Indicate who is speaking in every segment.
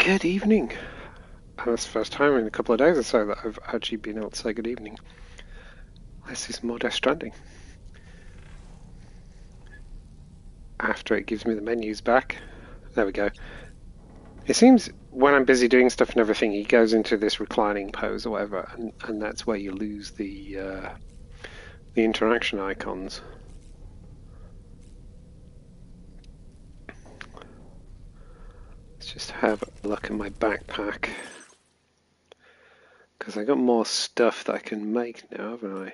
Speaker 1: Good evening. That's the first time in a couple of days or so that I've actually been able to say good evening. Let's do some more Death Stranding. After it gives me the menus back. There we go. It seems when I'm busy doing stuff and everything, he goes into this reclining pose or whatever, and that's where you lose the interaction icons. Let's just have a look at my backpack. Because I got more stuff that I can make now, haven't I?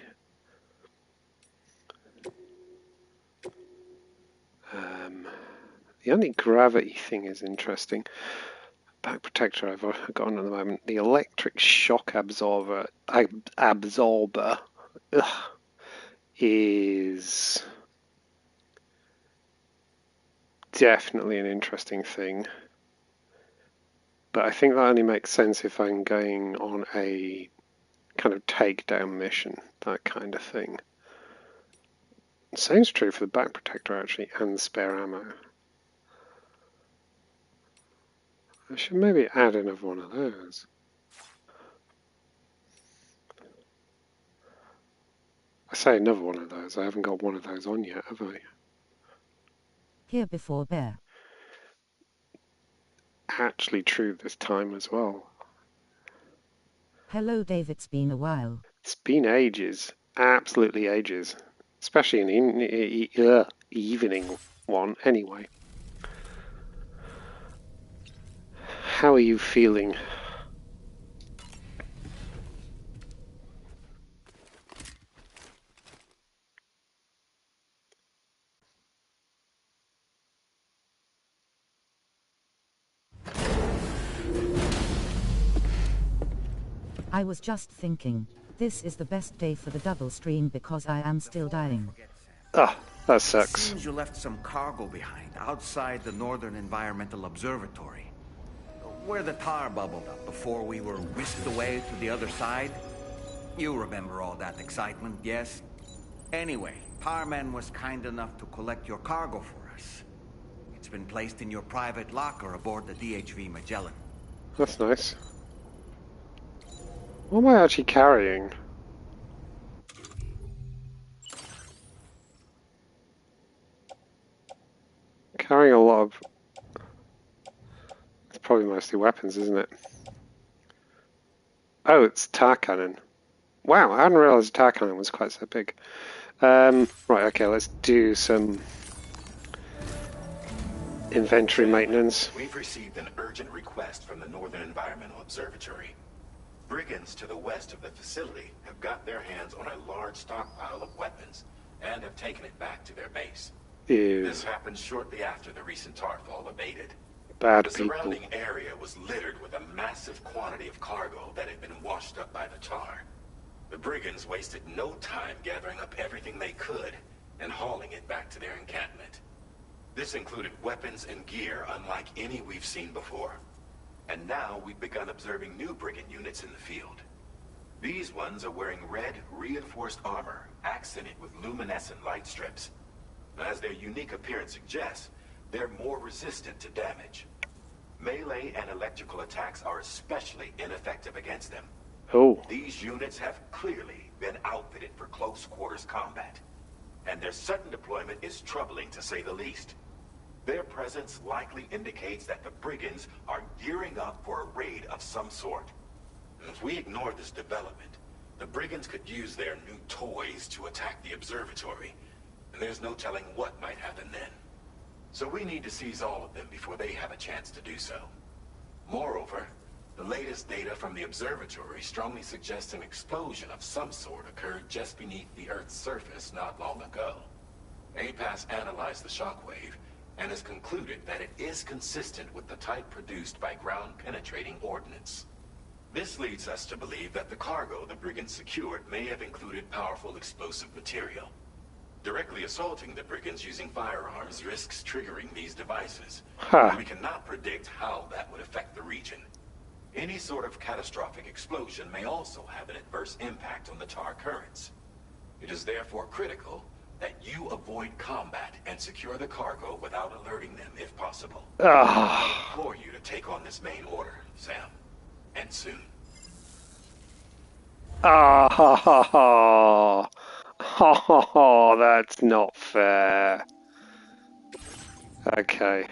Speaker 1: The anti-gravity thing is interesting. Back protector I've got on at the moment. The electric shock absorber is definitely an interesting thing. But I think that only makes sense if I'm going on a kind of takedown mission, that kind of thing. Same's true for the back protector actually, and spare ammo. I should maybe add another one of those. I say another one of those, I haven't got one of those on yet, have I?
Speaker 2: Here before bear.
Speaker 1: Actually true this time as well.
Speaker 2: Hello Dave, it's been a while.
Speaker 1: It's been ages, absolutely ages, especially an evening one anyway. How are you feeling?
Speaker 2: I was just thinking, this is the best day for the double stream because I am still dying.
Speaker 1: Ah, that
Speaker 3: It
Speaker 1: sucks.
Speaker 3: seems you left some cargo behind outside the Northern Environmental Observatory, where the tar bubbled up before we were whisked away to the other side. You remember all that excitement, yes? Anyway, Tarman was kind enough to collect your cargo for us. It's been placed in your private locker aboard the DHV Magellan.
Speaker 1: That's nice. What am I actually carrying? Carrying a lot of... It's probably mostly weapons, isn't it? Oh, it's tar cannon. Wow, I hadn't realised tar cannon was quite so big. Right, okay, let's do some inventory maintenance.
Speaker 4: We've received an urgent request from the Northern Environmental Observatory. Brigands to the west of the facility have got their hands on a large stockpile of weapons and have taken it back to their base.
Speaker 1: Ew,
Speaker 4: This happened shortly after the recent tarfall abated.
Speaker 1: bad
Speaker 4: The
Speaker 1: people.
Speaker 4: surrounding area was littered with a massive quantity of cargo that had been washed up by the tar. The brigands wasted no time gathering up everything they could and hauling it back to their encampment. This included weapons and gear unlike any we've seen before. And now we've begun observing new brigand units in the field. These ones are wearing red, reinforced armor, accented with luminescent light strips. As their unique appearance suggests, they're more resistant to damage. Melee and electrical attacks are especially ineffective against them.
Speaker 1: Oh,
Speaker 4: These units have clearly been outfitted for close quarters combat, and their sudden deployment is troubling to say the least. Their presence likely indicates that the brigands are gearing up for a raid of some sort. If we ignore this development, the brigands could use their new toys to attack the observatory, and there's no telling what might happen then. So we need to seize all of them before they have a chance to do so. Moreover, the latest data from the observatory strongly suggests an explosion of some sort occurred just beneath the Earth's surface not long ago. APAS analyzed the shockwave and has concluded that it is consistent with the type produced by ground-penetrating ordnance. This leads us to believe that the cargo the brigands secured may have included powerful explosive material. Directly assaulting the brigands using firearms risks triggering these devices.
Speaker 1: ha.
Speaker 4: And we cannot predict how that would affect the region. Any sort of catastrophic explosion may also have an adverse impact on the tar currents. It is therefore critical that you avoid combat and secure the cargo without alerting them if possible. I
Speaker 1: Ah,
Speaker 4: implore you to take on this main order, Sam. And soon.
Speaker 1: ah, ha, ha, ha. Ha, ha, ha, that's not fair. Okay.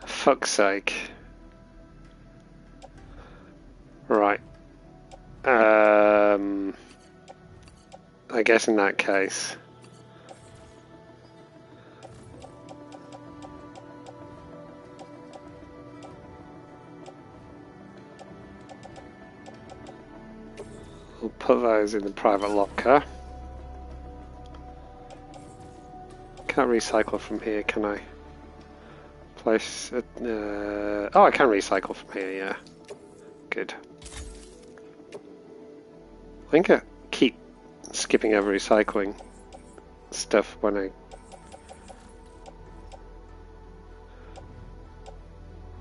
Speaker 1: Fuck's sake. Right. I guess in that case. We'll put those in the private locker. Can't recycle from here, can I? Place. Oh, I can recycle from here, yeah. Good. I think I keep skipping over recycling stuff when I...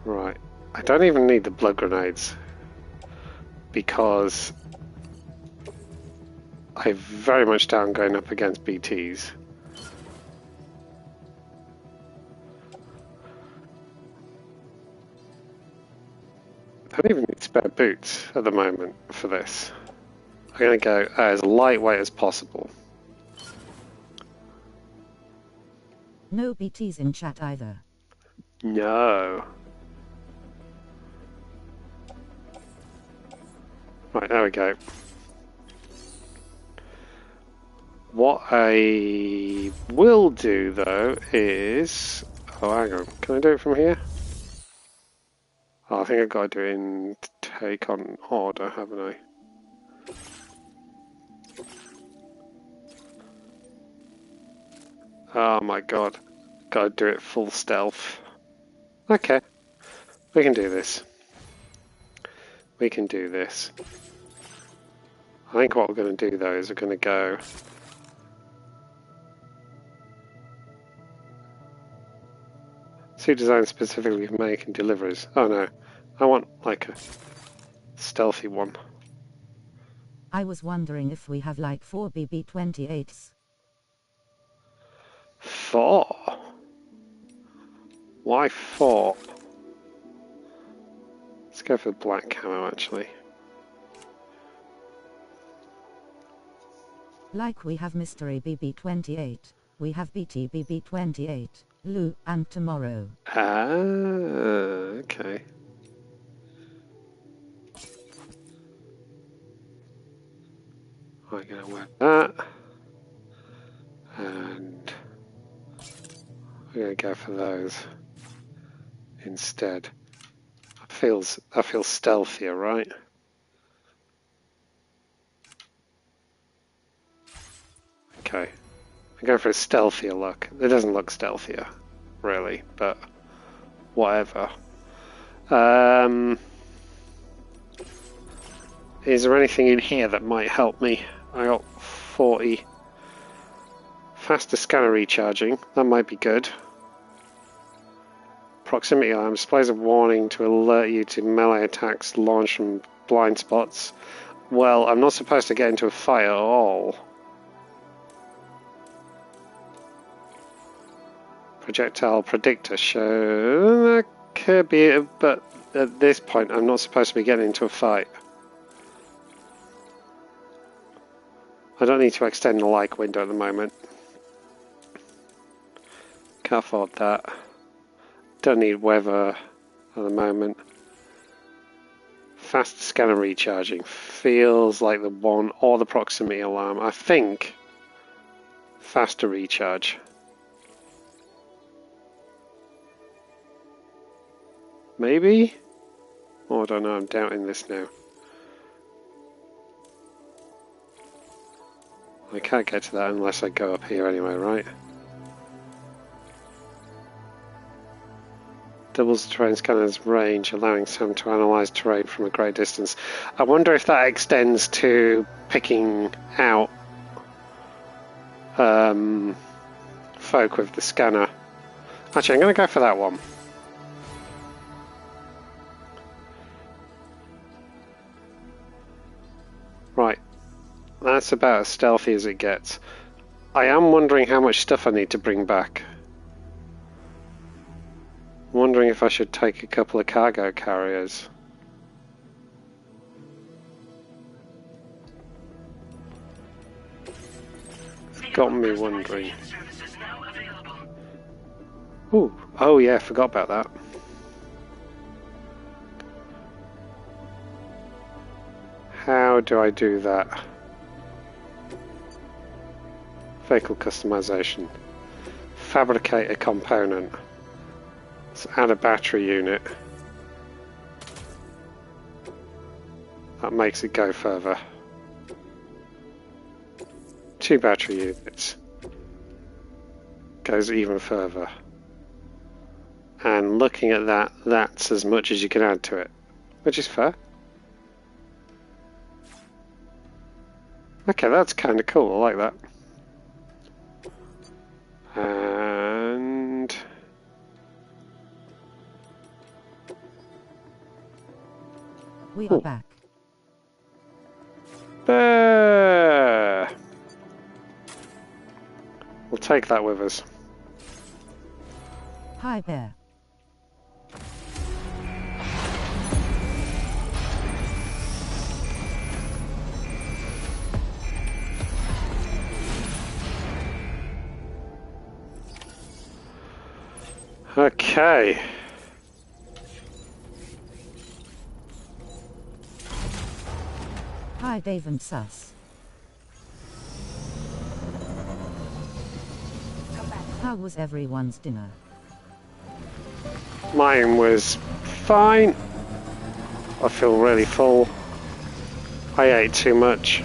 Speaker 1: Right. I don't even need the blood grenades because I very much doubt going up against BTs. I don't even need spare boots at the moment for this. I'm going to go as lightweight as possible.
Speaker 2: No BTs in chat either.
Speaker 1: No. Right, there we go. What I will do though is... Oh, hang on. Can I do it from here? Oh, I think I've got to do it in take on order, haven't I? Oh my god. Gotta do it full stealth. Okay. We can do this. We can do this. I think what we're going to do though is we're going to go... Suit design specifically for make and deliveries. Oh no. I want like a stealthy one.
Speaker 2: I was wondering if we have like 4 BB-28s.
Speaker 1: 4? Why 4? Let's go for the black camo actually.
Speaker 2: Like we have Mystery BB-28, we have BT BB-28, Lou, and Tomorrow.
Speaker 1: Ah, okay. I'm going to work that. And we're going to go for those instead. That feels stealthier, right? Okay. I'm going for a stealthier look. It doesn't look stealthier, really, but whatever. Is there anything in here that might help me? I got 40. Faster scanner recharging. That might be good. Proximity alarm displays a warning to alert you to melee attacks launched from blind spots. Well, I'm not supposed to get into a fight at all. Projectile predictor show that could be it, but at this point I'm not supposed to be getting into a fight. I don't need to extend the like window at the moment. Can't afford that. Don't need weather at the moment. Fast scanner recharging feels like the one, or the proximity alarm. I think faster recharge. Maybe? Oh, I don't know, I'm doubting this now. I can't get to that unless I go up here anyway, right? Doubles the terrain scanner's range, allowing Sam to analyse terrain from a great distance. I wonder if that extends to picking out folk with the scanner. Actually, I'm going to go for that one. Right. that's about as stealthy as it gets. I am wondering how much stuff I need to bring back. Wondering if I should take a couple of cargo carriers. Got me wondering. Ooh, oh yeah, forgot about that. How do I do that? Vehicle customization. Fabricate a component. Let's add a battery unit. That makes it go further. 2 battery units. Goes even further. And looking at that, that's as much as you can add to it. Which is fair. Okay, that's kind of cool. I like that. And
Speaker 2: We are back.
Speaker 1: there. We'll take that with us.
Speaker 2: Hi, Bear.
Speaker 1: Okay.
Speaker 2: Hi, Dave and Sus. How was everyone's dinner?
Speaker 1: Mine was fine. I feel really full. I ate too much.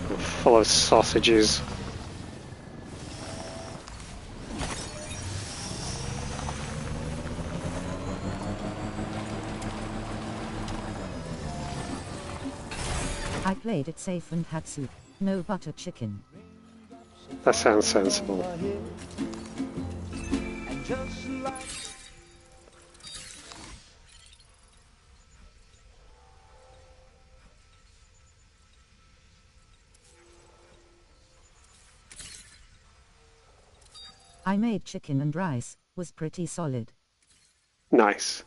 Speaker 1: I'm full of sausages.
Speaker 2: I played it safe and had soup. No butter chicken.
Speaker 1: That sounds sensible.
Speaker 2: I made chicken and rice, was pretty solid.
Speaker 1: Nice.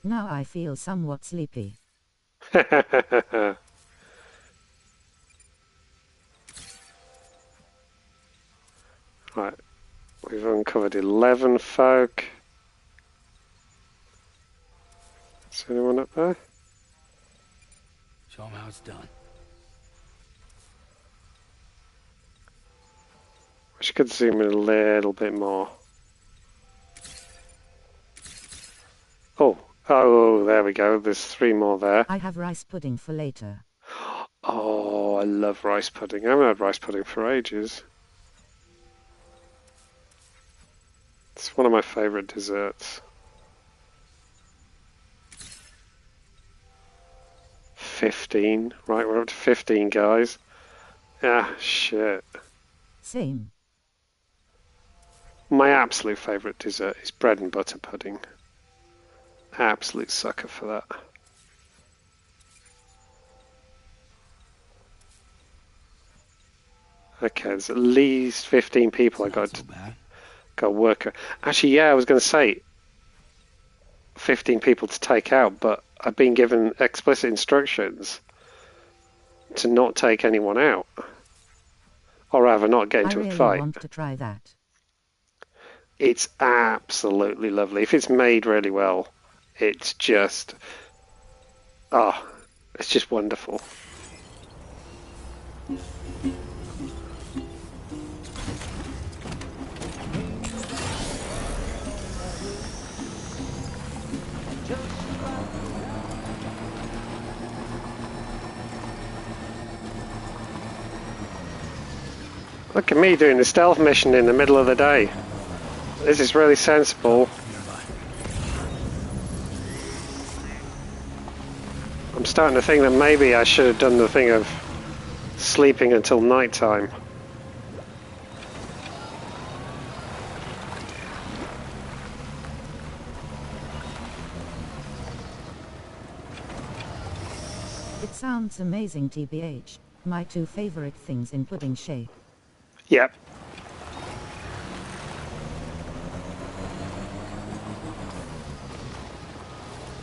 Speaker 2: Now I feel somewhat sleepy.
Speaker 1: Right, we've uncovered 11 folk. Is anyone up there?
Speaker 5: Show them how it's done.
Speaker 1: Wish I could zoom in a little bit more. Oh, there we go. There's 3 more there.
Speaker 2: I have rice pudding for later.
Speaker 1: Oh, I love rice pudding. I haven't had rice pudding for ages. It's one of my favourite desserts. 15. Right, we're up to 15, guys. Ah, shit.
Speaker 2: Same.
Speaker 1: My absolute favourite dessert is bread and butter pudding. Absolute sucker for that. Okay, there's at least 15 people I got to work. Actually, yeah, I was going to say 15 people to take out, but I've been given explicit instructions to not take anyone out. Or rather, not get into
Speaker 2: I really
Speaker 1: a fight.
Speaker 2: want to try that.
Speaker 1: It's absolutely lovely. If it's made really well, it's just... it's just wonderful. Look at me doing the stealth mission in the middle of the day. This is really sensible. I'm starting to think that maybe I should have done the thing of sleeping until night time.
Speaker 2: It sounds amazing, TBH. My two favorite things in pudding shape.
Speaker 1: Yep.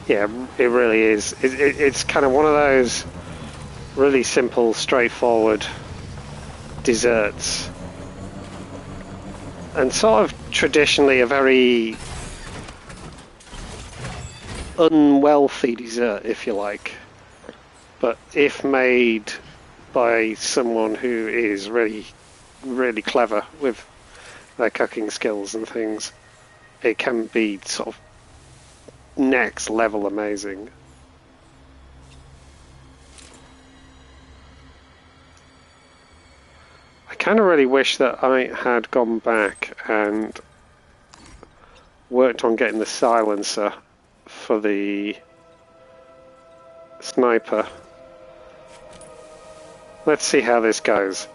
Speaker 1: Yeah, it really is. It's kind of one of those really simple, straightforward desserts. And sort of traditionally a very unwealthy dessert, if you like. But if made by someone who is really, really clever with their cooking skills and things, it can be sort of next level amazing. I kind of really wish that I had gone back and worked on getting the silencer for the sniper. Let's see how this goes.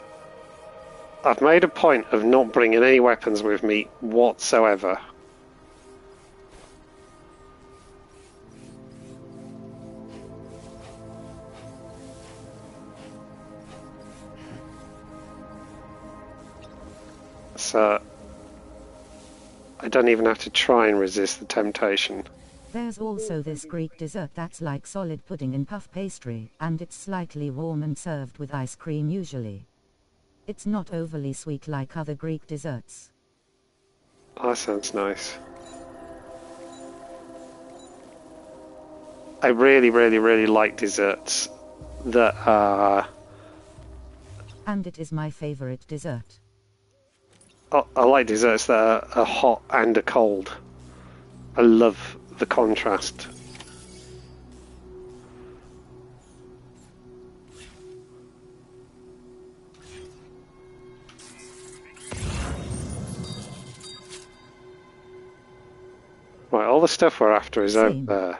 Speaker 1: I've made a point of not bringing any weapons with me whatsoever. So I don't even have to try and resist the temptation.
Speaker 2: There's also this Greek dessert that's like solid pudding in puff pastry, and it's slightly warm and served with ice cream usually. It's not overly sweet like other Greek desserts.
Speaker 1: Oh, that sounds nice. I really, really, really like desserts that are...
Speaker 2: And it is my favorite dessert.
Speaker 1: I like desserts that are hot and are cold. I love the contrast. Right, all the stuff we're after is over there.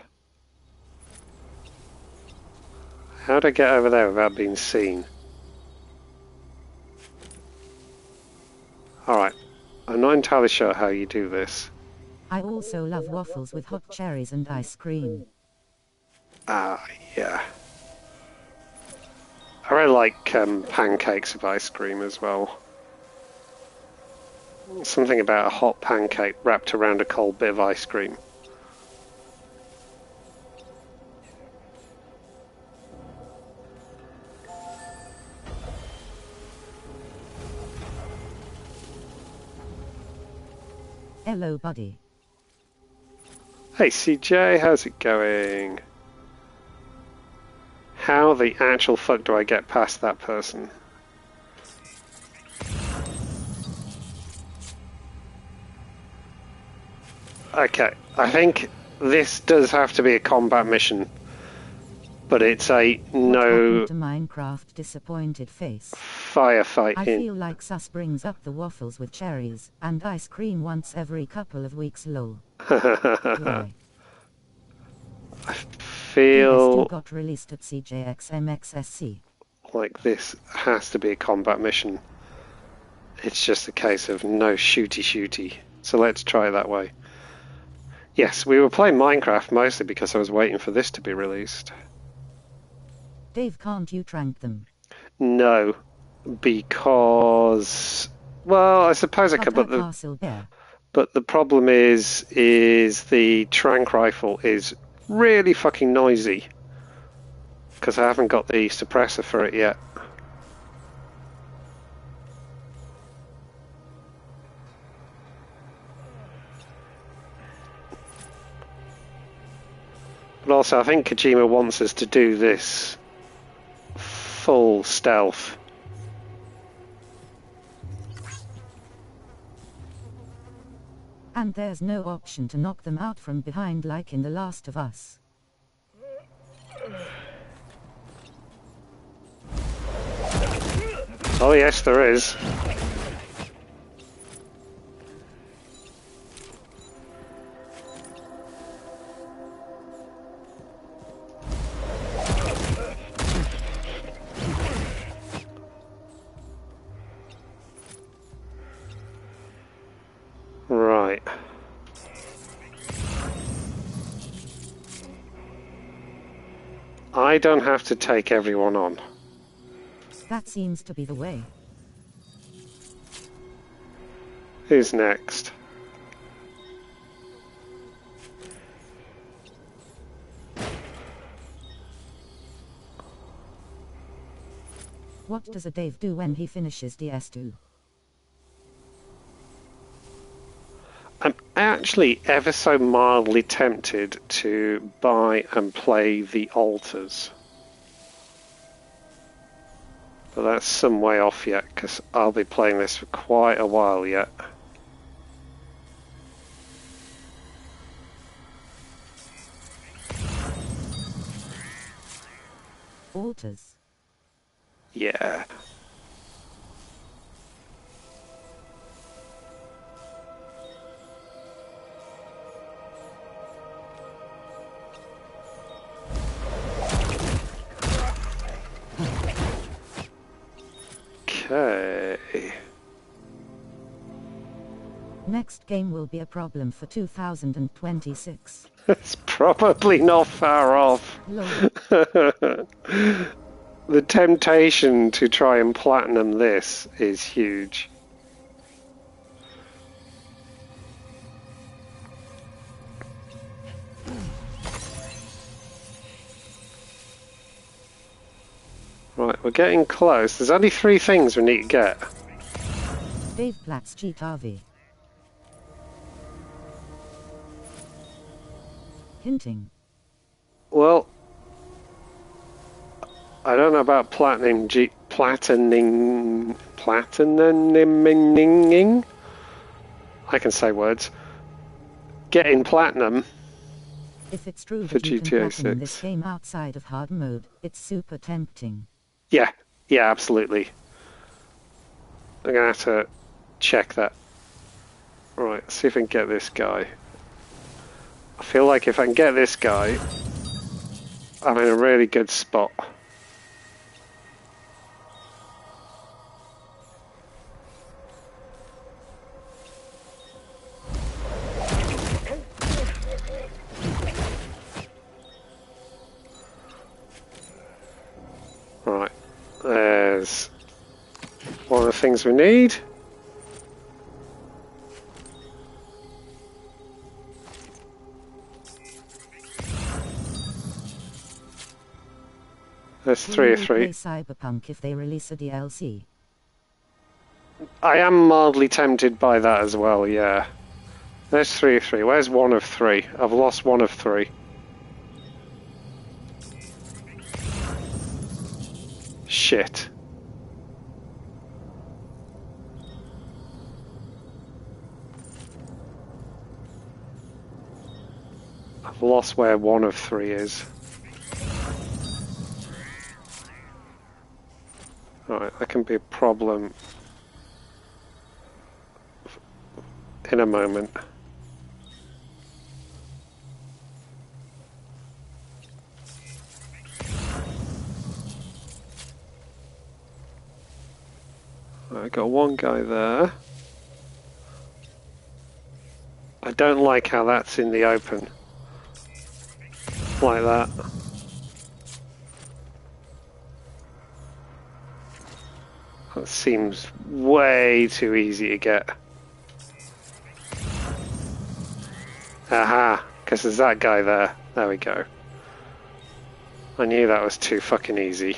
Speaker 1: How'd I get over there without being seen? Alright, I'm not entirely sure how you do this.
Speaker 2: I also love waffles with hot cherries and ice cream.
Speaker 1: Ah, yeah. I really like pancakes with ice cream as well. Something about a hot pancake wrapped around a cold bit of ice cream.
Speaker 2: Hello, buddy.
Speaker 1: Hey CJ, how's it going? How the actual fuck do I get past that person? Okay, I think this does have to be a combat mission, but it's a no
Speaker 2: What happened to Minecraft disappointed face?
Speaker 1: firefight
Speaker 2: I
Speaker 1: in.
Speaker 2: feel like sus brings up the waffles with cherries and ice cream once every couple of weeks, lol. Why?
Speaker 1: I
Speaker 2: PS2
Speaker 1: feel
Speaker 2: got released at CJXMXSC.
Speaker 1: like this has to be a combat mission. It's just a case of no shooty. So let's try it that way. Yes, we were playing Minecraft mostly because I was waiting for this to be released.
Speaker 2: Dave, can't you trank them?
Speaker 1: No, because... Well, I suppose I could, but the problem is the trank rifle is really fucking noisy. Because I haven't got the suppressor for it yet. But also, I think Kojima wants us to do this full stealth.
Speaker 2: And there's no option to knock them out from behind like in The Last of Us.
Speaker 1: Oh yes, there is. Right. I don't have to take everyone on.
Speaker 2: That seems to be the way.
Speaker 1: Who's next?
Speaker 2: What does a Dave do when he finishes DS2?
Speaker 1: I'm actually ever so mildly tempted to buy and play the Altars. But that's some way off yet, because I'll be playing this for quite a while yet.
Speaker 2: Altars.
Speaker 1: Yeah. Okay.
Speaker 2: Next game will be a problem for 2026.
Speaker 1: It's probably not far off.
Speaker 2: Lol.
Speaker 1: The temptation to try and platinum this is huge. Right, we're getting close. There's only 3 things we need to get.
Speaker 2: Dave Platt's Cheat RV. Hinting.
Speaker 1: Well, I don't know about platining. I can say words. Getting platinum
Speaker 2: If it's true
Speaker 1: for
Speaker 2: that you can
Speaker 1: GTA
Speaker 2: platinum
Speaker 1: 6.
Speaker 2: this game outside of hard mode, it's super tempting.
Speaker 1: Yeah, absolutely. I'm gonna have to check that. Right, see if I can get this guy. I feel like if I can get this guy, I'm in a really good spot. Right, there's one of the things we need. There's
Speaker 2: Will
Speaker 1: 3
Speaker 2: you
Speaker 1: of 3.
Speaker 2: play Cyberpunk if they release a DLC?
Speaker 1: I am mildly tempted by that as well, yeah. There's 3 of 3. Where's 1 of 3? I've lost 1 of 3. Shit. I've lost where 1 of 3 is. Alright, that can be a problem in a moment. I got one guy there. I don't like how that's in the open. Like that. That seems way too easy to get. Aha, because there's that guy there. There we go. I knew that was too fucking easy.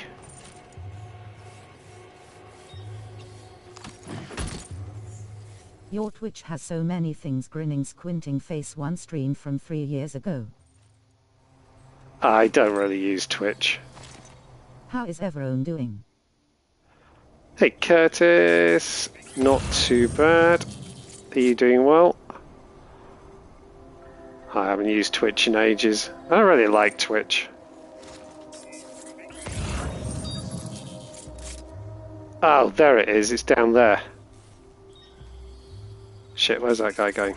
Speaker 2: Your Twitch has so many things grinning squinting face one stream from 3 years ago.
Speaker 1: I don't really use Twitch.
Speaker 2: How is everyone doing?
Speaker 1: Hey Curtis, not too bad. Are you doing well? I haven't used Twitch in ages. I don't really like Twitch. Oh, there it is. It's down there. Shit, where's that guy going?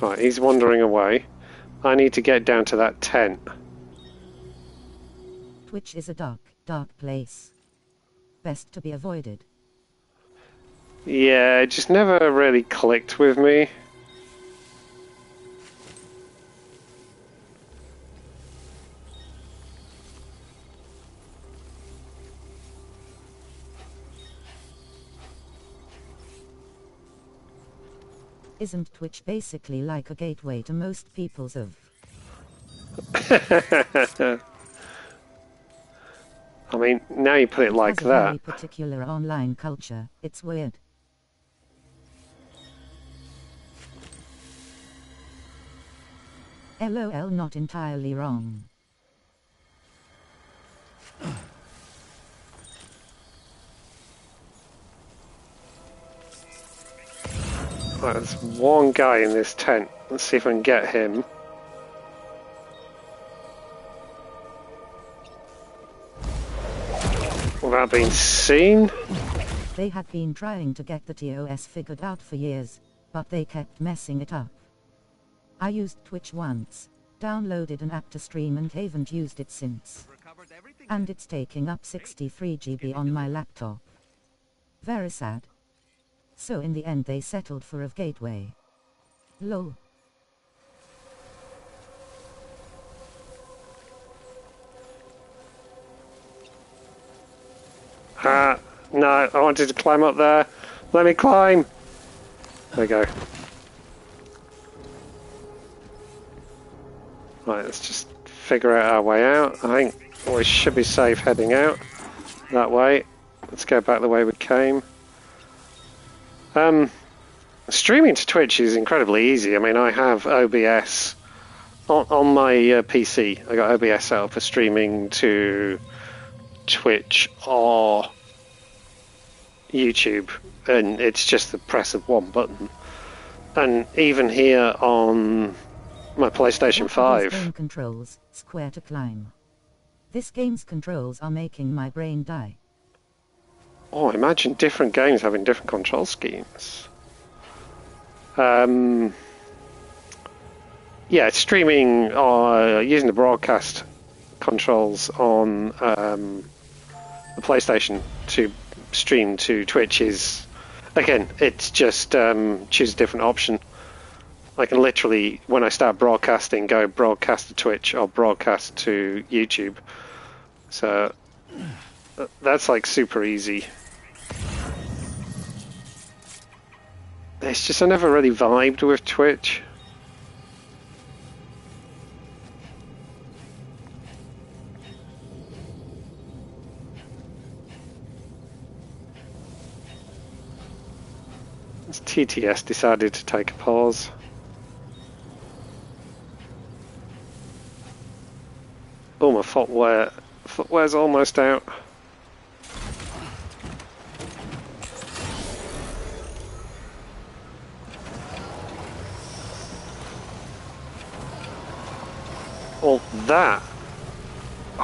Speaker 1: Right, he's wandering away. I need to get down to that tent.
Speaker 2: Twitch is a dark, dark place. Best to be avoided.
Speaker 1: Yeah, it just never really clicked with me.
Speaker 2: Isn't Twitch basically like a gateway to most people's of?
Speaker 1: I mean, now you put it like
Speaker 2: has a
Speaker 1: that.
Speaker 2: very particular online culture. It's weird. LOL, not entirely wrong.
Speaker 1: Right, there's one guy in this tent. Let's see if I can get him. Without being seen.
Speaker 2: They had been trying to get the TOS figured out for years, but they kept messing it up. I used Twitch once, downloaded an app to stream and haven't used it since. And it's taking up 63 GB on my laptop. Very sad. So in the end they settled for a gateway. Lol.
Speaker 1: No, I wanted to climb up there. Let me climb. There we go. Right, let's just figure out our way out. I think we should be safe heading out that way. Let's go back the way we came. Streaming to Twitch is incredibly easy. I mean, I have OBS on my PC. I got OBS set up for streaming to Twitch or YouTube, and it's just the press of one button. And even here on my PlayStation 5.
Speaker 2: Game controls, square to climb. This game's controls are making my brain die.
Speaker 1: Oh, imagine different games having different control schemes. Yeah, streaming using the broadcast controls on the PlayStation to stream to Twitch is, again, it's just choose a different option. I can literally, when I start broadcasting, go broadcast to Twitch or broadcast to YouTube. So that's like super easy. It's just I never really vibed with Twitch. TTS decided to take a pause. Oh, my footwear's almost out. Well, that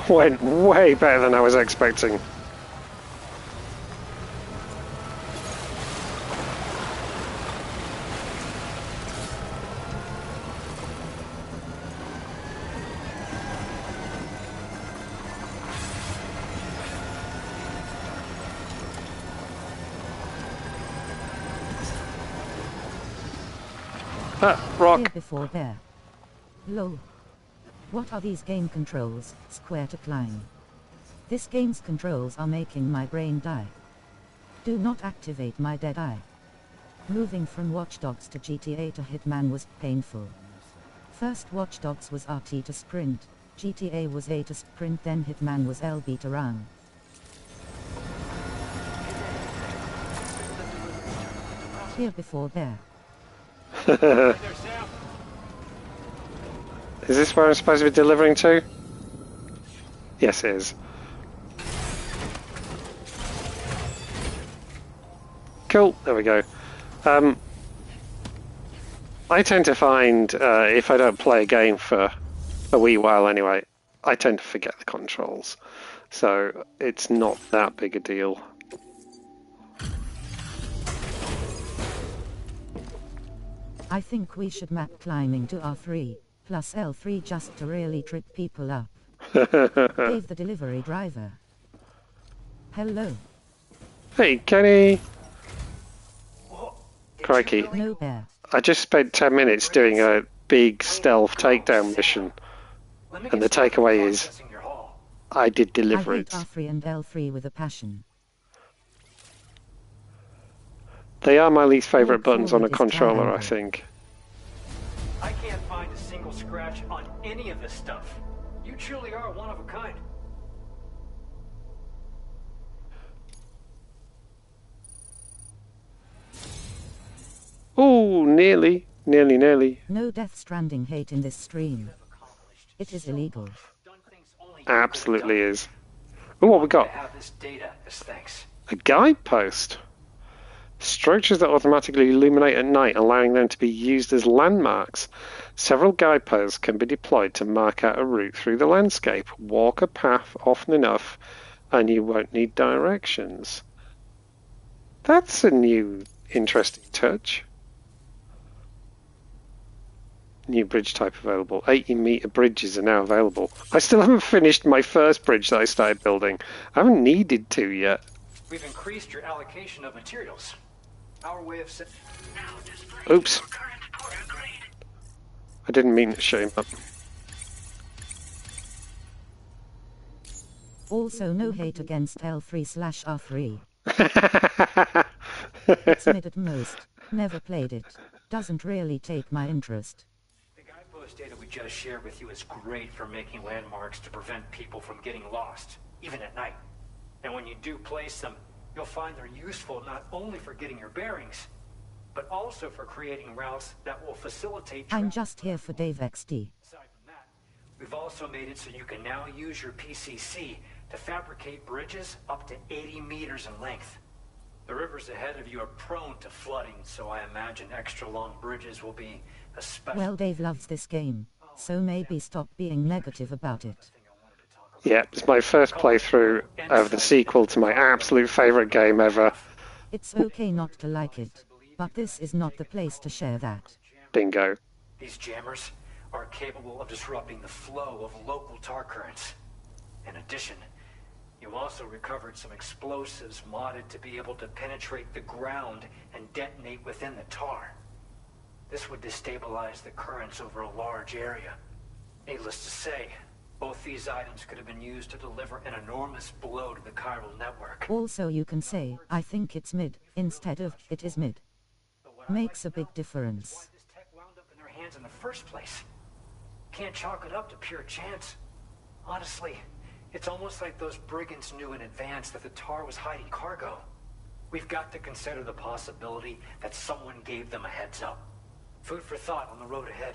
Speaker 1: went way better than I was expecting. Rock.
Speaker 2: Here before there. Lol. What are these game controls, square to climb? This game's controls are making my brain die. Do not activate my dead eye. Moving from Watch Dogs to GTA to Hitman was painful. First Watch Dogs was RT to sprint, GTA was A to sprint, then Hitman was LB to run. Here before there.
Speaker 1: Is this where I'm supposed to be delivering to? Yes, it is. Cool, there we go. I tend to find, if I don't play a game for a wee while anyway, I tend to forget the controls. So it's not that big a deal.
Speaker 2: I think we should map climbing to R3, plus L3 just to really trip people up. Dave the delivery driver. Hello.
Speaker 1: Hey, Kenny! Crikey.
Speaker 2: No bear.
Speaker 1: I just spent 10 minutes doing a big stealth takedown mission, and the takeaway is I did deliver
Speaker 2: I
Speaker 1: it.
Speaker 2: hate R3 and L3 with a passion.
Speaker 1: They are my least favourite
Speaker 2: Walk
Speaker 1: buttons on a
Speaker 2: forward is
Speaker 1: controller, I
Speaker 2: triangle.
Speaker 1: think.
Speaker 6: I can't find a single scratch on any of this stuff. You truly are one of a kind.
Speaker 1: Ooh, nearly. Nearly.
Speaker 2: No Death Stranding hate in this stream. It is illegal.
Speaker 1: Absolutely is. Ooh, what we got?
Speaker 6: Have this data as thanks.
Speaker 1: A guidepost. Structures that automatically illuminate at night, allowing them to be used as landmarks. Several guideposts can be deployed to mark out a route through the landscape. Walk a path often enough, and you won't need directions. That's a new, interesting touch. New bridge type available. 80-meter bridges are now available. I still haven't finished my first bridge that I started building. I haven't needed to yet.
Speaker 6: We've increased your allocation of materials. Our way of
Speaker 1: Oops. I didn't mean to show him up.
Speaker 2: Also no hate against L3/R3. It's mid at most. Never played it. Doesn't really take my interest.
Speaker 6: The guidepost data we just shared with you is great for making landmarks to prevent people from getting lost, even at night. And when you do place them, you'll find they're useful not only for getting your bearings, but also for creating routes that will facilitate travel.
Speaker 2: I'm just here for Dave XD.
Speaker 6: Aside from that, we've also made it so you can now use your PCC to fabricate bridges up to 80 meters in length. The rivers ahead of you are prone to flooding, so I imagine extra long bridges will be especially...
Speaker 2: Well, Dave loves this game, so maybe stop being negative about it.
Speaker 1: Yeah, it's my first playthrough of the sequel to my absolute favourite game ever.
Speaker 2: It's okay not to like it, but this is not the place to share that.
Speaker 1: Bingo.
Speaker 6: These jammers are capable of disrupting the flow of local tar currents. In addition, you also recovered some explosives modded to be able to penetrate the ground and detonate within the tar. This would destabilize the currents over a large area. Needless to say, both these items could have been used to deliver an enormous blow to the chiral network.
Speaker 2: Also you can say, I think it's mid, instead of, it is mid. Makes a big difference.
Speaker 6: Why this tech wound up in their hands in the first place? Can't chalk it up to pure chance. Honestly, it's almost like those brigands knew in advance that the tar was hiding cargo. We've got to consider the possibility that someone gave them a heads up. Food for thought on the road ahead.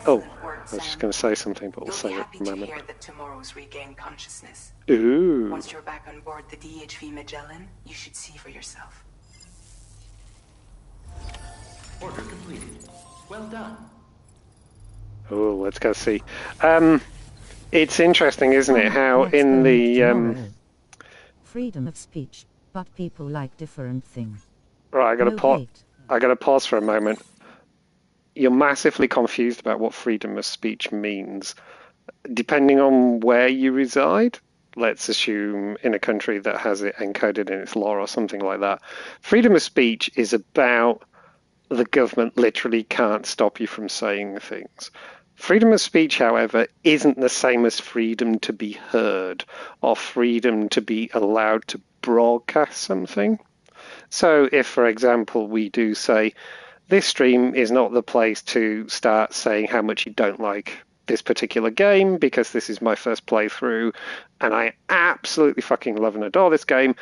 Speaker 1: Oh, I was just going to say something, but we'll
Speaker 7: You'll
Speaker 1: save
Speaker 7: be
Speaker 1: it
Speaker 7: happy
Speaker 1: for a
Speaker 7: to
Speaker 1: moment.
Speaker 7: hear that tomorrow's regained consciousness.
Speaker 1: Ooh.
Speaker 7: Once you're back on board the DHV Magellan, you should see for yourself.
Speaker 5: Order completed. Well done.
Speaker 1: Oh, let's go see. It's interesting, isn't it, how
Speaker 2: Let's
Speaker 1: in
Speaker 2: go
Speaker 1: the...
Speaker 2: tomorrow. Freedom of speech, but people like different things.
Speaker 1: Right, I
Speaker 2: No hate.
Speaker 1: got to pause for a moment. You're massively confused about what freedom of speech means. Depending on where you reside, let's assume in a country that has it encoded in its law or something like that, freedom of speech is about the government literally can't stop you from saying things. Freedom of speech, however, isn't the same as freedom to be heard or freedom to be allowed to broadcast something. So if, for example, we do say, this stream is not the place to start saying how much you don't like this particular game because this is my first playthrough and I absolutely fucking love and adore this game.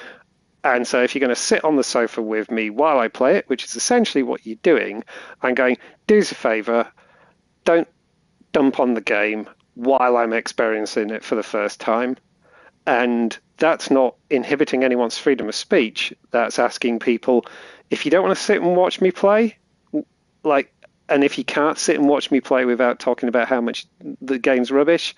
Speaker 1: And so if you're going to sit on the sofa with me while I play it, which is essentially what you're doing, I'm going, do us a favour, don't dump on the game while I'm experiencing it for the first time. And that's not inhibiting anyone's freedom of speech. That's asking people, if you don't want to sit and watch me play, and if you can't sit and watch me play without talking about how much the game's rubbish,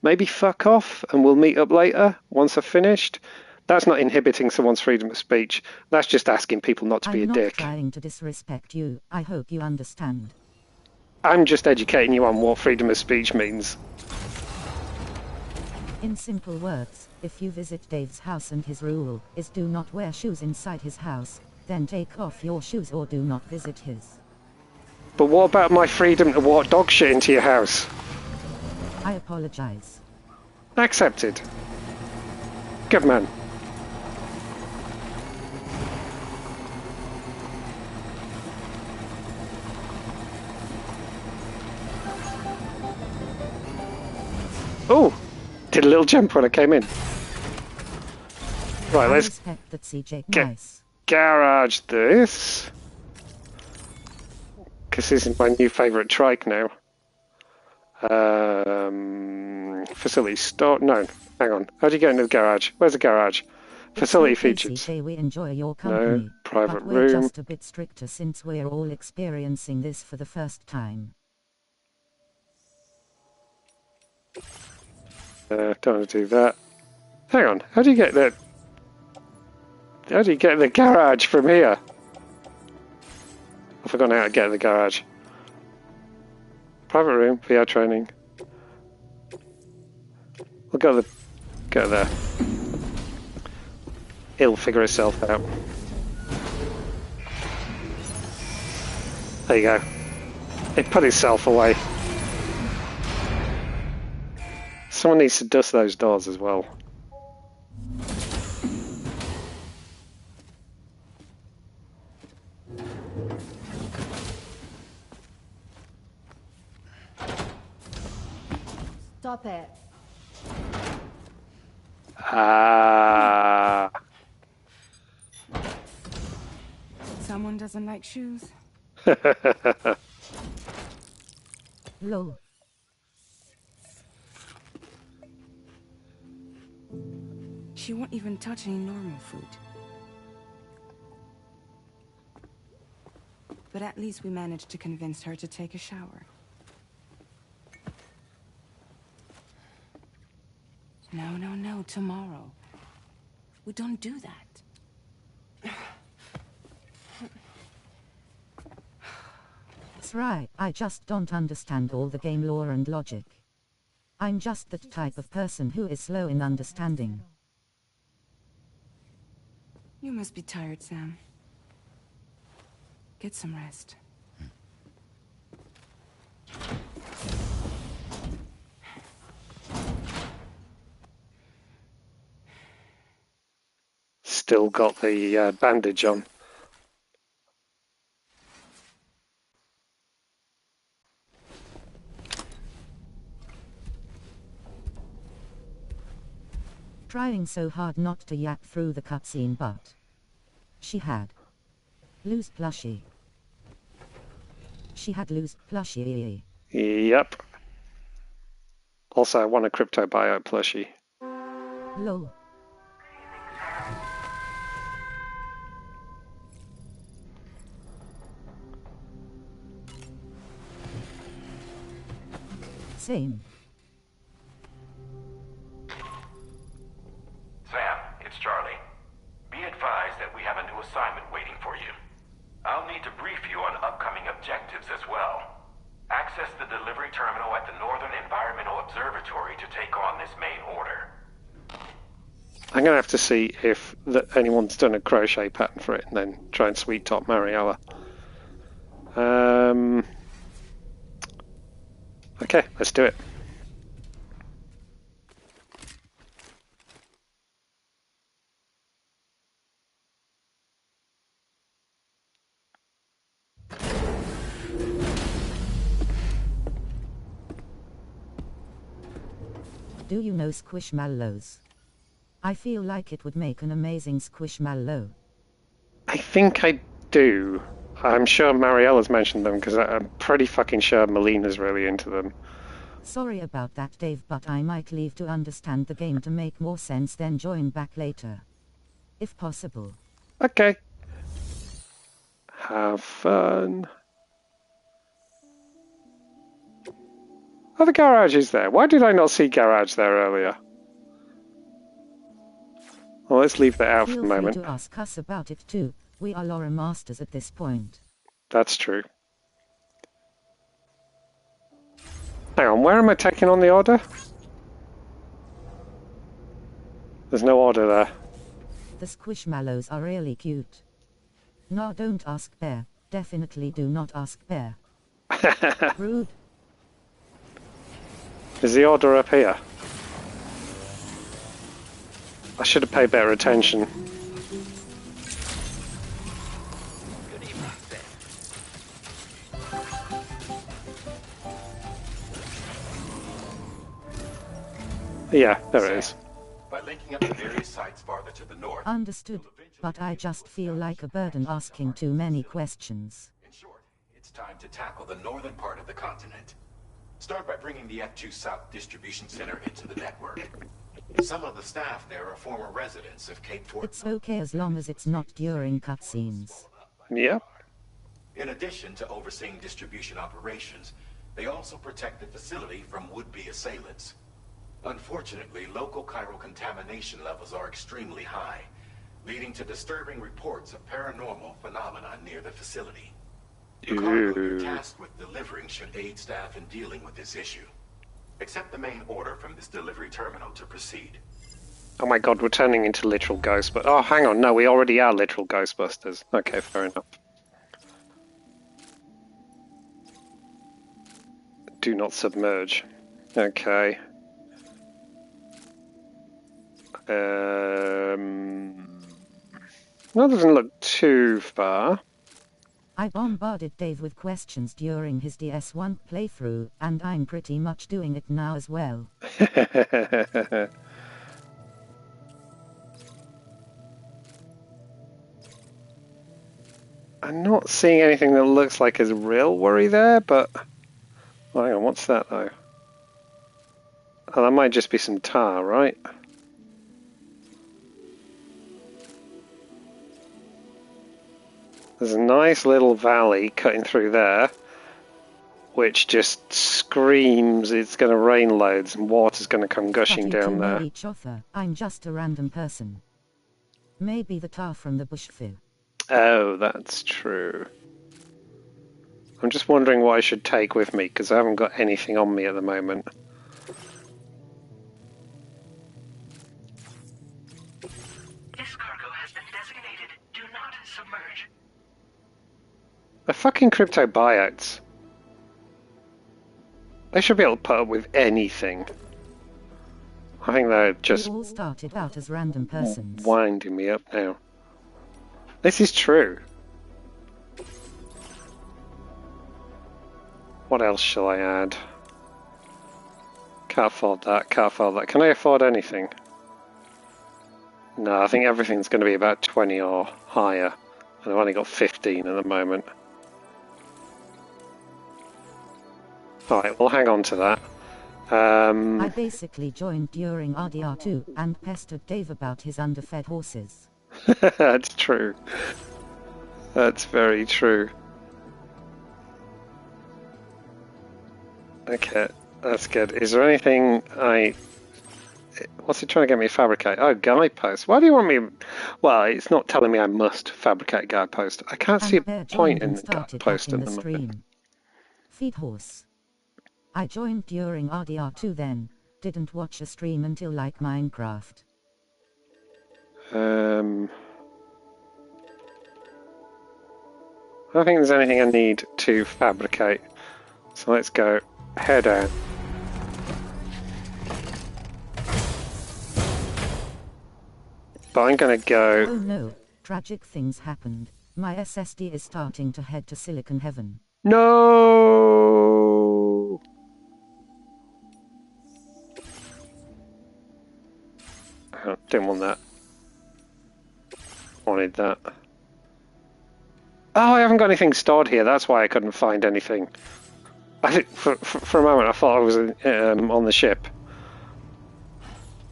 Speaker 1: maybe fuck off and we'll meet up later once I've finished. That's not inhibiting someone's freedom of speech. That's just asking people not to be a
Speaker 2: I'm not
Speaker 1: dick.
Speaker 2: trying to disrespect you, I hope you understand.
Speaker 1: I'm just educating you on what freedom of speech means.
Speaker 2: In simple words, if you visit Dave's house and his rule is do not wear shoes inside his house, then take off your shoes or do not visit his.
Speaker 1: But what about my freedom to walk dog shit into your house?
Speaker 2: I apologize.
Speaker 1: Accepted. Good man. Oh! Did a little jump when I came in. Right,
Speaker 2: I
Speaker 1: let's
Speaker 2: respect that CJ.
Speaker 1: get
Speaker 2: Nice.
Speaker 1: garage this. Because this is my new favourite trike now. Facility store. No, hang on. How do you get into the garage? Where's the garage? Facility
Speaker 2: It's okay,
Speaker 1: features.
Speaker 2: CJ, we enjoy your
Speaker 1: No,
Speaker 2: company,
Speaker 1: private
Speaker 2: but we're
Speaker 1: room.
Speaker 2: just a bit stricter since we're all experiencing this for the first time.
Speaker 1: Don't want to do that. Hang on. How do you get the? How do you get the garage from here? I've forgotten how to get the garage. Private room, VR training. We'll go there. It'll figure itself out. There you go. It put itself away. Someone needs to dust those doors as well.
Speaker 8: Stop it.
Speaker 1: Ah.
Speaker 7: Someone doesn't like shoes?
Speaker 2: Lol.
Speaker 7: She won't even touch any normal food. But at least we managed to convince her to take a shower. No, tomorrow. We don't do that.
Speaker 2: That's right, I just don't understand all the game lore and logic. I'm just that type of person who is slow in understanding.
Speaker 7: You must be tired, Sam. Get some rest.
Speaker 1: Still got the bandage on.
Speaker 2: Trying so hard not to yak through the cutscene, but she had loose plushie. She had loose plushie.
Speaker 1: Yep. Also, I want a crypto bio plushie.
Speaker 2: Lol. Same.
Speaker 4: Sam, it's Charlie. Be advised that we have a new assignment waiting for you. I'll need to brief you on upcoming objectives as well. Access the delivery terminal at the Northern Environmental Observatory to take on this main order.
Speaker 1: I'm going to have to see if anyone's done a crochet pattern for it and then try and sweet top Mariella. Okay, let's do it.
Speaker 2: Do you know squishmallows? I feel like it would make an amazing squishmallow.
Speaker 1: I think I do. I'm sure Mariella's mentioned them because I'm pretty fucking sure Melina's really into them.
Speaker 2: Sorry about that, Dave, but I might leave to understand the game to make more sense, then join back later. If possible.
Speaker 1: Okay. Have fun. Oh, the garage is there. Why did I not see garage there earlier? Well, let's leave that out for
Speaker 2: Feel
Speaker 1: the
Speaker 2: free
Speaker 1: moment.
Speaker 2: to ask us about it too. We are lore masters at this point.
Speaker 1: That's true. Hang on, where am I taking on the order? There's no order there.
Speaker 2: The squishmallows are really cute. No, don't ask Bear. Definitely do not ask Bear. Rude.
Speaker 1: Is the order up here? I should have paid better attention.
Speaker 5: Good evening, Sam.
Speaker 1: Yeah, there it is.
Speaker 4: By linking up the various sites farther to the north.
Speaker 2: Understood, but I just feel like a burden asking too many questions.
Speaker 4: In short, it's time to tackle the northern part of the continent. Start by bringing the F2 South Distribution Center into the network. Some of the staff there are former residents of Cape Fort.
Speaker 2: It's okay as long as it's not during cutscenes.
Speaker 1: Yep.
Speaker 4: In addition to overseeing distribution operations, they also protect the facility from would-be assailants. Unfortunately, local chiral contamination levels are extremely high, leading to disturbing reports of paranormal phenomena near the facility. The cargo you're tasked with delivering should aid staff in dealing with this issue. Accept the main order from this delivery terminal to proceed.
Speaker 1: Oh my god, we're turning into literal Ghostbusters. Oh, hang on, no, we already are literal Ghostbusters. Okay, fair enough. Do not submerge. Okay. That doesn't look too far.
Speaker 2: I bombarded Dave with questions during his DS1 playthrough, and I'm pretty much doing it now as well.
Speaker 1: I'm not seeing anything that looks like a real worry there, but... Hang on, what's that though? Oh, that might just be some tar, right? There's a nice little valley cutting through there, which just screams it's going to rain loads and water's going to come gushing
Speaker 2: But you
Speaker 1: down
Speaker 2: two
Speaker 1: there.
Speaker 2: know each other. I'm just a random person. Maybe the tar from the bush foo.
Speaker 1: Oh, that's true. I'm just wondering what I should take with me, because I haven't got anything on me at the moment.
Speaker 5: This cargo has been designated Do Not Submerge.
Speaker 1: They're fucking crypto buyouts. They should be able to put up with anything. I think they're just
Speaker 2: We all started out as random persons.
Speaker 1: winding me up now. This is true. What else shall I add? Can't afford that, can't afford that. Can I afford anything? No, I think everything's going to be about 20 or higher. And I've only got 15 at the moment. Alright, we'll hang on to that.
Speaker 2: I basically joined during RDR2 and pestered Dave about his underfed horses.
Speaker 1: That's true. That's very true. Okay, that's good. Is there anything what's it trying to get me to fabricate? Oh, guidepost. Why do you want me... Well, it's not telling me I must fabricate guidepost. I can't see a point in the guidepost at the moment.
Speaker 2: Feed horse. I joined during RDR2 then. Didn't watch a stream until like Minecraft.
Speaker 1: I don't think there's anything I need to fabricate. So let's go head down. But I'm gonna go...
Speaker 2: Oh no, tragic things happened. My SSD is starting to head to Silicon Heaven.
Speaker 1: No! Oh, didn't want that. Wanted that. Oh, I haven't got anything stored here. That's why I couldn't find anything. I think for a moment I thought I was on the ship.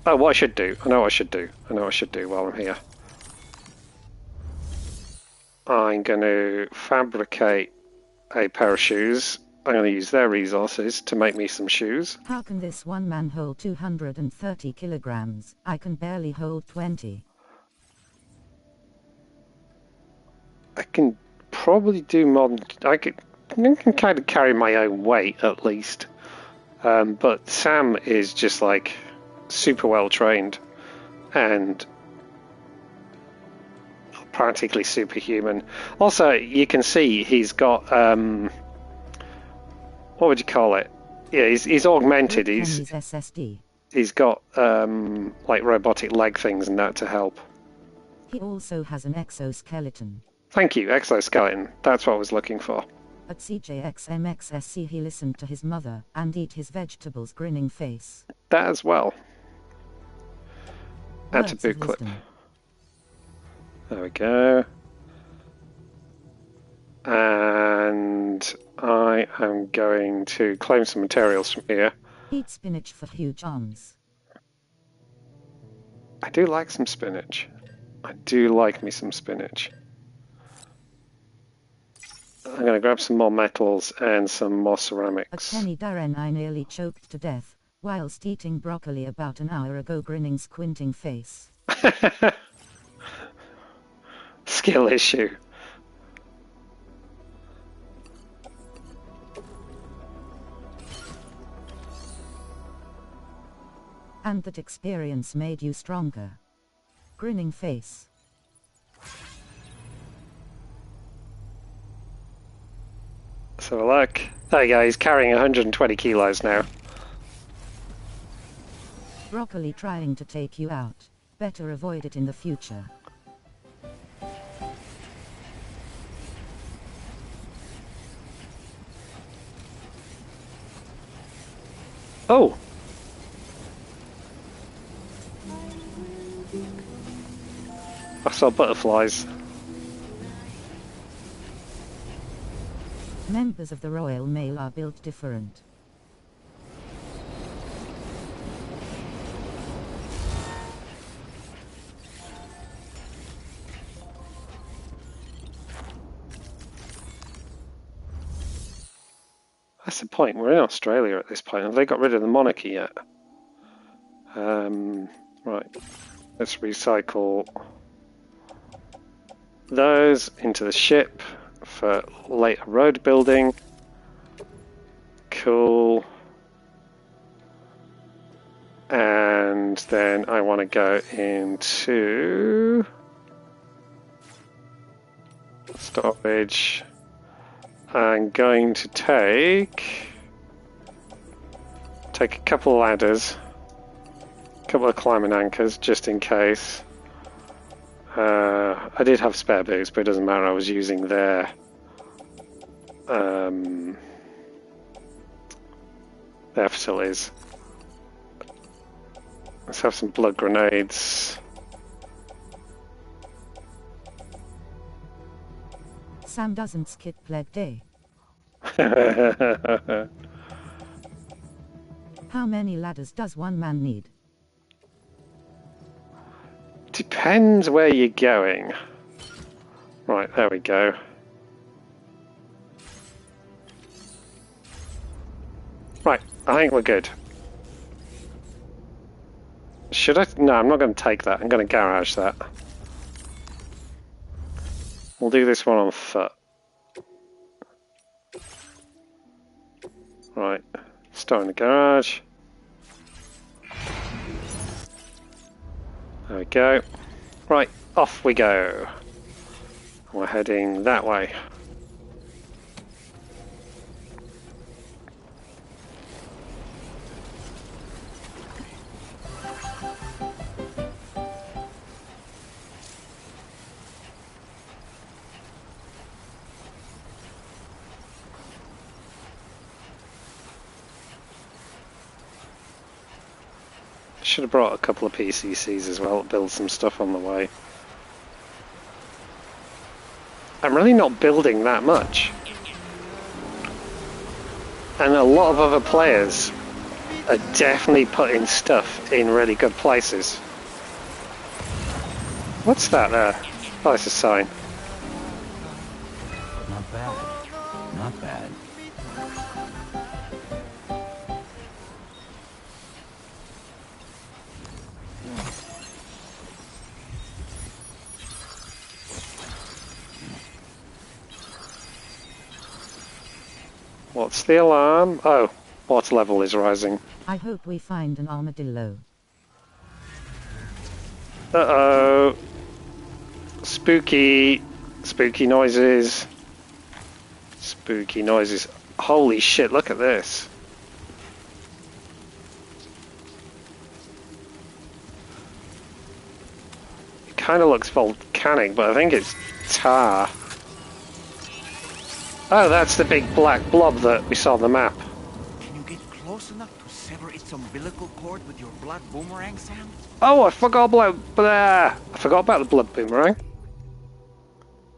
Speaker 1: Oh, what I should do. I know what I should do. I know what I should do while I'm here. I'm going to fabricate a pair of shoes. I'm going to use their resources to make me some shoes.
Speaker 2: How can this one man hold 230 kilograms? I can barely hold 20.
Speaker 1: I can probably do more than... I can kind of carry my own weight, at least. But Sam is just, like, super well trained. And practically superhuman. Also, you can see he's got... what would you call it? Yeah, he's augmented.
Speaker 2: His SSD.
Speaker 1: He's got, like, robotic leg things and that to help.
Speaker 2: He also has an exoskeleton.
Speaker 1: Thank you, exoskeleton. That's what I was looking for.
Speaker 2: At CJXMXSC he listened to his mother and eat his vegetables grinning face.
Speaker 1: That as well. Add to
Speaker 2: Words
Speaker 1: boot
Speaker 2: of
Speaker 1: clip.
Speaker 2: wisdom.
Speaker 1: There we go. And I am going to claim some materials from here.
Speaker 2: Eat spinach for huge arms.
Speaker 1: I do like some spinach. I do like me some spinach. I'm going to grab some more metals and some more
Speaker 2: At
Speaker 1: ceramics.
Speaker 2: Penny Darren I nearly choked to death, whilst eating broccoli about an hour ago, grinning squinting face.
Speaker 1: Skill issue.
Speaker 2: And that experience made you stronger. Grinning face.
Speaker 1: So look, there you go, he's carrying 120 kilos now.
Speaker 2: Broccoli trying to take you out. Better avoid it in the future.
Speaker 1: Oh! I saw butterflies.
Speaker 2: Members of the Royal Mail are built different.
Speaker 1: That's the point, we're in Australia at this point. Have they got rid of the monarchy yet? Right, let's recycle those into the ship for later road building. Cool. And then I want to go into storage. I'm going to take a couple of ladders, a couple of climbing anchors just in case. I did have spare boots, but it doesn't matter. I was using their facilities. Let's have some blood grenades.
Speaker 2: Sam doesn't skip leg day. How many ladders does one man need?
Speaker 1: Depends where you're going. Right, there we go. Right, I think we're good. Should I? No, I'm not going to take that. I'm going to garage that. We'll do this one on foot. Right, start in the garage. There we go. Right, off we go. We're heading that way. Should have brought a couple of PCCs as well to build some stuff on the way. I'm really not building that much. And a lot of other players are definitely putting stuff in really good places. What's that there? Oh, it's a sign.
Speaker 8: Not bad. Not bad.
Speaker 1: What's the alarm? Oh, water level is rising.
Speaker 2: I hope we find an armadillo.
Speaker 1: Uh-oh. Spooky. Spooky noises. Spooky noises. Holy shit, look at this. It kind of looks volcanic, but I think it's tar. Oh, that's the big black blob that we saw on the map.
Speaker 3: Can you get close enough to sever its umbilical cord with your blood boomerang, Sam?
Speaker 1: Oh, I forgot about the blood boomerang.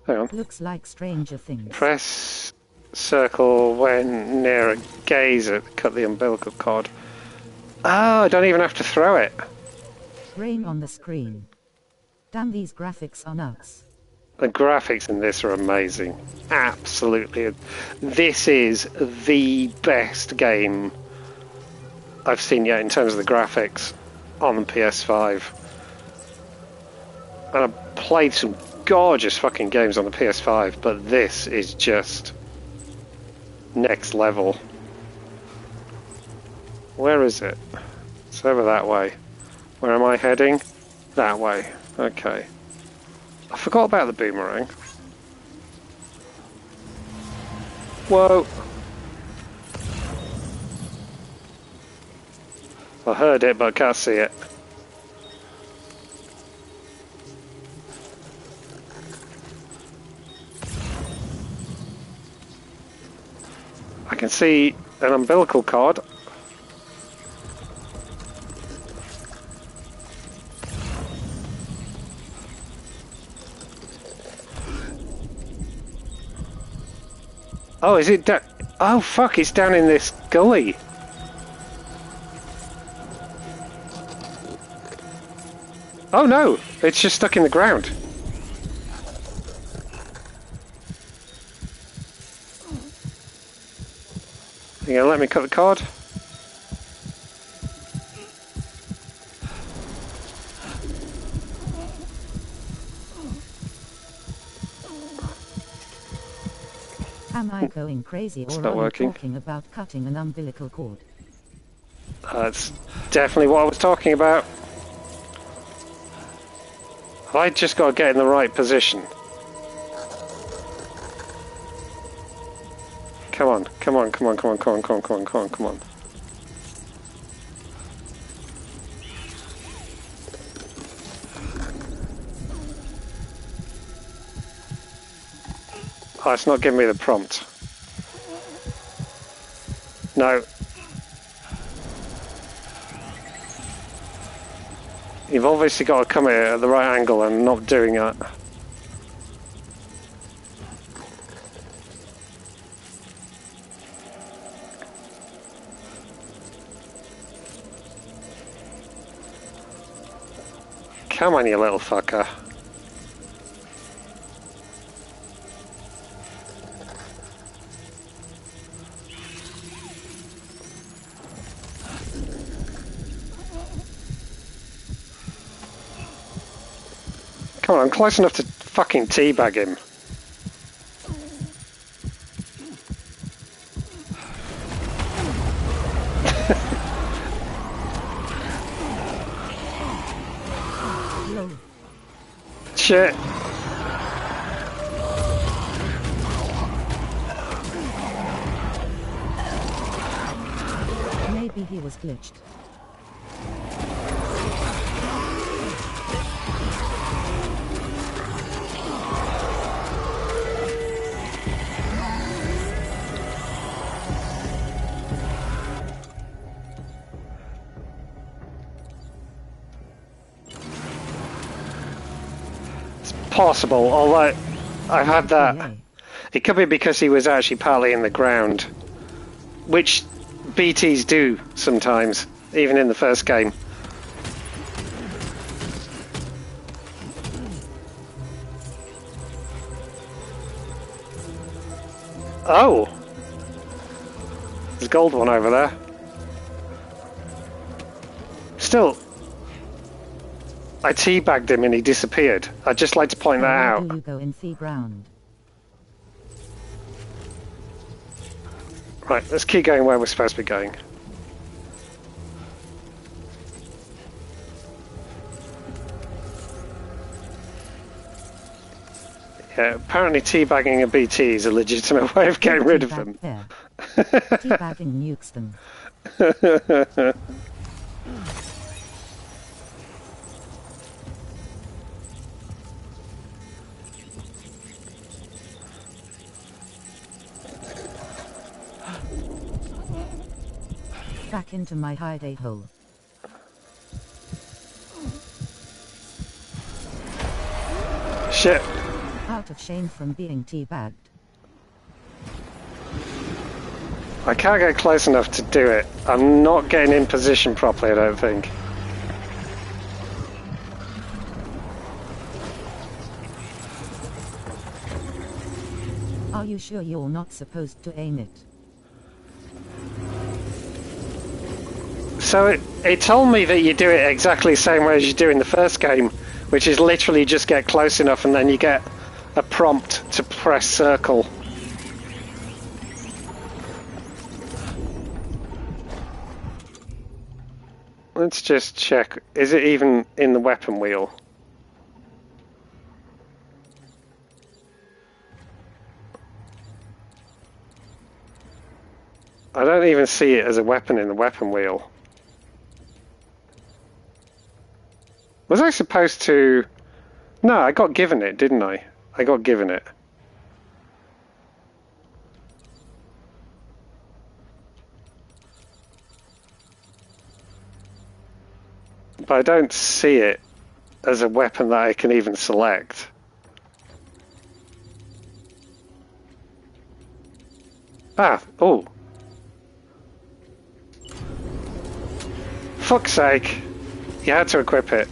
Speaker 1: Hang on.
Speaker 2: Looks like Stranger Things.
Speaker 1: Press circle when near a gazer to cut the umbilical cord. Oh, I don't even have to throw it.
Speaker 2: Brain on the screen. Damn, these graphics are nuts.
Speaker 1: The graphics in this are amazing. Absolutely. This is the best game I've seen yet in terms of the graphics on the PS5. And I've played some gorgeous fucking games on the PS5, but this is just next level. Where is it? It's over that way. Where am I heading? That way. Okay. I forgot about the boomerang. Whoa. I heard it, but I can't see it. I can see an umbilical cord. Oh, is it oh fuck, it's down in this gully. Oh no, it's just stuck in the ground. You gonna let me cut the cord?
Speaker 2: Am I going crazy,
Speaker 1: It's
Speaker 2: or
Speaker 1: not
Speaker 2: are you
Speaker 1: working.
Speaker 2: talking about cutting an umbilical cord?
Speaker 1: That's definitely what I was talking about. I just got to get in the right position. Come on, come on, come on, come on, come on, come on, come on, come on, come on. Oh, it's not giving me the prompt. No. You've obviously got to come here at the right angle and not doing it. Come on, you little fucker. Come on, I'm close enough to fucking teabag him. Shit.
Speaker 2: Maybe he was glitched.
Speaker 1: Possible, although I've had that.
Speaker 2: Yay.
Speaker 1: It could be because he was actually partly in the ground, which BTs do sometimes, even in the first game. Oh! There's a gold one over there. Still, I teabagged him and he disappeared. I'd just like to point that
Speaker 2: Where
Speaker 1: out.
Speaker 2: do you go in the ground?
Speaker 1: Right, let's keep going where we're supposed to be going. Yeah, apparently teabagging a BT is a legitimate way of getting rid of them.
Speaker 2: There. Teabagging nukes them. back into my hidey hole.
Speaker 1: Shit.
Speaker 2: Out of shame from being teabagged.
Speaker 1: I can't get close enough to do it. I'm not getting in position properly, I don't think.
Speaker 2: Are you sure you're not supposed to aim it?
Speaker 1: So it told me that you do it exactly the same way as you do in the first game, which is literally just get close enough and then you get a prompt to press circle. Let's just check. Is it even in the weapon wheel? I don't even see it as a weapon in the weapon wheel. Was I supposed to... No, I got given it, didn't I? I got given it. But I don't see it as a weapon that I can even select. Ah, oh. Fuck's sake. You had to equip it.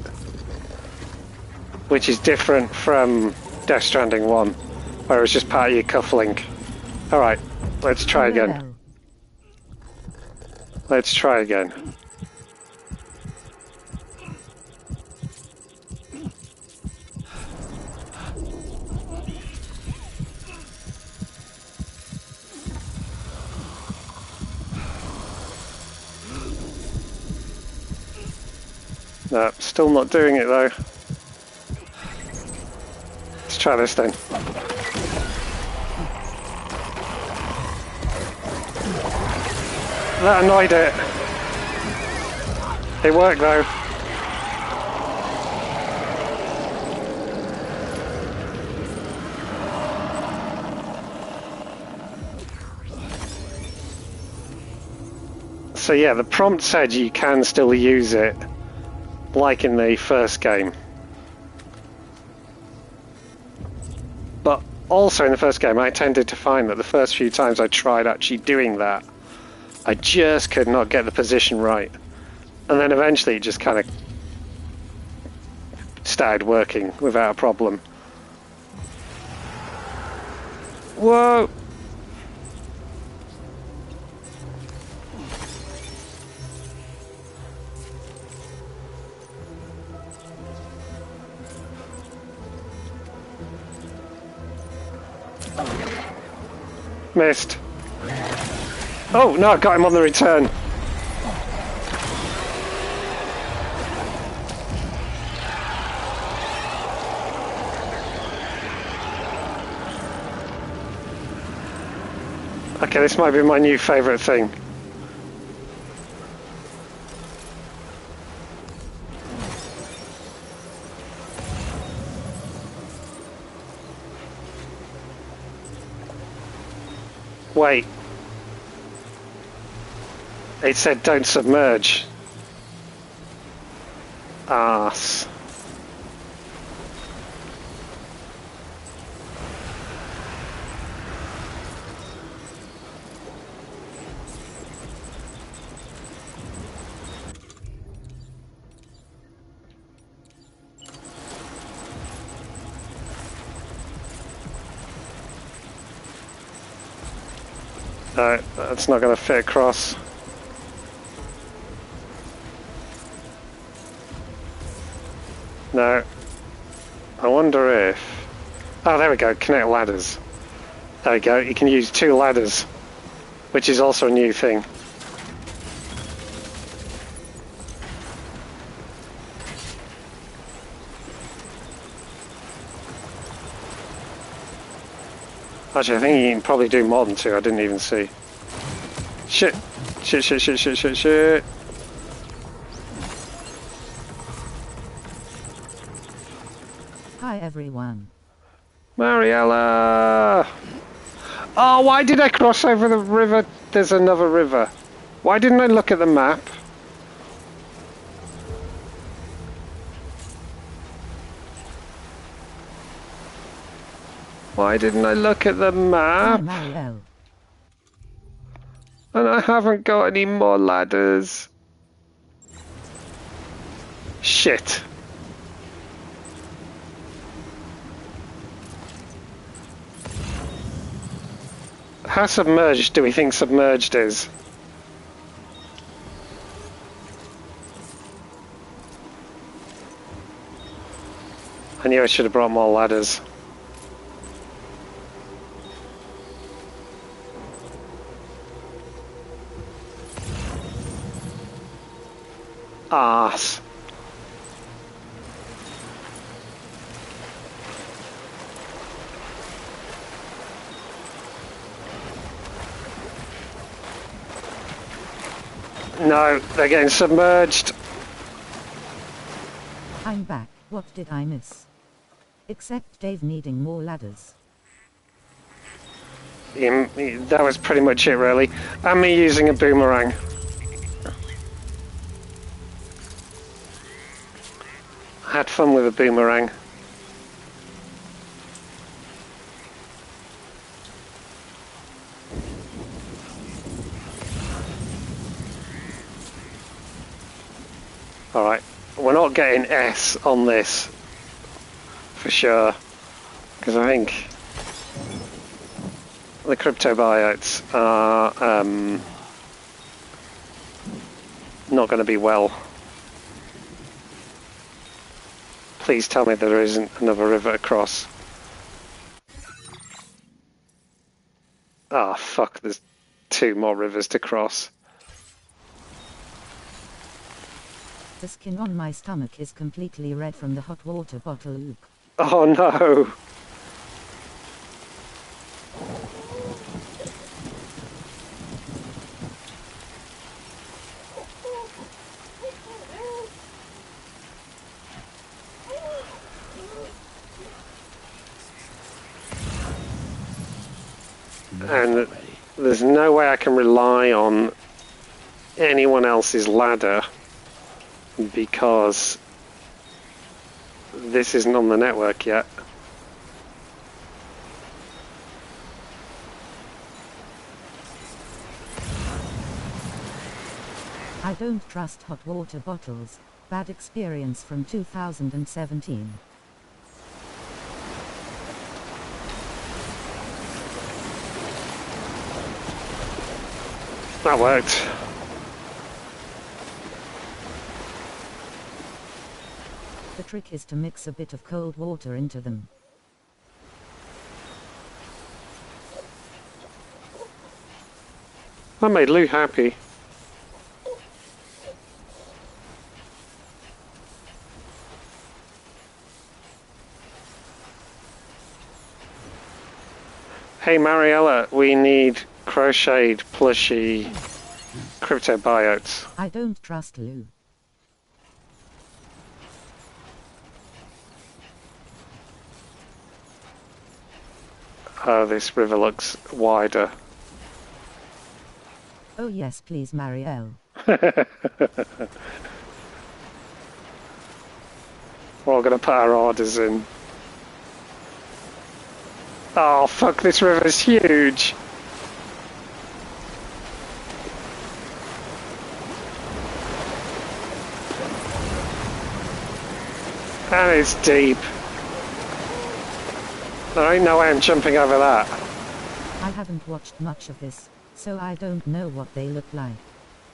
Speaker 1: Which is different from Death Stranding 1, where it was just part of your cufflink. Alright, let's try again. Let's try again. No, still not doing it though. Let's try this then. That annoyed it. It worked though. So yeah, the prompt said you can still use it, like in the first game. But also in the first game, I tended to find that the first few times I tried actually doing that, I just could not get the position right. And then eventually it just kind of started working without a problem. Whoa! Missed. Oh no, I got him on the return. Okay, this might be my new favourite thing. Wait. It said don't submerge. Arse. No, that's not going to fit across. No. I wonder if... Oh, there we go, connect ladders. There we go, you can use 2 ladders, which is also a new thing. Actually, I think you can probably do more than 2, I didn't even see. Shit! Shit, shit, shit, shit, shit, shit!
Speaker 2: Hi everyone.
Speaker 1: Mariella! Oh, why did I cross over the river? There's another river. Why didn't I look at the map? Why didn't I look at the
Speaker 2: Hi,
Speaker 1: map?
Speaker 2: Marielle.
Speaker 1: And I haven't got any more ladders. Shit. How submerged do we think submerged is? I knew I should have brought more ladders. Arse. No, they're getting submerged.
Speaker 2: I'm back. What did I miss? Except Dave needing more ladders.
Speaker 1: That was pretty much it, really. And me using a boomerang. Had fun with a boomerang. Alright, we're not getting S on this. For sure. Because I think the crypto buyouts are not going to be well. Please tell me there isn't another river across. Ah, fuck, there's 2 more rivers to cross.
Speaker 2: The skin on my stomach is completely red from the hot water bottle loop.
Speaker 1: Oh no! And there's no way I can rely on anyone else's ladder because this isn't on the network yet.
Speaker 2: I don't trust hot water bottles. Bad experience from 2017.
Speaker 1: That worked.
Speaker 2: The trick is to mix a bit of cold water into them.
Speaker 1: That made Lou happy. Hey Mariella, we need crocheted plushy crypto buyouts.
Speaker 2: I don't trust Lou.
Speaker 1: Oh, this river looks wider.
Speaker 2: Oh yes, please, Marielle.
Speaker 1: We're all gonna put our orders in. Oh fuck, this river's huge! And it's deep. There ain't no way I'm jumping over that.
Speaker 2: I haven't watched much of this, so I don't know what they look like.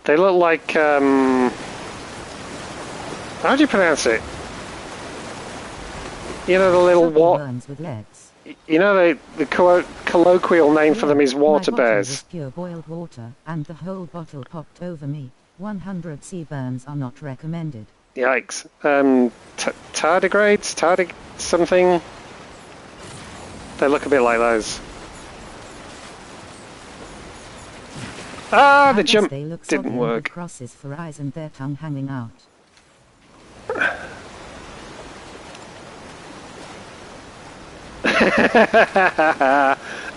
Speaker 1: They look like, how do you pronounce it? You know the little
Speaker 2: Worms with legs.
Speaker 1: You know the colloquial name for them is water
Speaker 2: My bottle
Speaker 1: bears.
Speaker 2: was pure boiled water, and the whole bottle popped over me. 100 sea burns are not recommended.
Speaker 1: Yikes. Tardigrades? Something? They look a bit like those. Ah, the jump didn't work.
Speaker 2: Crosses for eyes and their tongue hanging out.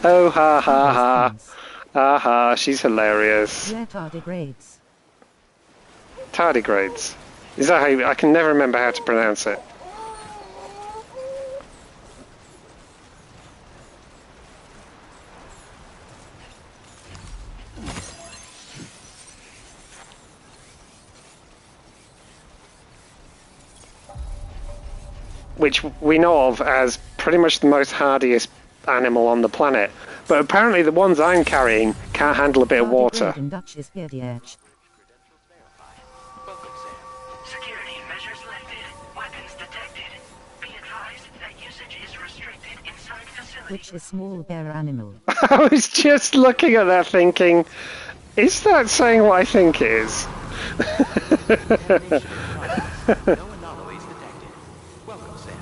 Speaker 1: Oh ha ha ha. Aha, she's hilarious.
Speaker 2: Where tardigrades?
Speaker 1: Tardigrades. Is that how I can never remember how to pronounce it. Which we know of as pretty much the most hardiest animal on the planet. But apparently the ones I'm carrying can't handle a bit of water.
Speaker 2: In Dutch is PDH.
Speaker 5: Security measures lifted. Weapons detected. Be advised that usage is restricted inside facility.
Speaker 2: Which is small bear animal.
Speaker 1: I was just looking at that thinking, is that saying what I think it is?
Speaker 8: No anomalies detected. Welcome, Sam.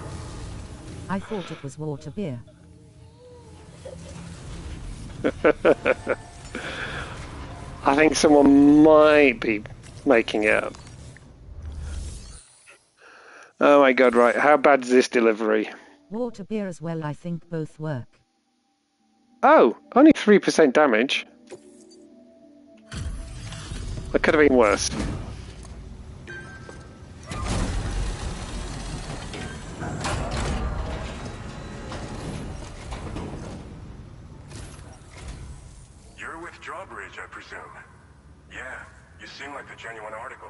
Speaker 2: I thought it was water beer.
Speaker 1: I think someone might be making it up. Oh my god, right. How bad is this delivery?
Speaker 2: Water beer as well, I think both work.
Speaker 1: Oh, only 3% damage. That could have been worse.
Speaker 9: You're with Drawbridge, I presume. Yeah, you seem like a genuine article.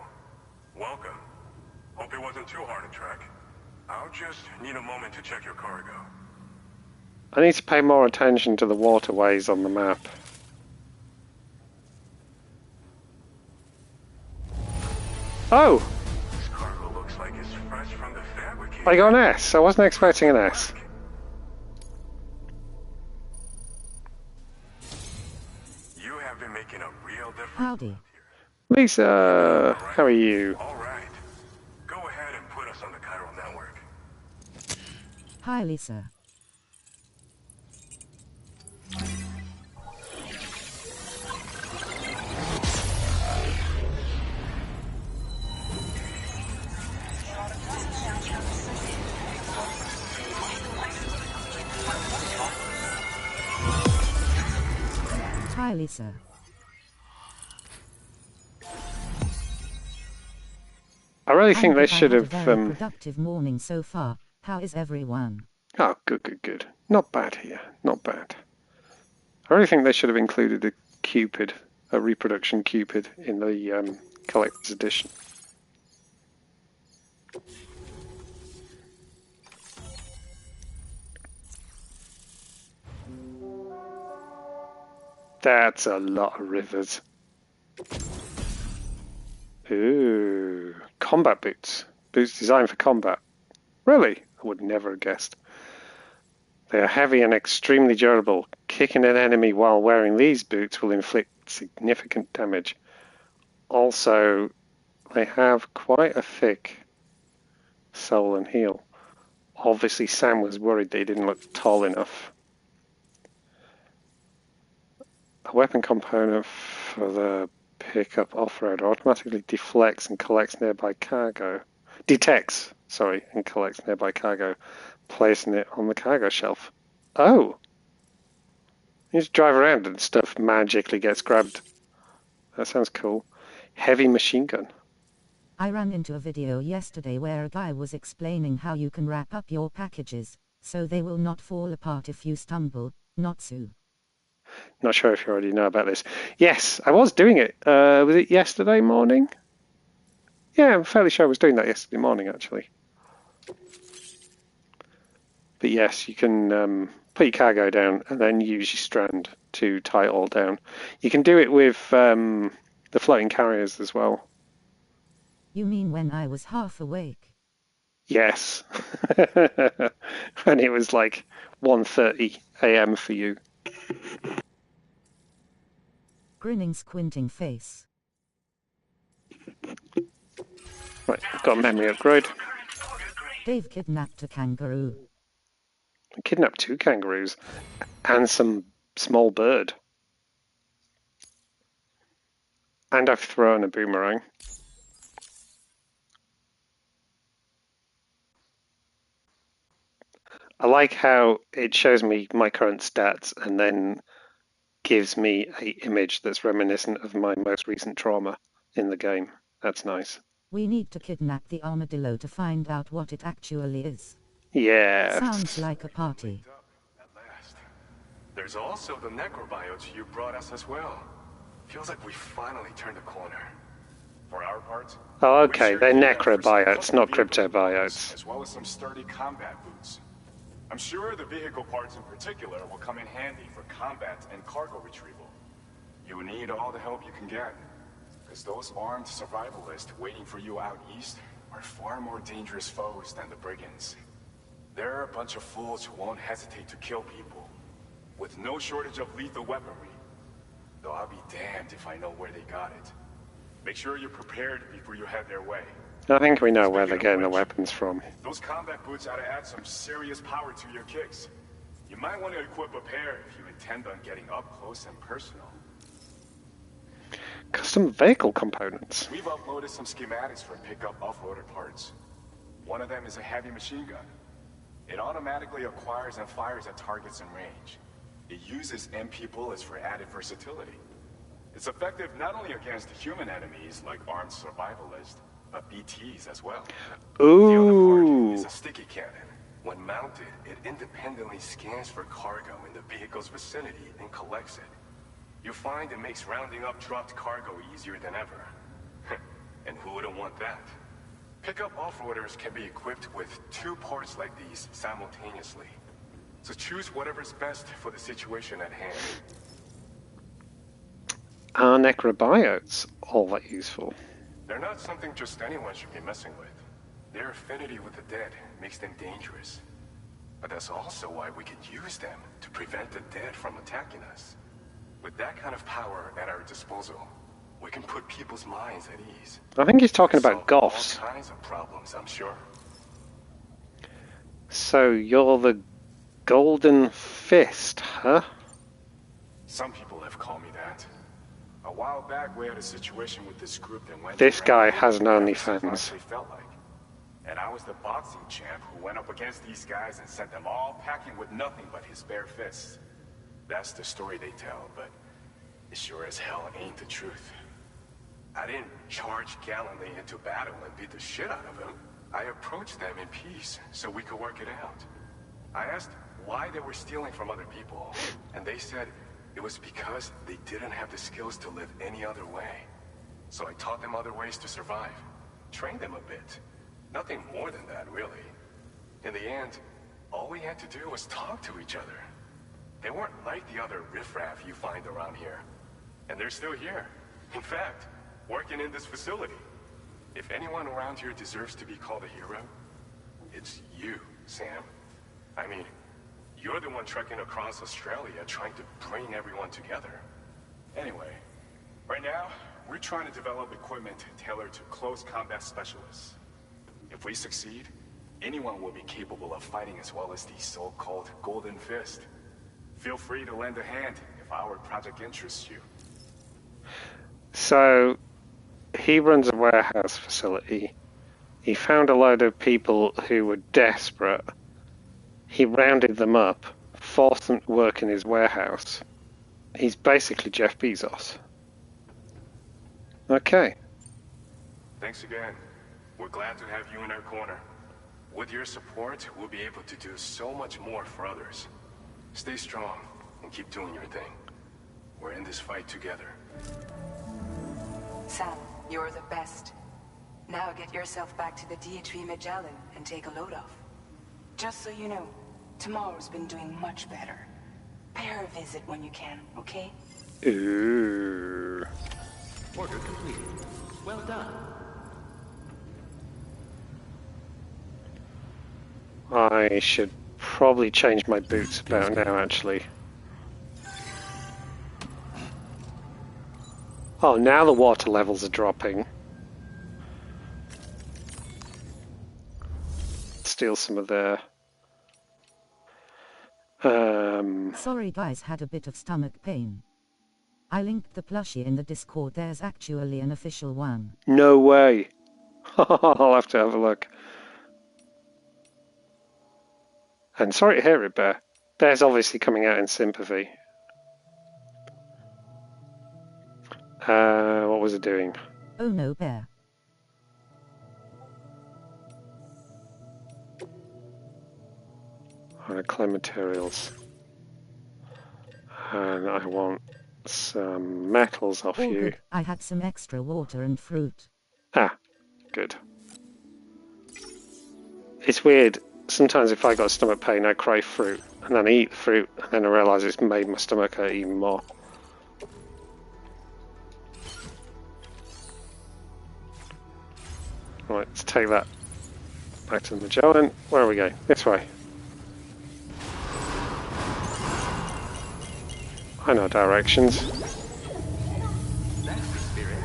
Speaker 9: Welcome. Hope it wasn't too hard to track. I'll just need a moment to check your cargo.
Speaker 1: I need to pay more attention to the waterways on the map. Oh!
Speaker 9: This cargo looks like it's fresh from the fabricator.
Speaker 1: I got an S. I wasn't expecting an S.
Speaker 9: You have been making a real difference.
Speaker 2: Howdy.
Speaker 1: Lisa, how are you?
Speaker 9: All right. Go ahead and put us on the chiral network.
Speaker 2: Hi, Lisa. Hi, Lisa.
Speaker 1: I really think they should have.
Speaker 2: I've had a very productive morning so far. How is everyone?
Speaker 1: Oh, good, good, good. Not bad here. Not bad. I really think they should have included a Cupid, a reproduction Cupid, in the collector's edition. That's a lot of rivers. Ooh, combat boots. Boots designed for combat. Really? I would never have guessed. They are heavy and extremely durable. Kicking an enemy while wearing these boots will inflict significant damage. Also, they have quite a thick sole and heel. Obviously, Sam was worried they didn't look tall enough. A weapon component for the pickup off-road automatically deflects and collects nearby cargo. Detects, sorry, and collects nearby cargo, placing it on the cargo shelf. Oh! You just drive around and stuff magically gets grabbed. That sounds cool. Heavy machine gun.
Speaker 2: I ran into a video yesterday where a guy was explaining how you can wrap up your packages, so they will not fall apart if you stumble. Not so.
Speaker 1: Not sure if you already know about this. Yes, I was doing it. Was it yesterday morning? Yeah, I'm fairly sure I was doing that yesterday morning, actually. But yes, you can put your cargo down and then use your strand to tie it all down. You can do it with the floating carriers as well.
Speaker 2: You mean when I was half awake?
Speaker 1: Yes. And it was like 1:30 a.m. for you.
Speaker 2: Grinning, squinting face.
Speaker 1: Right, I've got a memory upgrade.
Speaker 2: Dave kidnapped a kangaroo.
Speaker 1: I kidnapped 2 kangaroos and some small bird. And I've thrown a boomerang. I like how it shows me my current stats and then gives me a image that's reminiscent of my most recent trauma in the game. That's nice.
Speaker 2: We need to kidnap the armadillo to find out what it actually is.
Speaker 1: Yeah.
Speaker 2: Sounds like a party.
Speaker 9: At last. There's also the necrobiotes you brought us as well. Feels like we finally turned a corner. For our part,
Speaker 1: Oh, okay, they're
Speaker 4: Yeah, for some
Speaker 1: necrobiotes, not
Speaker 4: vehicle parts,
Speaker 1: cryptobiotes.
Speaker 4: as well as some sturdy combat boots. I'm sure the vehicle parts in particular will come in handy for combat and cargo retrieval. You will need all the help you can get, because those armed survivalists waiting for you out east are far more dangerous foes than the brigands. They're a bunch of fools who won't hesitate to kill people, with no shortage of lethal weaponry. Though I'll be damned if I know where they got it. Make sure you're prepared before you head their way.
Speaker 1: I think we know where they're
Speaker 4: Speaking
Speaker 1: getting the
Speaker 4: of which,
Speaker 1: weapons from.
Speaker 4: Those combat boots ought to add some serious power to your kicks. You might want to equip a pair if you intend on getting up close and personal.
Speaker 1: Custom vehicle components.
Speaker 4: We've uploaded some schematics for pickup off-roader parts. One of them is a heavy machine gun. It automatically acquires and fires at targets in range. It uses MP bullets for added versatility. It's effective not only against human enemies like armed survivalists, but BTs as well. The other part is
Speaker 1: Ooh.
Speaker 4: a sticky cannon.
Speaker 9: when mounted, it independently scans for cargo in the vehicle's vicinity and collects it. You find it makes rounding up dropped cargo easier than ever. And who wouldn't want that? Pickup off-roaders can be equipped with 2 parts like these simultaneously. So choose whatever's best for the situation at hand.
Speaker 1: Are necrobiotes all that useful?
Speaker 9: They're not something just anyone should be messing with. Their affinity with the dead makes them dangerous. But that's also why we can use them to prevent the dead from attacking us. With that kind of power at our disposal, we can put people's minds at ease.
Speaker 1: I think he's talking about
Speaker 9: Solve
Speaker 1: goths.
Speaker 9: all kinds of problems, I'm sure.
Speaker 1: So you're the Golden Fist, huh?
Speaker 4: Some people have called me that. A while back, we had a situation with this group that went.
Speaker 1: This
Speaker 4: around
Speaker 1: guy
Speaker 4: and
Speaker 1: has an
Speaker 4: that's what
Speaker 1: OnlyFans.
Speaker 4: it actually felt like. And I was the boxing champ who went up against these guys and sent them all packing with nothing but his bare fists. That's the story they tell, but it sure as hell ain't the truth. I didn't charge gallantly into battle and beat the shit out of them. I approached them in peace so we could work it out. I asked why they were stealing from other people, and they said it was because they didn't have the skills to live any other way. So I taught them other ways to survive, trained them a bit. Nothing more than that, really. In the end, all we had to do was talk to each other. They weren't like the other riffraff you find around here. And they're still here. In fact, working in this facility. If anyone around here deserves to be called a hero, it's you, Sam. I mean, you're the one trekking across Australia trying to bring everyone together. Anyway, right now, we're trying to develop equipment tailored to close combat specialists. If we succeed, anyone will be capable of fighting as well as these so-called Golden Fist. Feel free to lend a hand if our project interests you.
Speaker 1: So he runs a warehouse facility. He found a load of people who were desperate. He rounded them up, forced them to work in his warehouse. He's basically Jeff Bezos. Okay.
Speaker 9: Thanks again. We're glad to have you in our corner. With your support, we'll be able to do so much more for others. Stay strong and keep doing your thing. We're in this fight together.
Speaker 7: Sam, you're the best. Now get yourself back to the DHV Magellan and take a load off. Just so you know, tomorrow's been doing much better. Pay her a visit when you can, okay?
Speaker 1: Ooh.
Speaker 8: Order completed. Well done.
Speaker 1: I should probably change my boots about now, actually. Oh, now the water levels are dropping. Steal some of their...
Speaker 2: Sorry guys, had a bit of stomach pain. I linked the plushie in the Discord, there's actually an official one.
Speaker 1: No way! I'll have to have a look. And sorry to hear it, Bear. Bear's obviously coming out in sympathy. What was it doing?
Speaker 2: Oh no, bear.
Speaker 1: I want to climb materials. And I want some metals off
Speaker 2: All
Speaker 1: you.
Speaker 2: good. I had some extra water and fruit.
Speaker 1: Ah, good. It's weird. Sometimes if I got stomach pain, I crave fruit. And then I eat the fruit, and then I realise it's made my stomach hurt even more. Right, let's take that back to the Magellan. Where are we going? This way. I know directions.
Speaker 8: That's the spirit.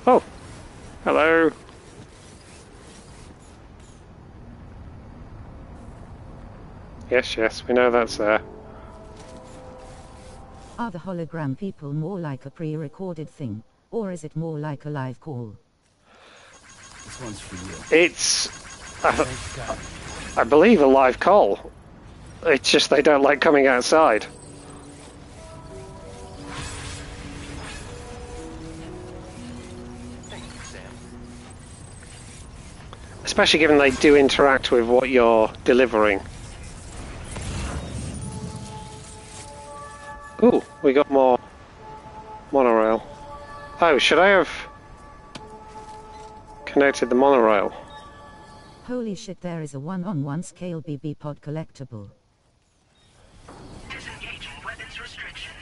Speaker 1: Oh, hello. Yes, we know that's there.
Speaker 2: Are the hologram people more like a pre-recorded thing, or is it more like a live call?
Speaker 8: This one's for you.
Speaker 1: It's, I believe, a live call. It's just they don't like coming outside.
Speaker 8: Thank you, Sam.
Speaker 1: Especially given they do interact with what you're delivering. Ooh, we got more monorail. Oh, should I have connected the monorail?
Speaker 2: Holy shit, there is a 1-on-1 scale BB pod collectible.
Speaker 5: Disengaging weapons restrictions.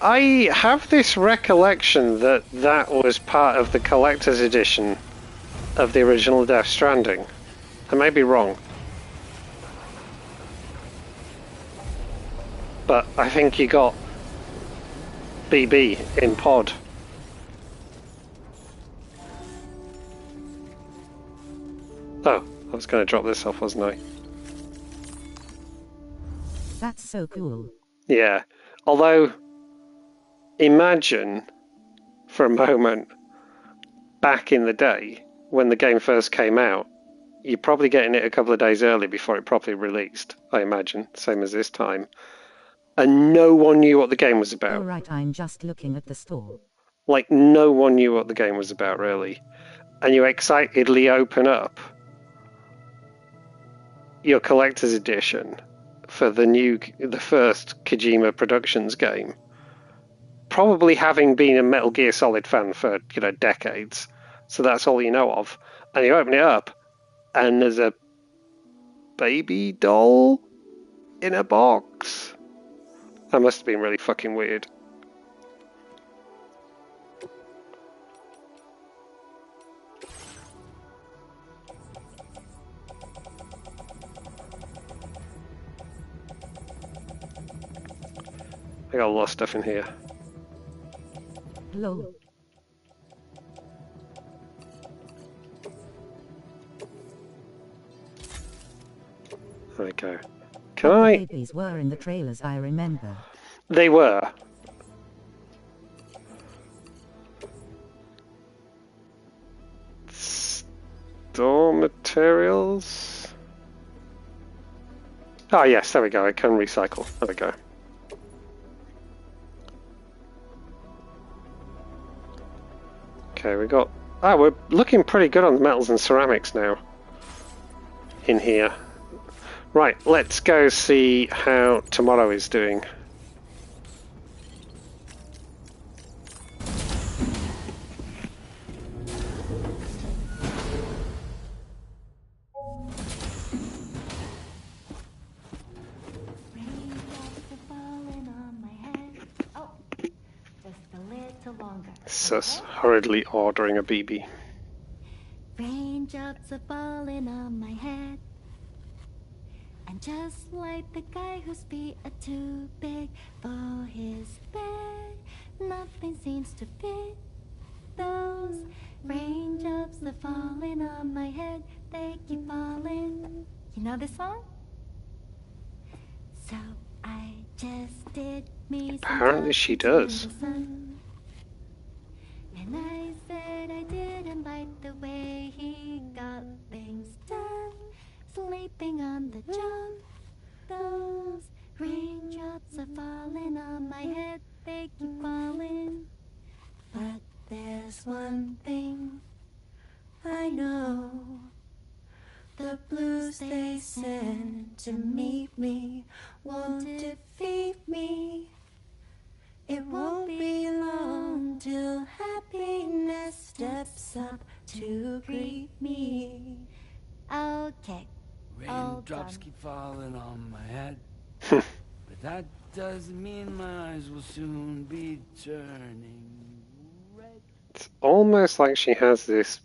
Speaker 1: I have this recollection that that was part of the collector's edition of the original Death Stranding. I may be wrong. But I think you got BB in pod. Oh, I was going to drop this off, wasn't I?
Speaker 2: That's so cool.
Speaker 1: Yeah. Although, imagine for a moment, back in the day, when the game first came out, you're probably getting it a couple of days early before it properly released, I imagine, same as this time. And no one knew what the game was about.
Speaker 2: Alright, I'm just looking at the store.
Speaker 1: Like, no one knew what the game was about, really. And you excitedly open up your collector's edition for the first Kojima Productions game. Probably having been a Metal Gear Solid fan for, decades. So that's all you know of. And you open it up, and there's a baby doll in a box. That must have been really fucking weird. I got a lot of stuff in here.
Speaker 2: Lol.
Speaker 1: There we go. Can
Speaker 2: The
Speaker 1: I?
Speaker 2: babies were in the trailers, I remember.
Speaker 1: They were. Store materials. Oh yes, there we go. I can recycle. There we go. Okay, we got. Oh, we're looking pretty good on the metals and ceramics now. In here. Right, let's go see how tomorrow is doing. Sus hurriedly ordering a BB.
Speaker 10: Raindrops are falling on my head. And just like the guy whose feet are too big for his bed, nothing seems to fit. Those raindrops are falling on my head. they keep falling. You know this song? So I just did me some
Speaker 1: Apparently she
Speaker 10: talking to
Speaker 1: does.
Speaker 10: the sun. And I said I didn't like the way he got things done. Sleeping on the job, those raindrops are falling on my head, they keep falling. But there's one thing I know. The blues they send to meet me won't defeat me. It won't be long till happiness steps up to greet me. Okay.
Speaker 11: Raindrops keep falling on my head. But that doesn't mean my eyes will soon be turning red.
Speaker 1: It's almost like she has this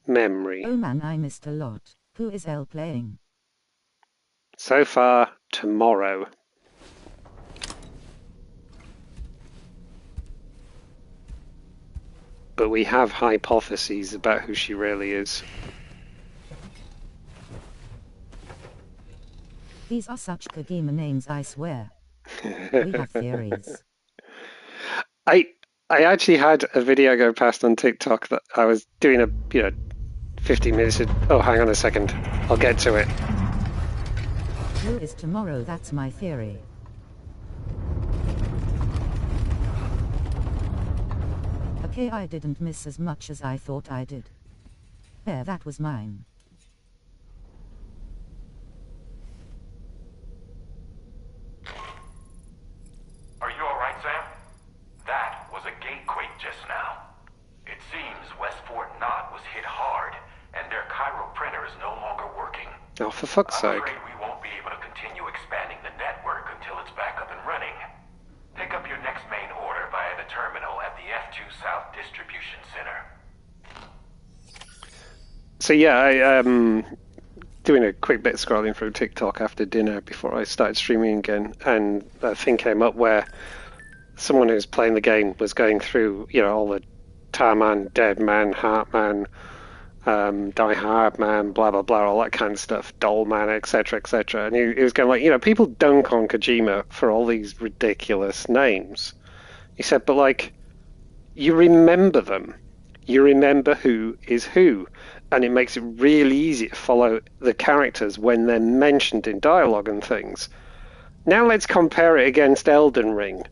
Speaker 1: memory.
Speaker 2: Oh man, I missed a lot. Who is Elle playing?
Speaker 1: So far, tomorrow. But we have hypotheses about who she really is.
Speaker 2: These are such Kojima names, I swear. We have theories.
Speaker 1: I actually had a video go past on TikTok that I was doing 15 minutes. Oh, hang on a second. I'll get to it.
Speaker 2: Who is tomorrow? That's my theory. Okay, I didn't miss as much as I thought I did. There, that was mine.
Speaker 4: Are you alright, Sam? That was a gatequake just now. It seems Westport Knot was hit hard, and their Cairo printer is no longer working.
Speaker 1: Oh, for fuck's
Speaker 4: I'm
Speaker 1: sake.
Speaker 4: afraid we won't be able to continue expanding the network until it's back up and running. Pick up your next main order via the terminal at the F2 South Distribution Center.
Speaker 1: So yeah, I doing a quick bit scrolling through TikTok after dinner before I started streaming again, and a thing came up where someone who's playing the game was going through, all the Tarman, Dead Man, Heartman, Die Hard Man, blah blah blah, all that kind of stuff, Doll Man, etc., etc. And he was going like, people dunk on Kojima for all these ridiculous names. He said, but like, you remember them. You remember who is who. And it makes it really easy to follow the characters when they're mentioned in dialogue and things. Now let's compare it against Elden Ring.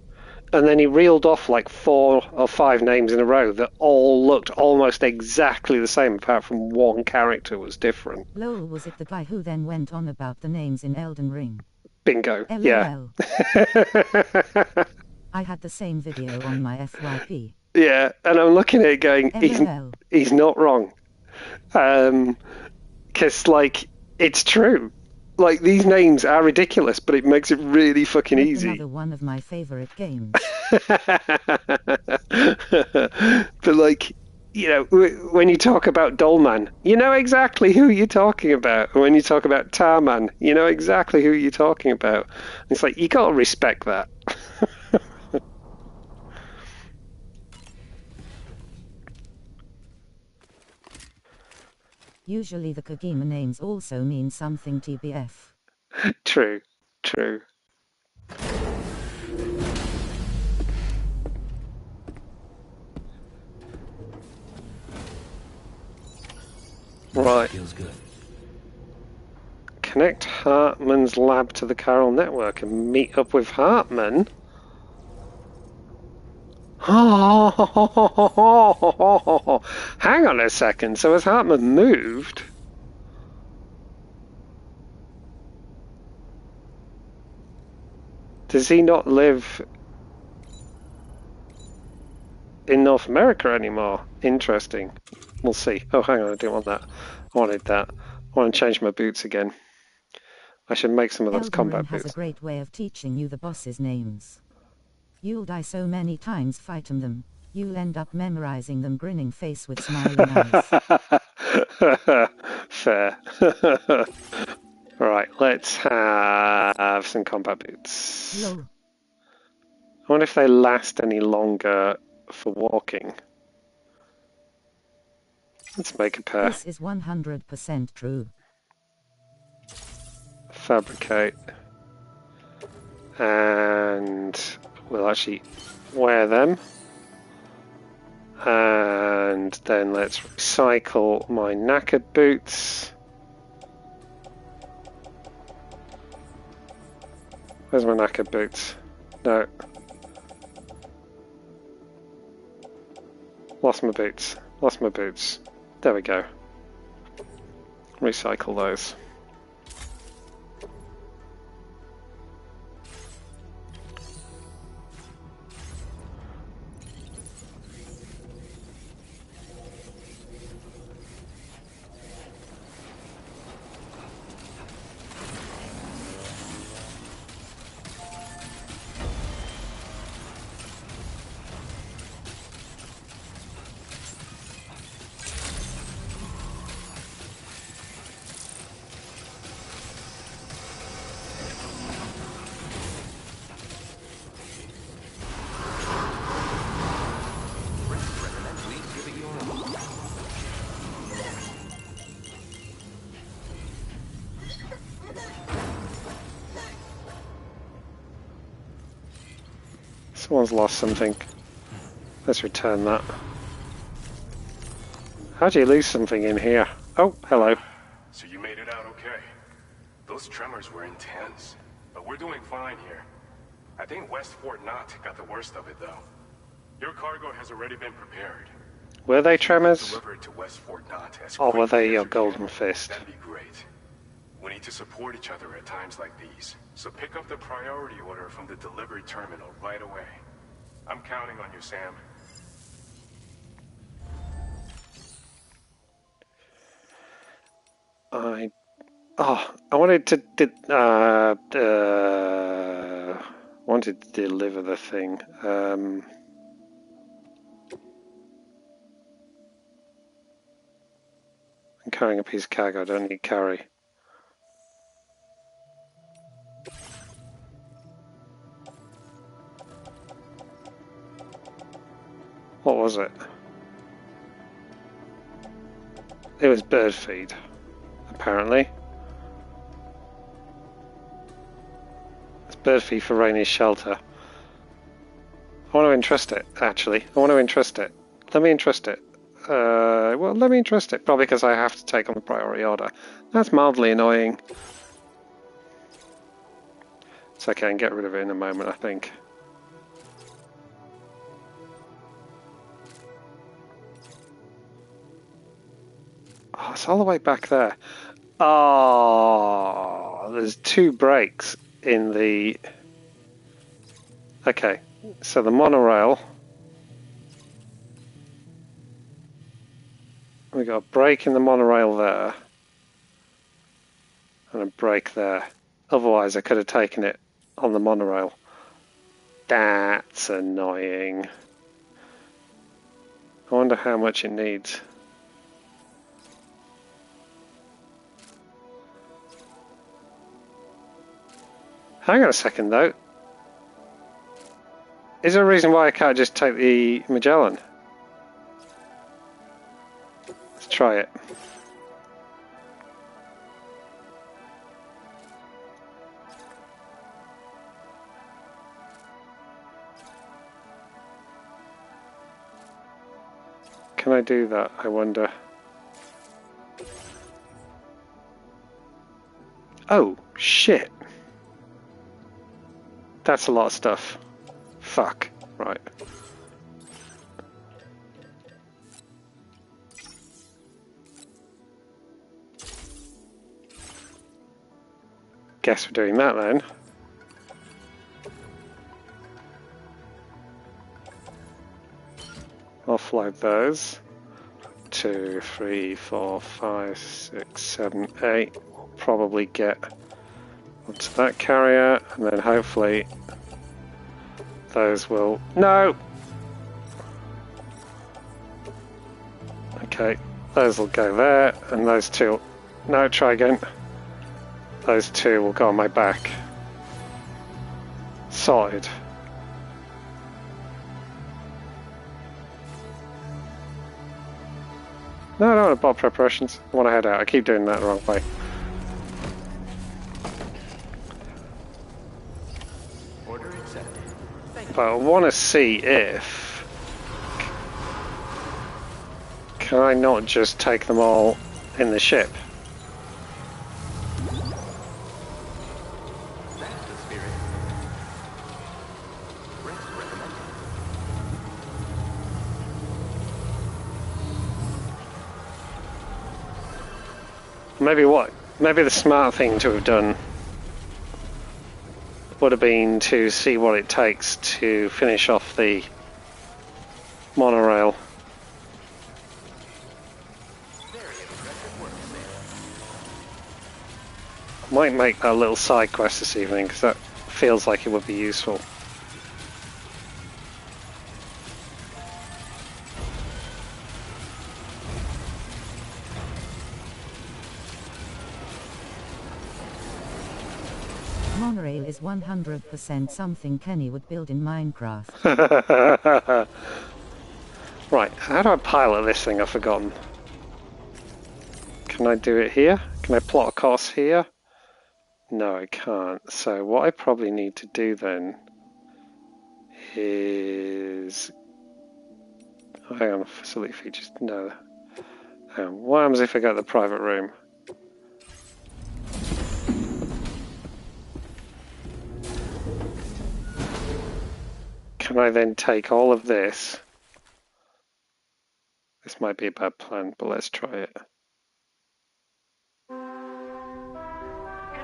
Speaker 1: And then he reeled off like 4 or 5 names in a row that all looked almost exactly the same, apart from one character was different.
Speaker 2: Lol, was it the guy who then went on about the names in Elden Ring?
Speaker 1: Bingo.
Speaker 2: LOL.
Speaker 1: Yeah.
Speaker 2: I had the same video on my FYP.
Speaker 1: Yeah, and I'm looking at it going,
Speaker 2: LOL.
Speaker 1: he's not wrong. Because, it's true. Like, these names are ridiculous, but it makes it really fucking easy.
Speaker 2: Another one of my favorite games.
Speaker 1: But, when you talk about Dollman, you know exactly who you're talking about. When you talk about Tarman, you know exactly who you're talking about. It's like, you gotta respect that.
Speaker 2: Usually the Kojima names also mean something TBF.
Speaker 1: True. Right.
Speaker 11: Feels good.
Speaker 1: Connect Hartman's lab to the Chiral network and meet up with Hartman. Hang on a second. So has Hartman moved? Does he not live in North America anymore? Interesting. We'll see. Oh, hang on. I didn't want that. I wanted that. I want to change my boots again. I should make some of those
Speaker 2: Elden
Speaker 1: combat
Speaker 2: Ring has
Speaker 1: boots.
Speaker 2: a great way of teaching you the bosses' names. You'll die so many times fighting them, you'll end up memorizing them, grinning face with smiling eyes.
Speaker 1: Fair. Right, let's have some combat boots.
Speaker 2: Lol.
Speaker 1: I wonder if they last any longer for walking. Let's make a pair.
Speaker 2: This is 100% true.
Speaker 1: Fabricate. And we'll actually wear them. And then let's recycle my knackered boots. Where's my knackered boots? No. Lost my boots. Lost my boots. There we go. Recycle those. Someone's lost something. Let's return that. How do you lose something in here? Oh, hello.
Speaker 9: So you made it out okay. Those tremors were intense, but we're doing fine here. I think West Fort Knott got the worst of it, though. Your cargo has already been prepared.
Speaker 1: Were they tremors?
Speaker 9: Delivered to West Fort Knott as
Speaker 1: Or were
Speaker 9: quickly
Speaker 1: they
Speaker 9: as
Speaker 1: your
Speaker 9: you
Speaker 1: golden
Speaker 9: can.
Speaker 1: fist?
Speaker 9: That'd be great. We need to support each other at times like these. So pick up the priority order from the delivery terminal right away. I'm counting on you, Sam.
Speaker 1: I wanted to wanted to deliver the thing. I'm carrying a piece of cargo. I don't need carry. What was it? It was bird feed, apparently. It's bird feed for Rainey's shelter. I want to entrust it, actually. I want to entrust it. Let me entrust it. Well, let me entrust it. Probably because I have to take on the priority order. That's mildly annoying. It's okay, I can get rid of it in a moment, I think. Oh, it's all the way back there. Oh, there's two breaks in the... Okay, so the monorail... We got a break in the monorail there. And a break there. Otherwise I could have taken it on the monorail. That's annoying. I wonder how much it needs. Hang on a second though. Is there a reason why I can't just take the Magellan? Let's try it. Can I do that, I wonder? Oh, shit. That's a lot of stuff. Fuck. Right. Guess we're doing that then. Offload those. 2, 3, 4, 5, 6, 7, 8. We'll probably get onto that carrier, and then hopefully those will... No! Okay, those will go there, and those two... No, try again. Those two will go on my back. Sorted. No, I don't want to bot preparations. I want to head out. I keep doing that the wrong way.
Speaker 8: Order accepted. Thank
Speaker 1: But I want to see if... Can I not just take them all in the ship?
Speaker 8: That's the spirit. Rest recommended.
Speaker 1: Maybe what? Maybe the smart thing to have done would have been to see what it takes to finish off the monorail.
Speaker 8: Very impressive work, Sam.
Speaker 1: Might make that little side quest this evening because that feels like it would be useful.
Speaker 2: Monorail is 100% something Kenny would build in Minecraft.
Speaker 1: Right, how do I pilot this thing? I've forgotten. Can I do it here? Can I plot a course here? No, I can't. So what I probably need to do then is... Oh, hang on, facility features. No. What happens if I go to the private room? Can I then take all of this? This might be a bad plan, but let's try it.
Speaker 5: Good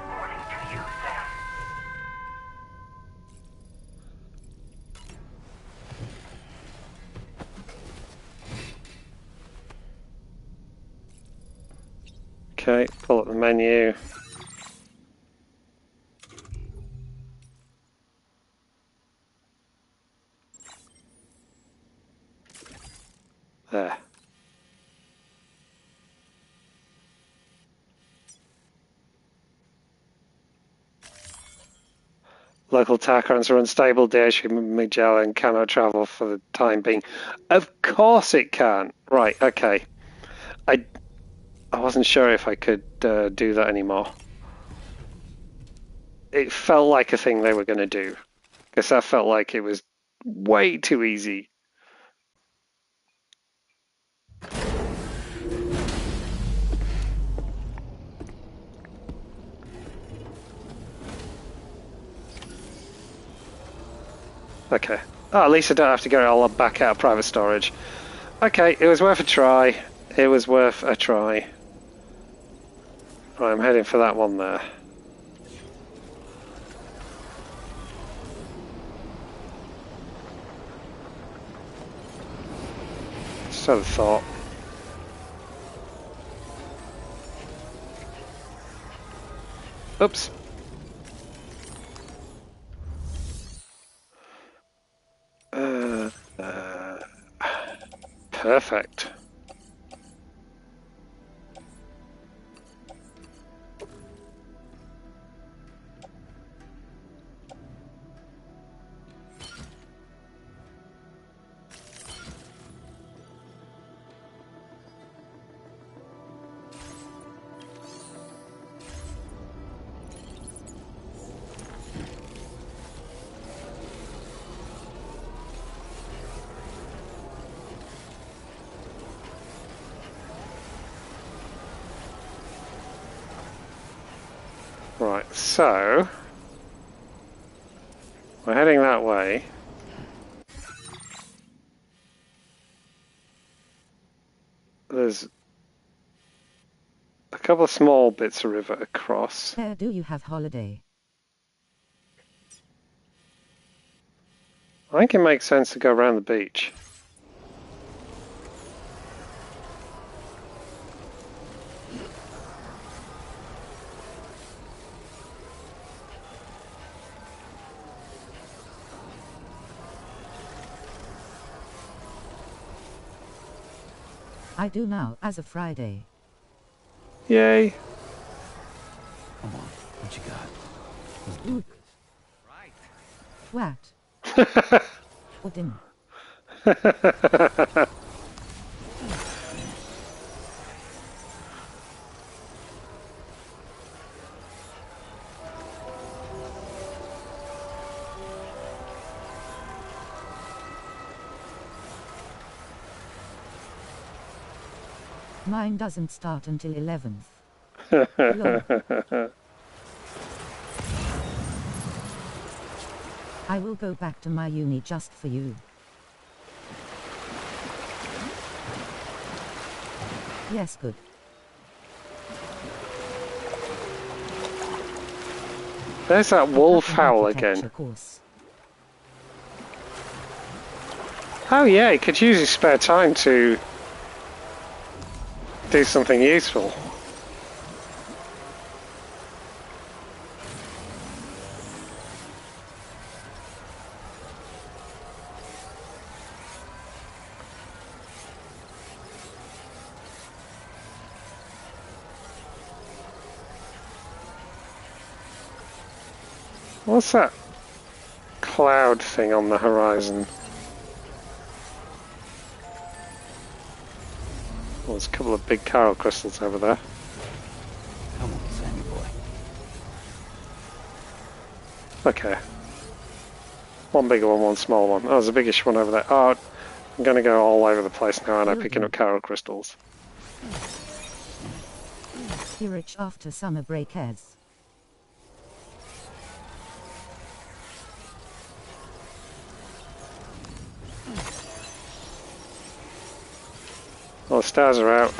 Speaker 5: morning to you, Sam.
Speaker 1: Okay, pull up the menu. There. Local tower currents are unstable. DH Magellan cannot travel for the time being. Of course it can. Right, okay. I wasn't sure if I could do that anymore. It felt like a thing they were going to do. Because that felt like it was way too easy. Okay. Oh, at least I don't have to get it all back out of private storage. Okay, it was worth a try. It was worth a try. Right, I'm heading for that one there. So the thought. Oops. Perfect. Right, so we're heading that way. There's a couple of small bits of river across.
Speaker 2: Where do you have holiday?
Speaker 1: I think it makes sense to go around the beach.
Speaker 2: I do now, as of Friday.
Speaker 1: Yay!
Speaker 11: Come on, what you got? Let's do
Speaker 2: Ooh.
Speaker 11: this.
Speaker 2: Flat. Wooden. Mine doesn't start until 11th. Lol. I will go back to my uni just for you. Yes, good.
Speaker 1: There's that wolf howl again.
Speaker 2: Course.
Speaker 1: Oh yeah, he could use his spare time to do something useful. What's that cloud thing on the horizon? Oh, there's a couple of big coral crystals over there.
Speaker 11: Come on, Sammy boy.
Speaker 1: Okay. One bigger one, one smaller one. Oh, there's a biggish one over there. Oh, I'm going to go all over the place now, and I'm picking up coral crystals.
Speaker 2: Be rich after summer break has.
Speaker 1: All the stars are out.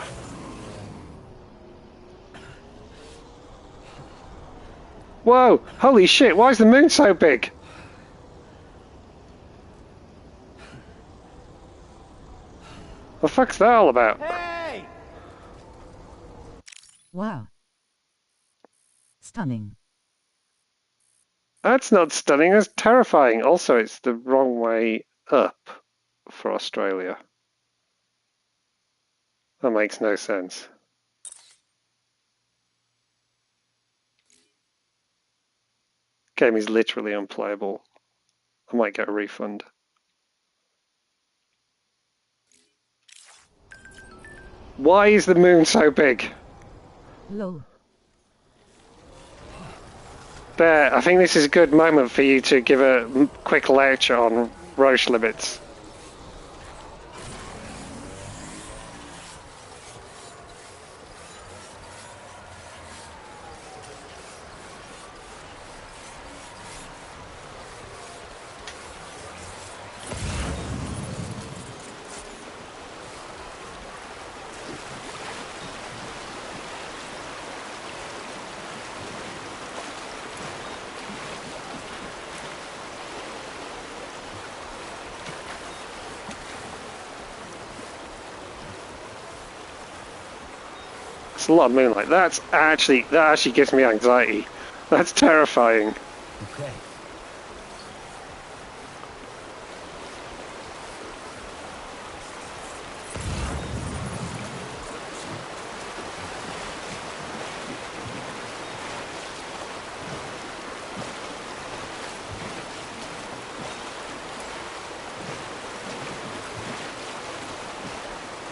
Speaker 1: Whoa! Holy shit, why is the moon so big? What the fuck's that all about?
Speaker 11: Hey!
Speaker 2: Wow. Stunning.
Speaker 1: That's not stunning, that's terrifying. Also, it's the wrong way up for Australia. That makes no sense. Game is literally unplayable. I might get a refund. Why is the moon so big?
Speaker 2: Lol.
Speaker 1: There, I think this is a good moment for you to give a quick lecture on Roche limits. It's a lot of moonlight. That actually gives me anxiety. That's terrifying.
Speaker 11: Okay.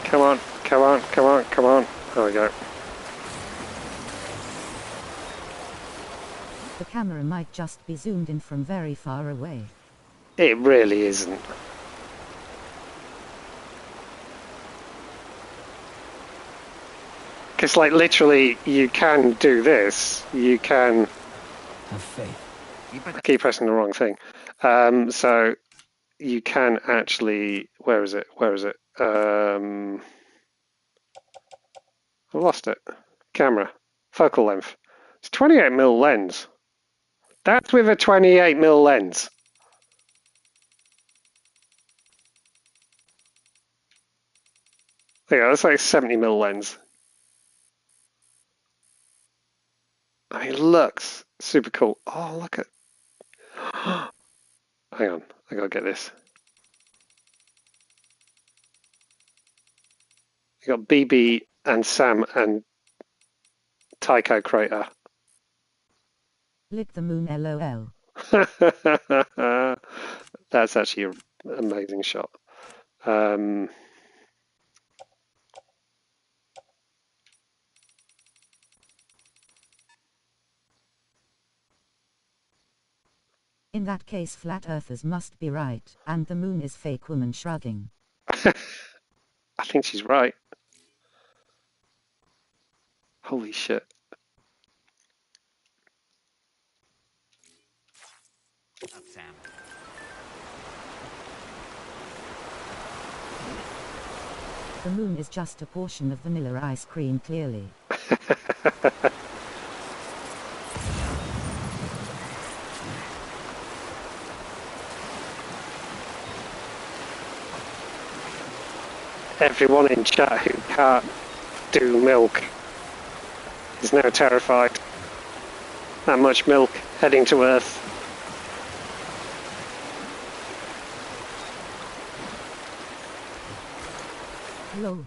Speaker 1: Come on, come on, come on, come on. There we go.
Speaker 2: The camera might just be zoomed in from very far away.
Speaker 1: It really isn't. Because, like, literally, you can do this. You can...
Speaker 11: Have faith.
Speaker 1: I keep pressing the wrong thing. So, you can actually... Where is it? Where is it? I lost it. Camera. Focal length. It's 28mm lens. That's with a 28mm lens. There you go, that's like a 70mm lens. I mean, it looks super cool. Oh, look at... Hang on, I gotta get this. You got BB and Sam and Tycho Crater.
Speaker 2: Lick the moon LOL.
Speaker 1: That's actually an amazing shot.
Speaker 2: In that case, flat earthers must be right, and the moon is fake. Woman shrugging.
Speaker 1: I think she's right. Holy shit.
Speaker 3: Sam.
Speaker 2: The moon is just a portion of vanilla ice cream, clearly.
Speaker 1: Everyone in chat who can't do milk is now terrified. That much milk heading to Earth.
Speaker 2: Lol.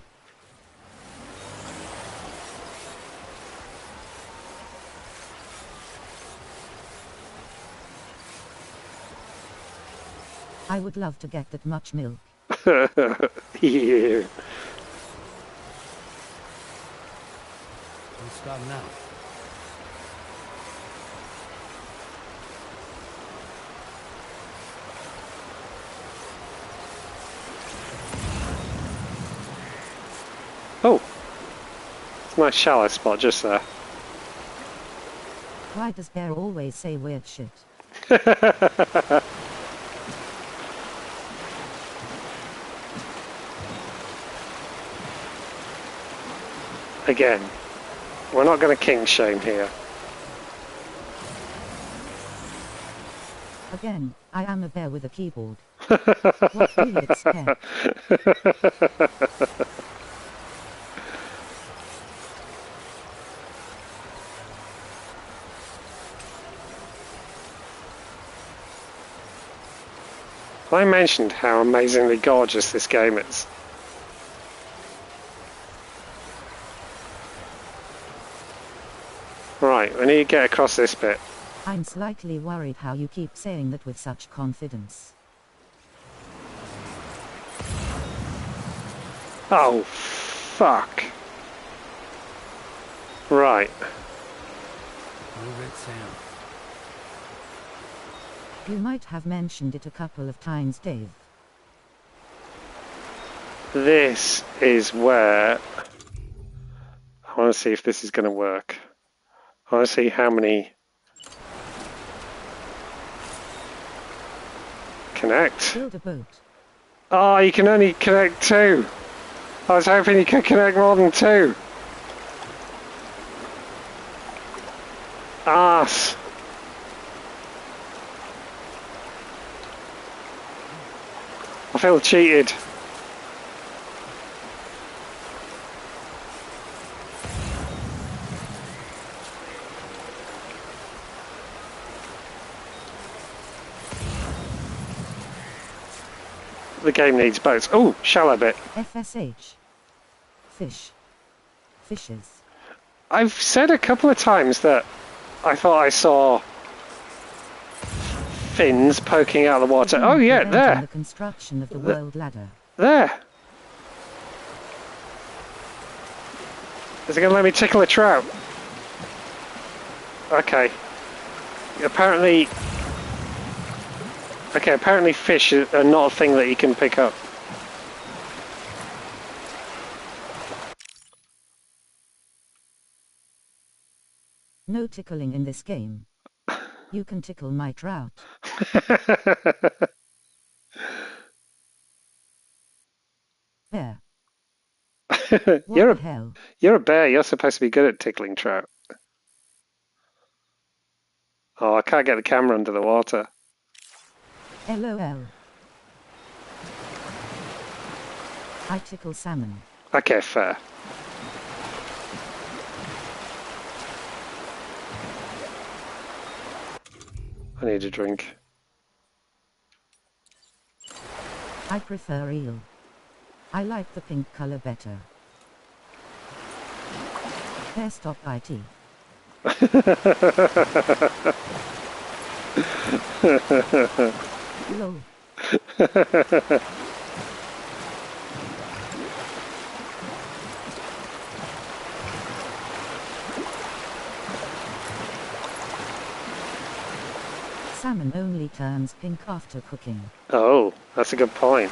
Speaker 2: I would love to get that much milk.
Speaker 1: Yeah.
Speaker 11: Don't stop now.
Speaker 1: Oh, it's a nice shallow spot just there.
Speaker 2: Why does Bear always say weird shit?
Speaker 1: Again, we're not going to king shame here.
Speaker 2: Again, I am a bear with a keyboard. What do you expect?
Speaker 1: I mentioned how amazingly gorgeous this game is. Right, we need to get across this bit.
Speaker 2: I'm slightly worried how you keep saying that with such confidence.
Speaker 1: Oh, fuck. Right.
Speaker 11: Move it, Sam.
Speaker 2: You might have mentioned it a couple of times, Dave.
Speaker 1: This is where... I want to see if this is going to work. I want to see how many... Connect.
Speaker 2: Build a boat.
Speaker 1: Oh, you can only connect 2. I was hoping you could connect more than 2. Arse. I feel cheated. The game needs boats. Oh, shallow bit.
Speaker 2: FSH. Fish. Fishes.
Speaker 1: I've said a couple of times that I thought I saw fins poking out of the water. Oh yeah, there.
Speaker 2: The construction of the world ladder.
Speaker 1: There. Is it going to let me tickle a trout? Okay. Apparently... Okay, apparently fish are not a thing that you can pick up.
Speaker 2: No tickling in this game. You can tickle my trout. Bear.
Speaker 1: You're
Speaker 2: the hell?
Speaker 1: You're a bear. You're supposed to be good at tickling trout. Oh, I can't get the camera under the water.
Speaker 2: LOL. I tickle salmon.
Speaker 1: Okay, fair. I need a drink.
Speaker 2: I prefer eel. I like the pink color better. Bear, stop IT. Lol. Salmon only turns pink after cooking.
Speaker 1: Oh, that's a good point.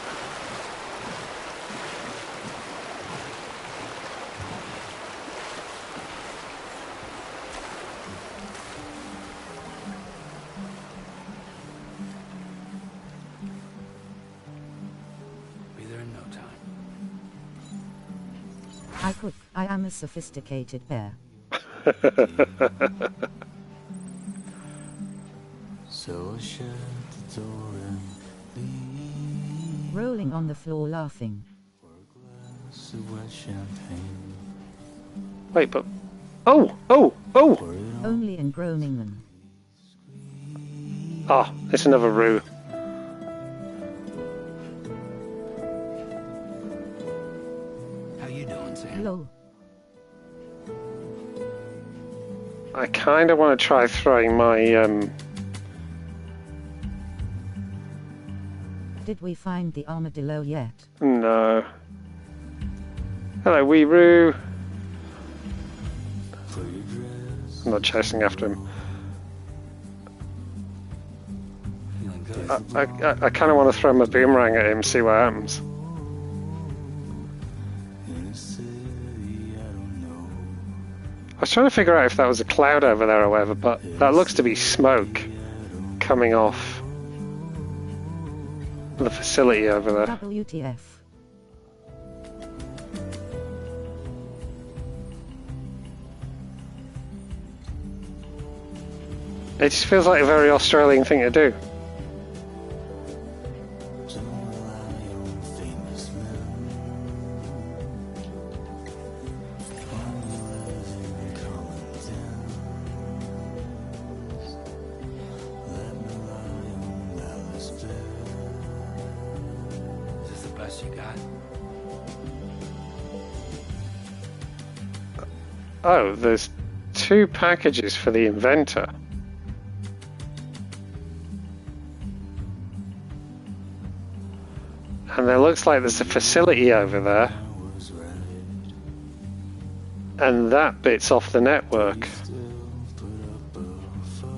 Speaker 2: I am a sophisticated bear.
Speaker 11: So shut the door and leave.
Speaker 2: Rolling on the floor laughing.
Speaker 11: For a glass of wet champagne.
Speaker 1: Wait, but... Oh! Oh! Oh!
Speaker 11: Pour it on.
Speaker 2: Only in Groningen.
Speaker 1: Ah, it's another roux.
Speaker 11: How you doing, Sam?
Speaker 2: Lol.
Speaker 1: I kind of want to try throwing my...
Speaker 2: Did we find the armadillo yet?
Speaker 1: No. Hello, wee roux. I'm not chasing after him.
Speaker 11: Feeling good.
Speaker 1: I kind of want to throw my boomerang at him, see what happens.
Speaker 11: In a city I don't know.
Speaker 1: I was trying to figure out if that was a cloud over there or whatever, but that looks to be smoke coming off the facility over there.
Speaker 2: WTF.
Speaker 1: It just feels like a very Australian thing to do.
Speaker 11: Don't rely on famous men. Only live in common dens. Let me lie on Alice bed. Is this the best you got?
Speaker 1: Oh, there's 2 packages for the inventor. And there looks like there's a facility over there.
Speaker 11: I was right.
Speaker 1: And that bit's off the network.
Speaker 11: Still put up a fight.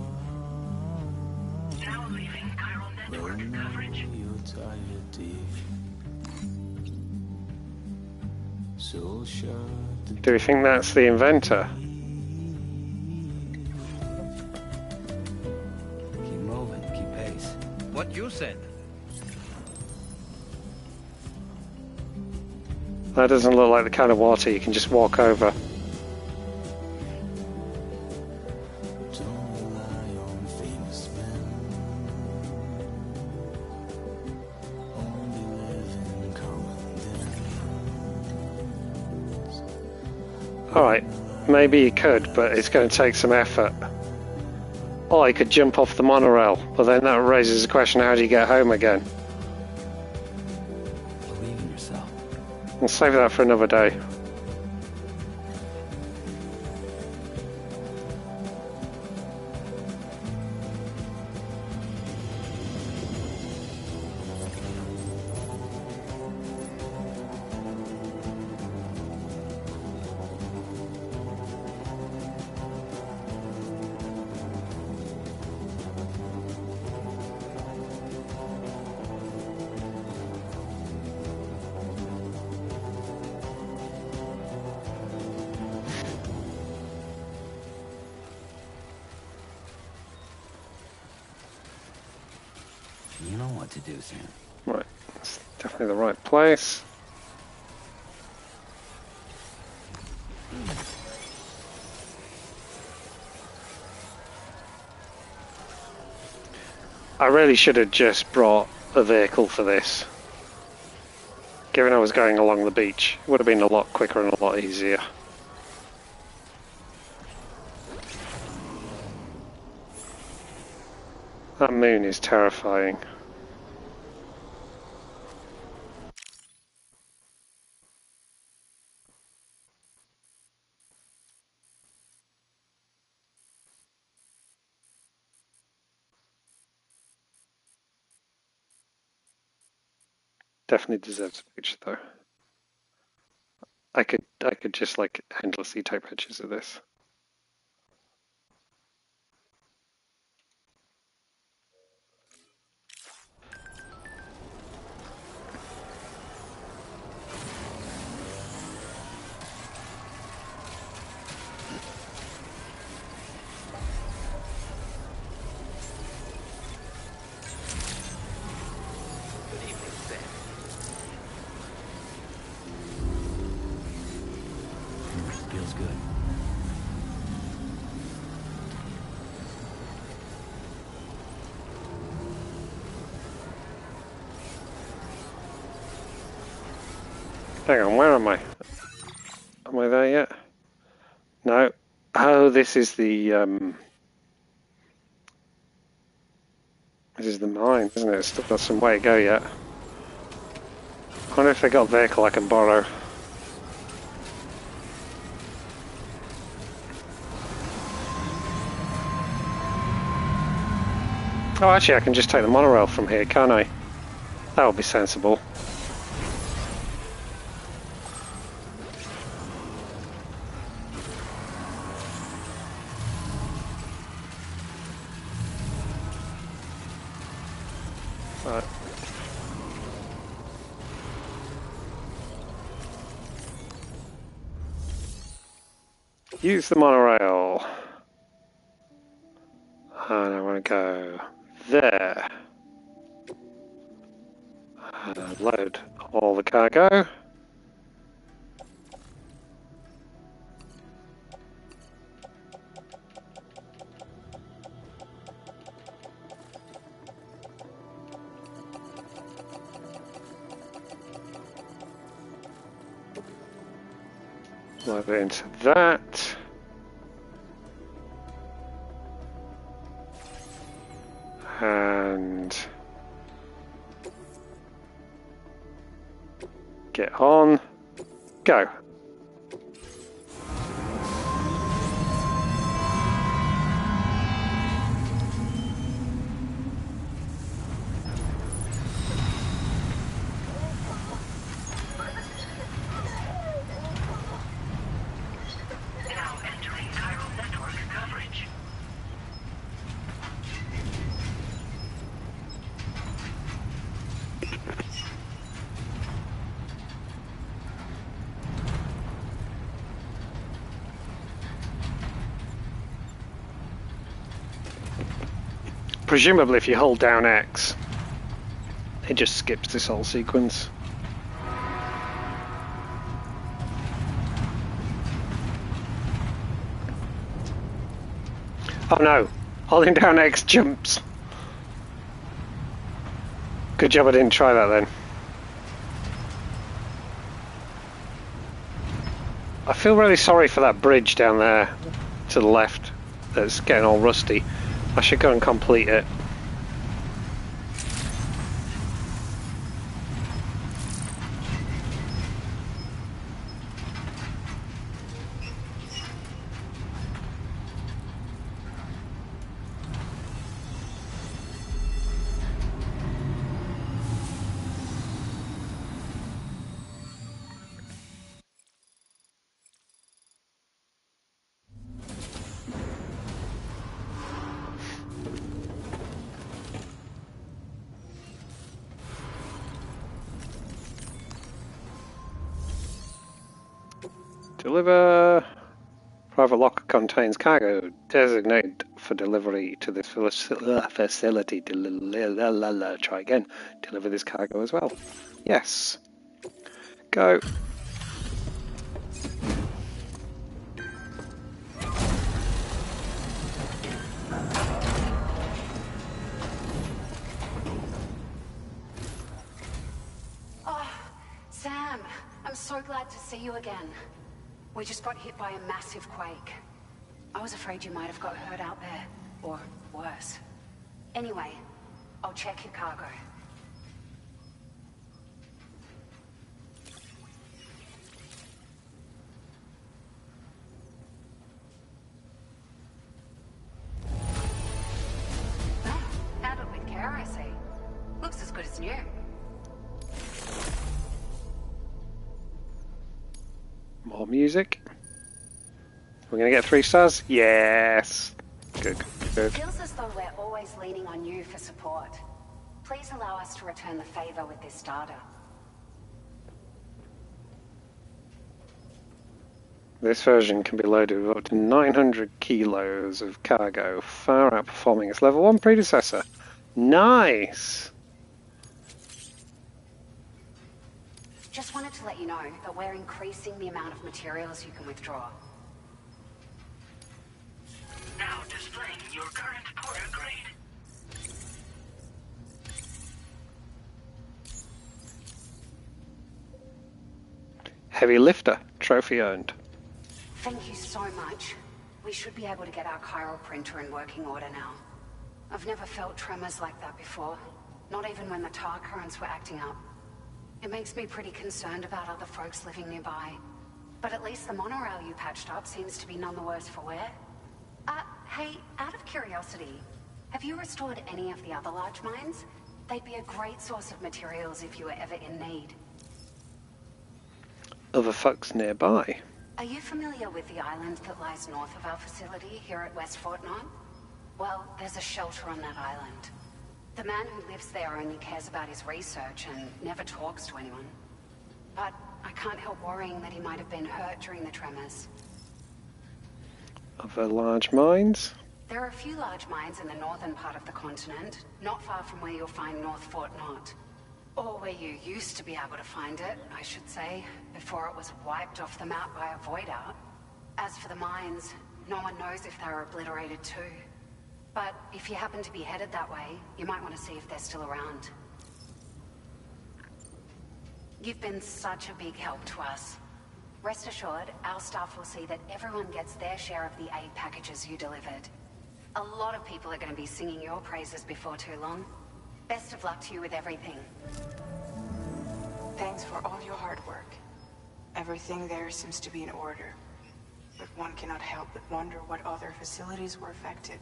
Speaker 5: Now leaving chiral network coverage.
Speaker 11: You're tired, dear. So shut the
Speaker 1: Do we think that's the inventor?
Speaker 11: Keep moving, keep pace.
Speaker 3: What you said?
Speaker 1: That doesn't look like the kind of water you can just walk over.
Speaker 11: Don't rely on famous men. Only live in common dens.
Speaker 1: Alright, maybe you could, but it's going to take some effort. Or you could jump off the monorail, but then that raises the question, how do you get home again?
Speaker 11: Believe in yourself.
Speaker 1: We'll save that for another day.
Speaker 11: You know what to do, Sam.
Speaker 1: Right, that's definitely the right place. I really should have just brought a vehicle for this. Given I was going along the beach, it would have been a lot quicker and a lot easier. That moon is terrifying. Definitely deserves a picture though. I could just like endlessly take pictures of this.
Speaker 8: Good evening, Sam.
Speaker 1: Hang on, where am I? Am I there yet? No. Oh, this is the mine, isn't it? It's still got some way to go yet. I wonder if they got a vehicle I can borrow. Oh, actually, I can just take the monorail from here, can't I? That would be sensible. Right. Use the monorail. And I want to go there. Load all the cargo. Load it into that. And get on. Go.
Speaker 5: Now entering chiral network coverage.
Speaker 1: Presumably if you hold down X, it just skips this whole sequence. Oh no, holding down X jumps. Good job I didn't try that then. I feel really sorry for that bridge down there to the left that's getting all rusty. I should go and complete it. Deliver. Private locker contains cargo designated for delivery to this facility. Try again. Deliver this cargo as well. Yes. Go.
Speaker 12: Oh, Sam, I'm so glad to see you again. We just got hit by a massive quake. I was afraid you might have got hurt out there, or worse. Anyway, I'll check your cargo. Oh, handled with care, I see. Looks as good as new.
Speaker 1: More music. We're gonna get 3 stars? Yes. Good, good.
Speaker 12: Feels as though we're always leaning on you for support. Please allow us to return the favor with this data.
Speaker 1: This version can be loaded with up to 900 kilos of cargo, far outperforming its level 1 predecessor. Nice!
Speaker 12: Just wanted to let you know that we're increasing the amount of materials you can withdraw.
Speaker 5: Now displaying your current porter grade.
Speaker 1: Heavy lifter, trophy earned.
Speaker 12: Thank you so much. We should be able to get our chiral printer in working order now. I've never felt tremors like that before, not even when the tar currents were acting up. It makes me pretty concerned about other folks living nearby. But at least the monorail you patched up seems to be none the worse for wear. Hey, out of curiosity, have you restored any of the other large mines? They'd be a great source of materials if you were ever in need.
Speaker 1: Other folks nearby.
Speaker 12: Are you familiar with the island that lies north of our facility here at West Fort Knox? Well, there's a shelter on that island. The man who lives there only cares about his research and never talks to anyone. But I can't help worrying that he might have been hurt during the tremors.
Speaker 1: Other large mines?
Speaker 12: There are a few large mines in the northern part of the continent, not far from where you'll find North Fort Knox. Or where you used to be able to find it, I should say, before it was wiped off the map by a void out. As for the mines, no one knows if they were obliterated too. But if you happen to be headed that way, you might want to see if they're still around. You've been such a big help to us. Rest assured, our staff will see that everyone gets their share of the aid packages you delivered. A lot of people are going to be singing your praises before too long. Best of luck to you with everything.
Speaker 7: Thanks for all your hard work. Everything there seems to be in order. But one cannot help but wonder what other facilities were affected.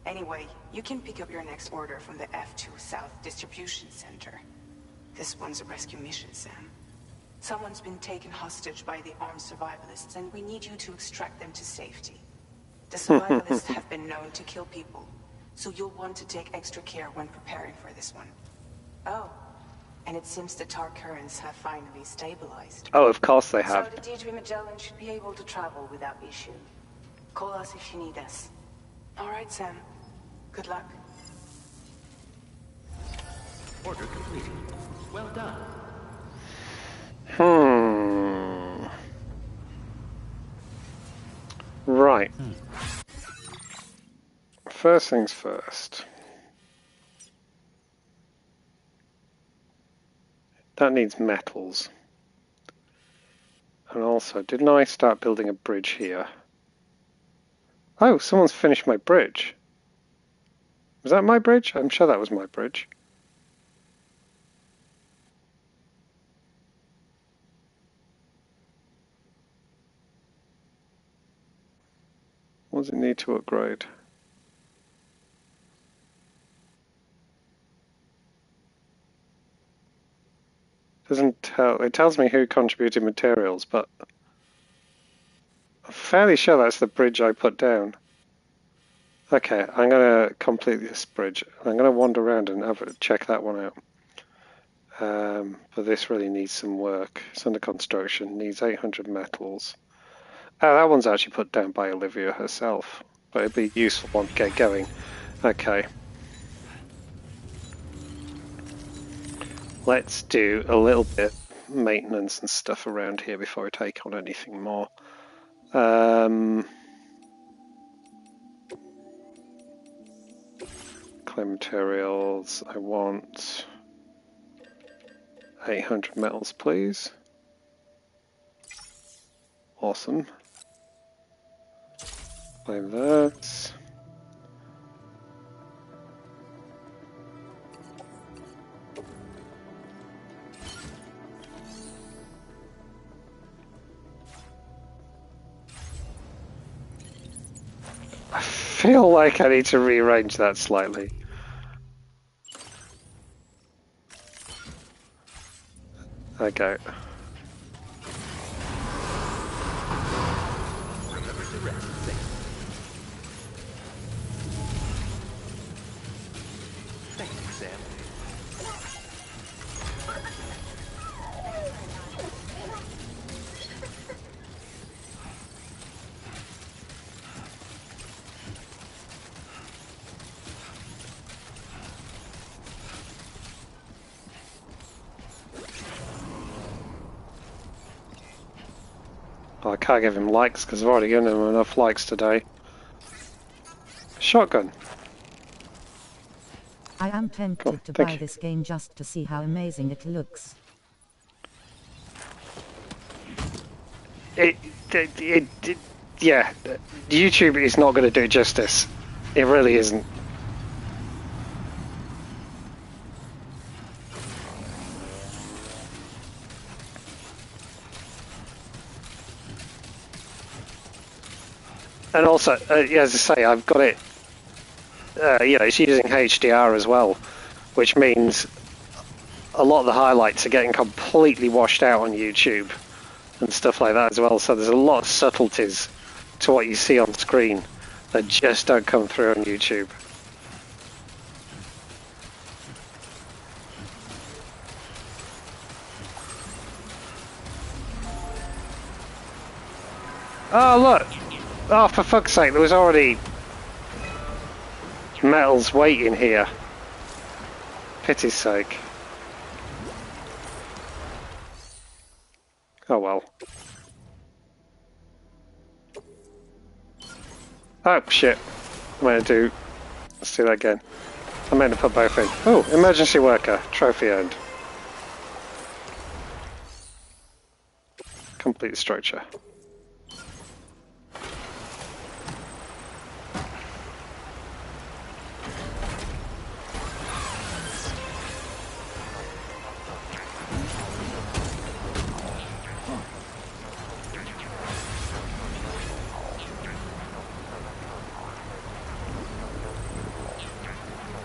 Speaker 7: Anyway, you can pick up your next order from the F2 South Distribution Center. This one's a rescue mission, Sam. Someone's been taken hostage by the armed survivalists, and we need you to extract them to safety. The survivalists have been known to kill people, so you'll want to take extra care when preparing for this one. Oh, and it seems the tar currents have finally stabilized.
Speaker 1: Oh, of course they have.
Speaker 7: So the D3 Magellan should be able to travel without issue. Call us if you need us. All right, Sam. Good luck.
Speaker 8: Order completed. Well done.
Speaker 1: Right. First things first. That needs metals. And also, didn't I start building a bridge here? Oh, someone's finished my bridge. Was that my bridge? I'm sure that was my bridge. What does it need to upgrade? Doesn't tell. It tells me who contributed materials, but I'm fairly sure that's the bridge I put down. Okay, I'm going to complete this bridge. I'm going to wander around and check that one out. But this really needs some work. It's under construction. Needs 800 metals. Oh, that one's actually put down by Olivia herself. But it'd be a useful one to get going. Okay. Let's do a little bit of maintenance and stuff around here before I take on anything more. Clay materials, I want 800 metals, please. Awesome. Claim that. I feel like I need to rearrange that slightly. Okay.
Speaker 8: Remember to rest safely. Thank you, Sam.
Speaker 1: Oh, I can't give him likes because I've already given him enough likes today. Shotgun.
Speaker 2: I am tempted
Speaker 1: Cool,
Speaker 2: to
Speaker 1: thank
Speaker 2: buy
Speaker 1: you.
Speaker 2: this game just to see how amazing it looks.
Speaker 1: it, yeah, YouTube is not going to do it justice. It really isn't. And also, yeah, as I say, I've got it. It's using HDR as well, which means a lot of the highlights are getting completely washed out on YouTube and stuff like that as well. So there's a lot of subtleties to what you see on screen that just don't come through on YouTube. Oh look! Oh, for fuck's sake, there was already metals waiting here. Pity's sake. Oh well. Oh shit. Let's do that again. I meant to put both in. Oh, emergency worker. Trophy earned. Complete structure.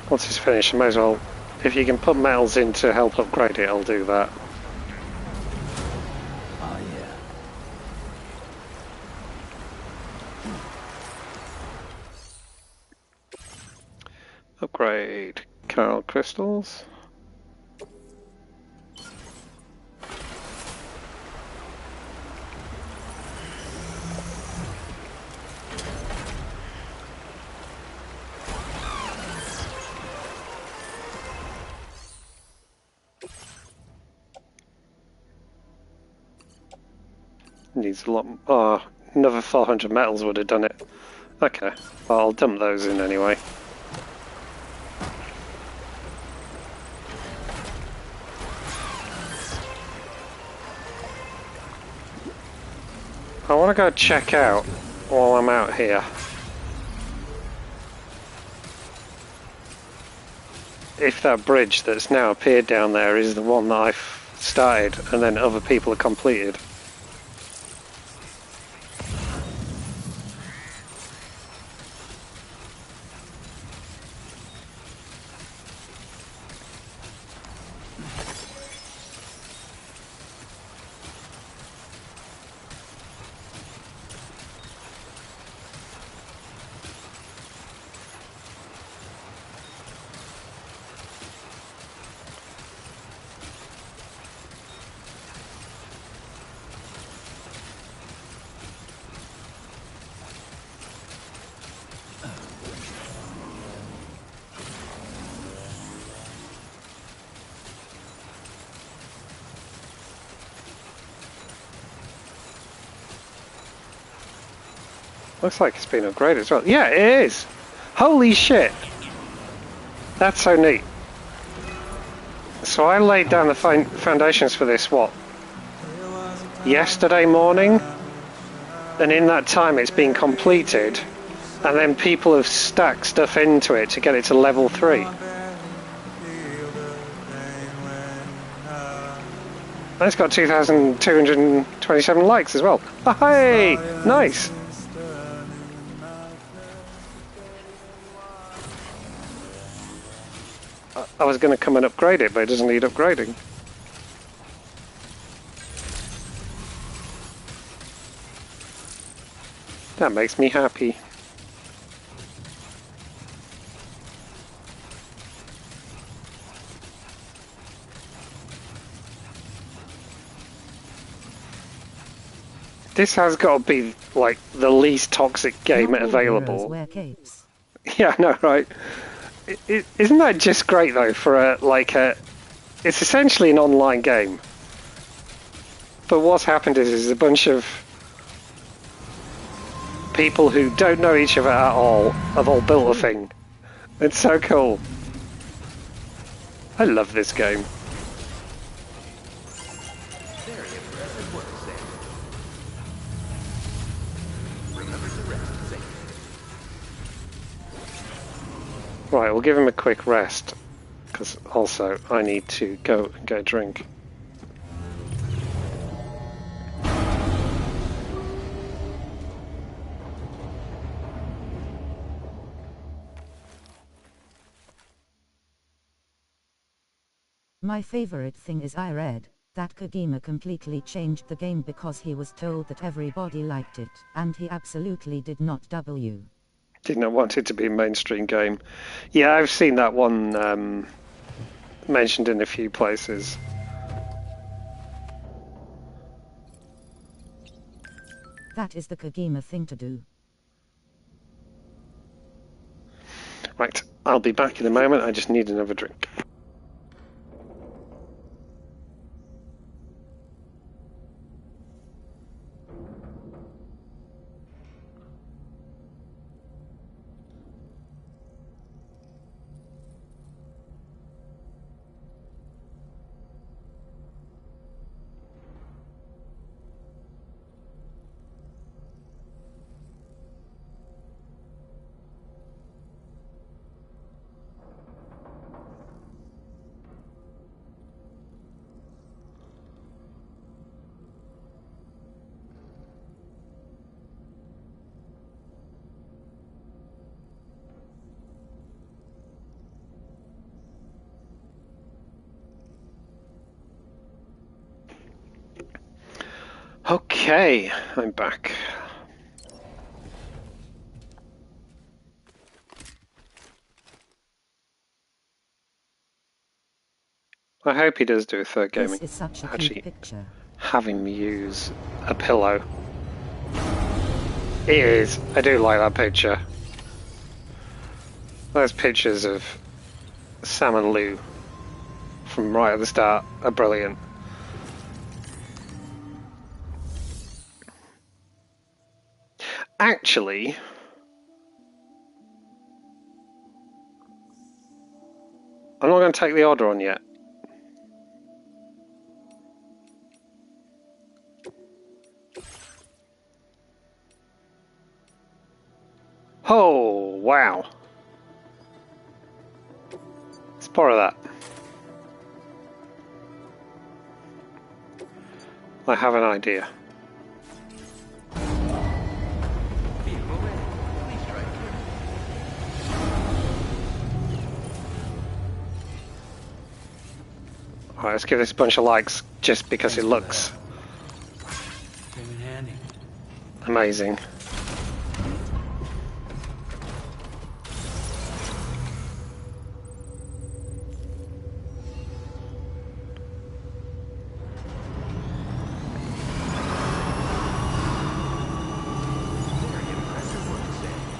Speaker 1: Once it's finished, I may as well, if you can put metals in to help upgrade it, I'll do that.
Speaker 11: Oh yeah.
Speaker 1: Upgrade coral crystals. Needs a lot. Oh, another 400 metals would have done it. Okay, well, I'll dump those in anyway. I want to go check out while I'm out here. If that bridge that's now appeared down there is the one that I've started and then other people have completed. Looks like it's been upgraded as well. Yeah, it is! Holy shit! That's so neat. So I laid down the foundations for this, what? Yesterday morning? And in that time it's been completed. And then people have stacked stuff into it to get it to level 3. And it's got 2,227 likes as well. Oh, hey! Nice! I was going to come and upgrade it, but it doesn't need upgrading. That makes me happy. This has got to be like the least toxic game available.
Speaker 2: Wear capes.
Speaker 1: Yeah, I know, right? Isn't that just great though? For it's essentially an online game. But what's happened is a bunch of people who don't know each other at all have all built a thing. It's so cool. I love this game.
Speaker 8: Very impressive work, Sam.
Speaker 1: Right, we'll give him a quick rest, because also I need to go and get a drink.
Speaker 2: My favorite thing is I read that Kojima completely changed the game because he was told that everybody liked it, and he absolutely did not.
Speaker 1: Did not want it to be a mainstream game. Yeah, I've seen that one mentioned in a few places.
Speaker 2: That is the Kojima thing to do.
Speaker 1: Right, I'll be back in a moment. I just need another drink. Okay, I'm back. I hope he does do a third gaming.
Speaker 2: This is such a
Speaker 1: Actually,
Speaker 2: cute picture.
Speaker 1: having me use a pillow. It is. I do like that picture. Those pictures of Sam and Lou from right at the start are brilliant. Actually, I'm not going to take the order on yet. Oh, wow. Let's pour that. I have an idea. Alright, let's give this a bunch of likes just because it looks amazing.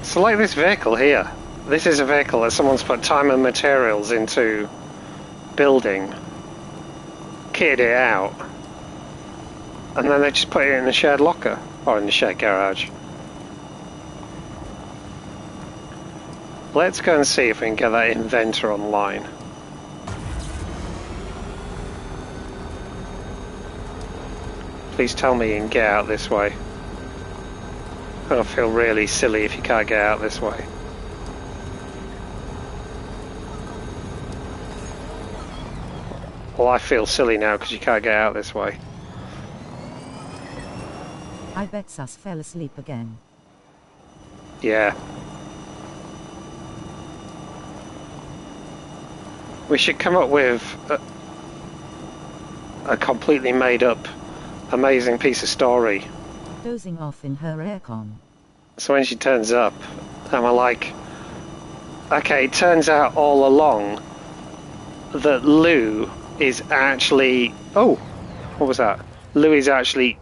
Speaker 1: So like this vehicle here, this is a vehicle that someone's put time and materials into building, kitted it out, and then they just put it in a shared locker, or in the shared garage. Let's go and see if we can get that inventor online. Please tell me you can get out this way. I'll feel really silly if you can't get out this way. Well, I feel silly now because you can't get out this way.
Speaker 2: I bet Sus fell asleep again.
Speaker 1: Yeah. We should come up with a completely made up, amazing piece of story.
Speaker 2: Dozing off in her aircon.
Speaker 1: So when she turns up, and we're like, okay, it turns out all along that Lou is actually... Oh, what was that? Lou is actually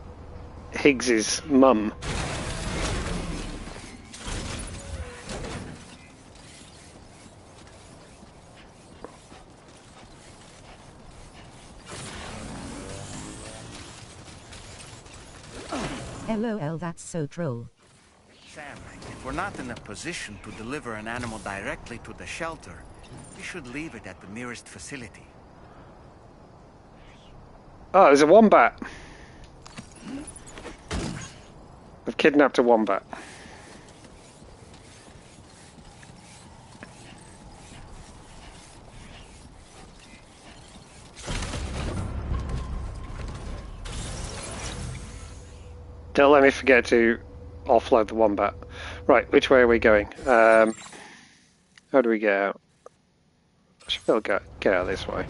Speaker 1: Higgs's mum.
Speaker 2: LOL, that's so troll.
Speaker 3: Sam, if we're not in a position to deliver an animal directly to the shelter, we should leave it at the nearest facility.
Speaker 1: Oh, there's a wombat. I've kidnapped a wombat. Don't let me forget to offload the wombat. Right, which way are we going? How do we get out? I should be able to get out this way.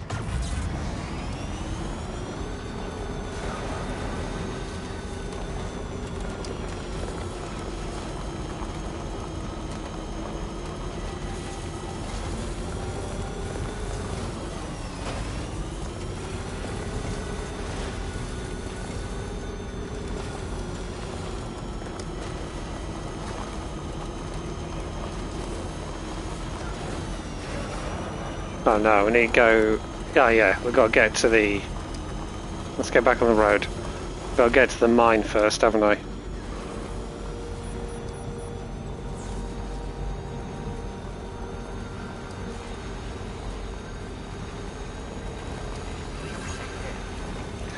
Speaker 1: Oh no, we need to go... Oh yeah, we've got to get to the... Let's get back on the road. Got to get to the mine first, haven't I?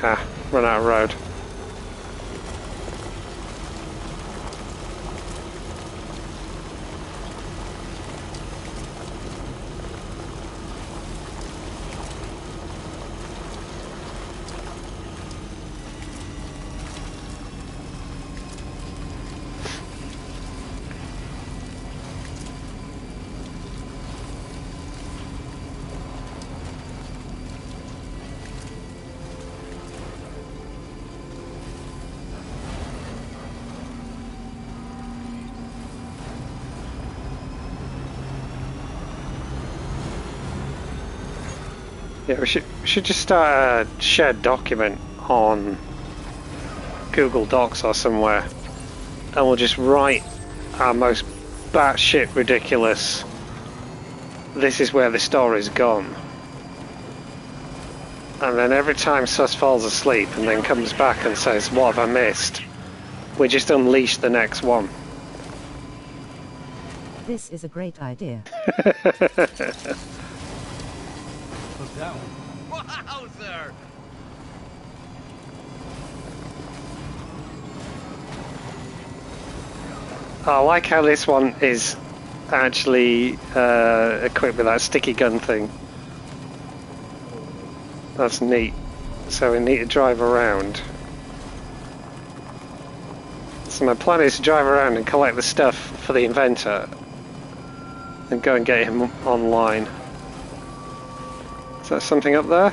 Speaker 1: Ah, run out of road. Yeah, we should just start a shared document on Google Docs or somewhere, and we'll just write our most batshit ridiculous. This is where the story's gone, and then every time Sus falls asleep and then comes back and says, "What have I missed?" we just unleash the next one.
Speaker 2: This is a great idea.
Speaker 11: That one.
Speaker 8: Wow, sir!
Speaker 1: I like how this one is actually equipped with that sticky gun thing. That's neat. So we need to drive around. So my plan is to drive around and collect the stuff for the inventor and go and get him online. Is there something up there?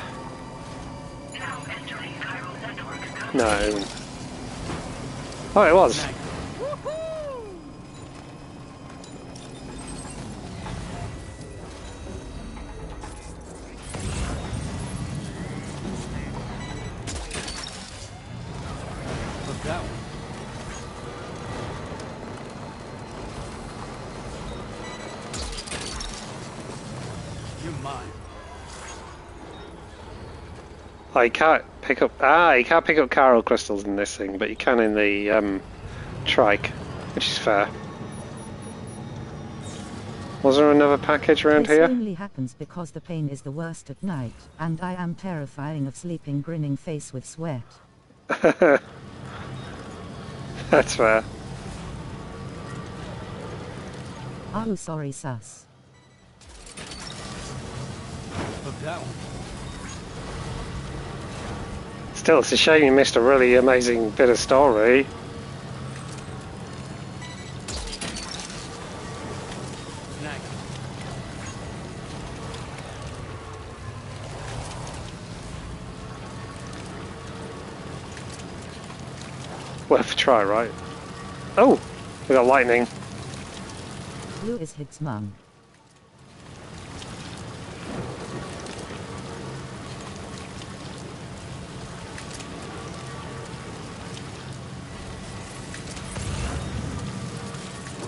Speaker 1: No. Oh, it was.
Speaker 11: Look that one. You're mine.
Speaker 1: Oh, you can't pick up. You can't pick up Chiral crystals in this thing, but you can in the trike, which is fair. Was there another package around
Speaker 2: This
Speaker 1: here?
Speaker 2: only happens because the pain is the worst at night, and I am terrifying of sleeping grinning face with sweat.
Speaker 1: That's fair.
Speaker 2: Oh, sorry, Sus.
Speaker 11: Look that one.
Speaker 1: Still, it's a shame you missed a really amazing bit of story.
Speaker 11: Snack.
Speaker 1: Worth a try, right? Oh, we got lightning.
Speaker 2: Blue is his mum.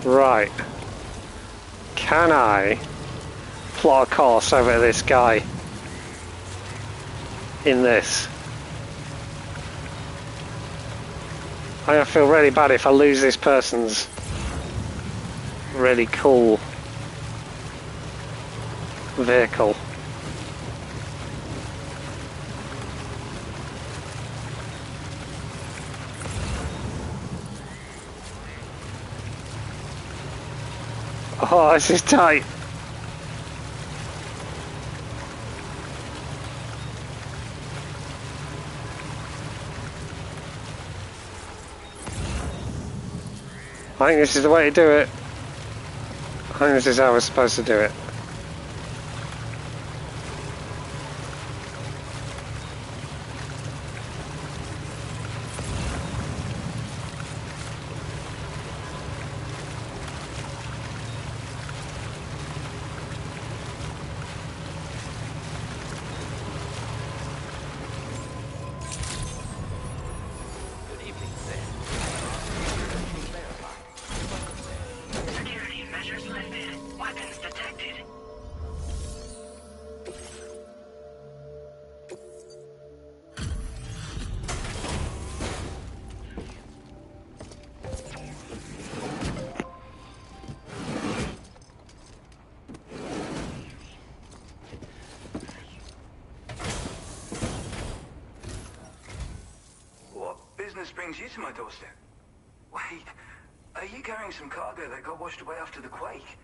Speaker 1: Right. Can I plot a course over to this guy in this? I'm gonna feel really bad if I lose this person's really cool vehicle. Oh, this is tight. I think this is the way to do it. I think this is how we're supposed to do it.
Speaker 8: Good evening, sir.
Speaker 5: Security measures lifted. Weapons detected.
Speaker 13: What business brings you to my doorstep? Wait, are you carrying some cargo that got washed away after the quake?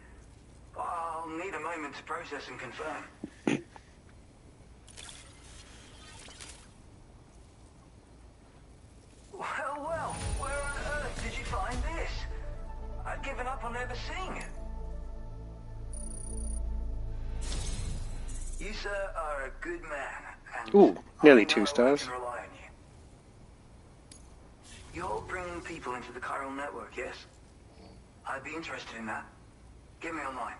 Speaker 13: I'll need a moment to process and confirm. Well, where on earth did you find this? I'd given up on ever seeing it. You, sir, are a good man, and
Speaker 1: Ooh, nearly
Speaker 13: I know
Speaker 1: 2 stars.
Speaker 13: I can rely on you. You're bringing people into the chiral network, yes? I'd be interested in that. Get me online.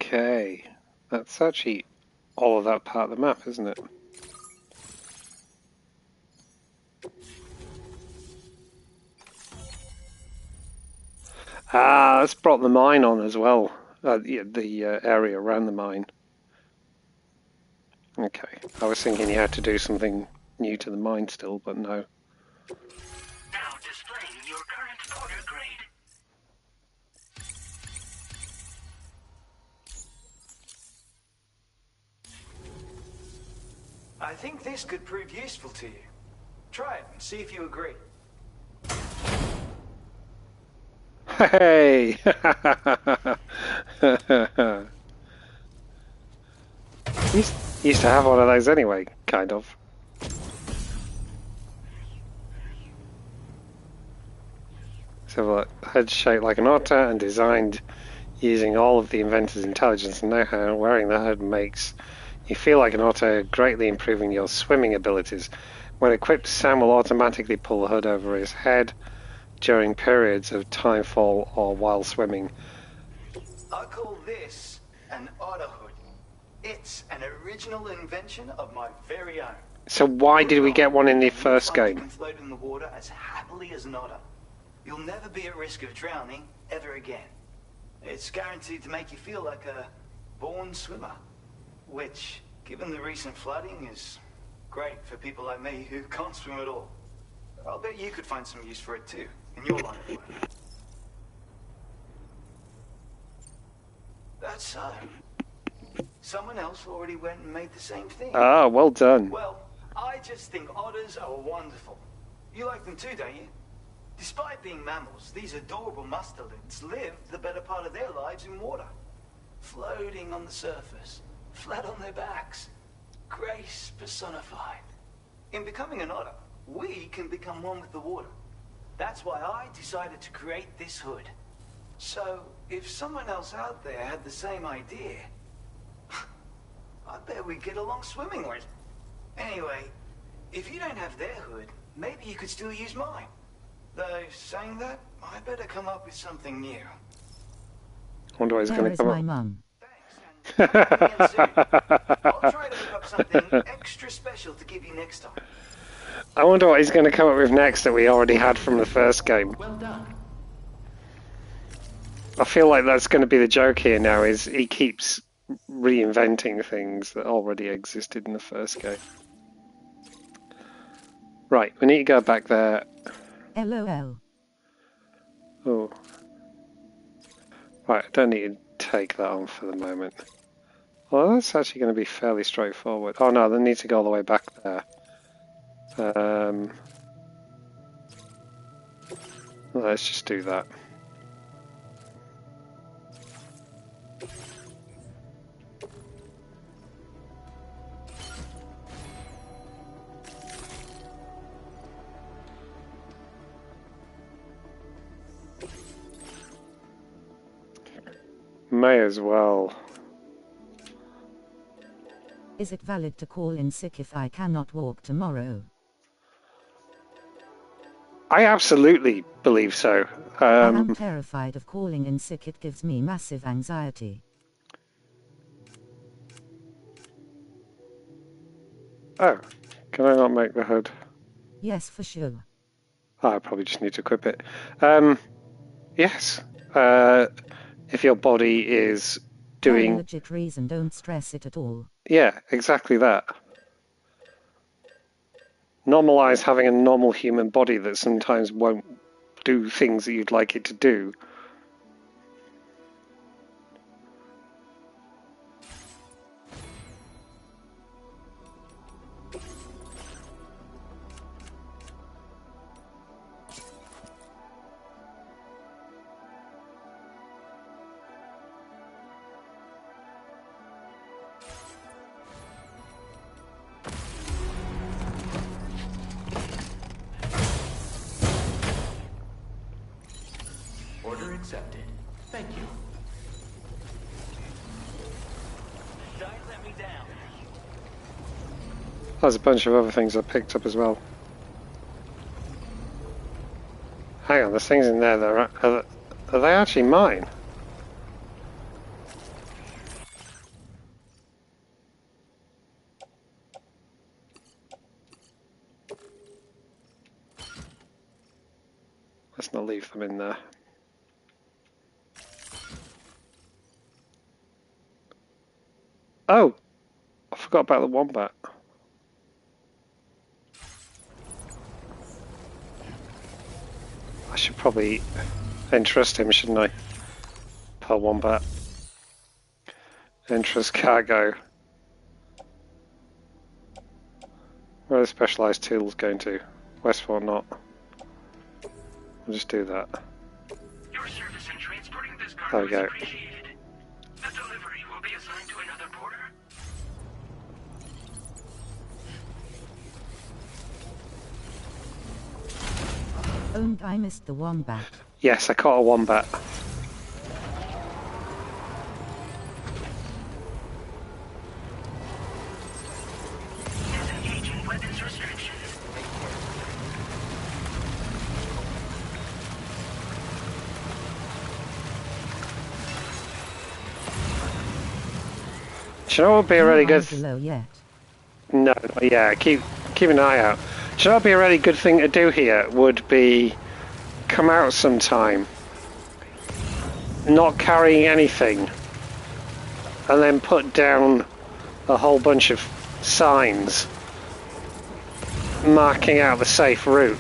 Speaker 1: Okay, that's actually all of that part of the map, isn't it? Ah, that's brought the mine on as well. The area around the mine. Okay, I was thinking you had to do something new to the mine still, but no.
Speaker 5: Now displaying your current porter grade.
Speaker 6: I think this could prove useful to you. Try it and see if you agree.
Speaker 1: Hey! used to have one of those anyway, kind of. So look, head shaped like an otter and designed using all of the inventor's intelligence and know-how. Wearing the hood makes you feel like an otter, greatly improving your swimming abilities. When equipped, Sam will automatically pull the hood over his head during periods of timefall or while swimming.
Speaker 6: I call this an otter hood. It's an original invention of my very own.
Speaker 1: So why did we get one in the first
Speaker 6: You
Speaker 1: game?
Speaker 6: can float in the water as happily as an otter. You'll never be at risk of drowning ever again. It's guaranteed to make you feel like a born swimmer, which, given the recent flooding, is great for people like me who can't swim at all. I'll bet you could find some use for it too, in your line of work. That's so. Someone else already went and made the same thing.
Speaker 1: Ah, well done.
Speaker 6: Well, I just think otters are wonderful. You like them too, don't you? Despite being mammals, these adorable mustelids live the better part of their lives in water. Floating on the surface, flat on their backs. Grace personified. In becoming an otter, we can become one with the water. That's why I decided to create this hood. So, if someone else out there had the same idea, I bet we'd get along swimmingly. Anyway, if you don't have their hood, maybe you could still use mine. Though, saying that, I better come up with something new.
Speaker 1: I wonder what he's going to come
Speaker 2: my
Speaker 1: up.
Speaker 2: mum.
Speaker 6: Thanks, and again soon. I'll try to whip up something extra special to give you next time.
Speaker 1: I wonder what he's going to come up with next that we already had from the first game.
Speaker 8: Well done.
Speaker 1: I feel like that's going to be the joke here now, is he keeps reinventing things that already existed in the first game. Right, we need to go back there.
Speaker 2: LOL.
Speaker 1: Oh. Right, I don't need to take that on for the moment. Well, that's actually going to be fairly straightforward. Oh no, they need to go all the way back there. Let's just do that. May as well.
Speaker 2: Is it valid to call in sick if I cannot walk tomorrow?
Speaker 1: I absolutely believe so.
Speaker 2: I am terrified of calling in sick. It gives me massive anxiety.
Speaker 1: Oh, can I not make the hood?
Speaker 2: Yes, for sure.
Speaker 1: Oh, I probably just need to equip it. Yes. If your body is doing...
Speaker 2: Very legit reason, don't stress it at all.
Speaker 1: Yeah, exactly that. Normalize having a normal human body that sometimes won't do things that you'd like it to do.
Speaker 8: Order accepted. Thank you. Don't let me down.
Speaker 1: There's a bunch of other things I picked up as well. Hang on, there's things in there that are they actually mine? Let's not leave them in there. Oh! I forgot about the wombat. I should probably entrust him, shouldn't I? Per wombat. Entrust cargo. Where are the specialised tools going to? Westport not. We'll just do that.
Speaker 5: Your service in transporting this
Speaker 1: There
Speaker 5: cargo
Speaker 1: we go.
Speaker 5: is appreciated. The delivery will be assigned to another porter.
Speaker 2: I missed the wombat.
Speaker 1: Yes, I caught a wombat.
Speaker 5: Disengaging weapons restrictions.
Speaker 1: Do you know what would be a really good...
Speaker 2: Below yet.
Speaker 1: No, yeah, keep an eye out. Do you know what would be a really good thing to do here? Would be come out sometime, not carrying anything, and then put down a whole bunch of signs marking out the safe route.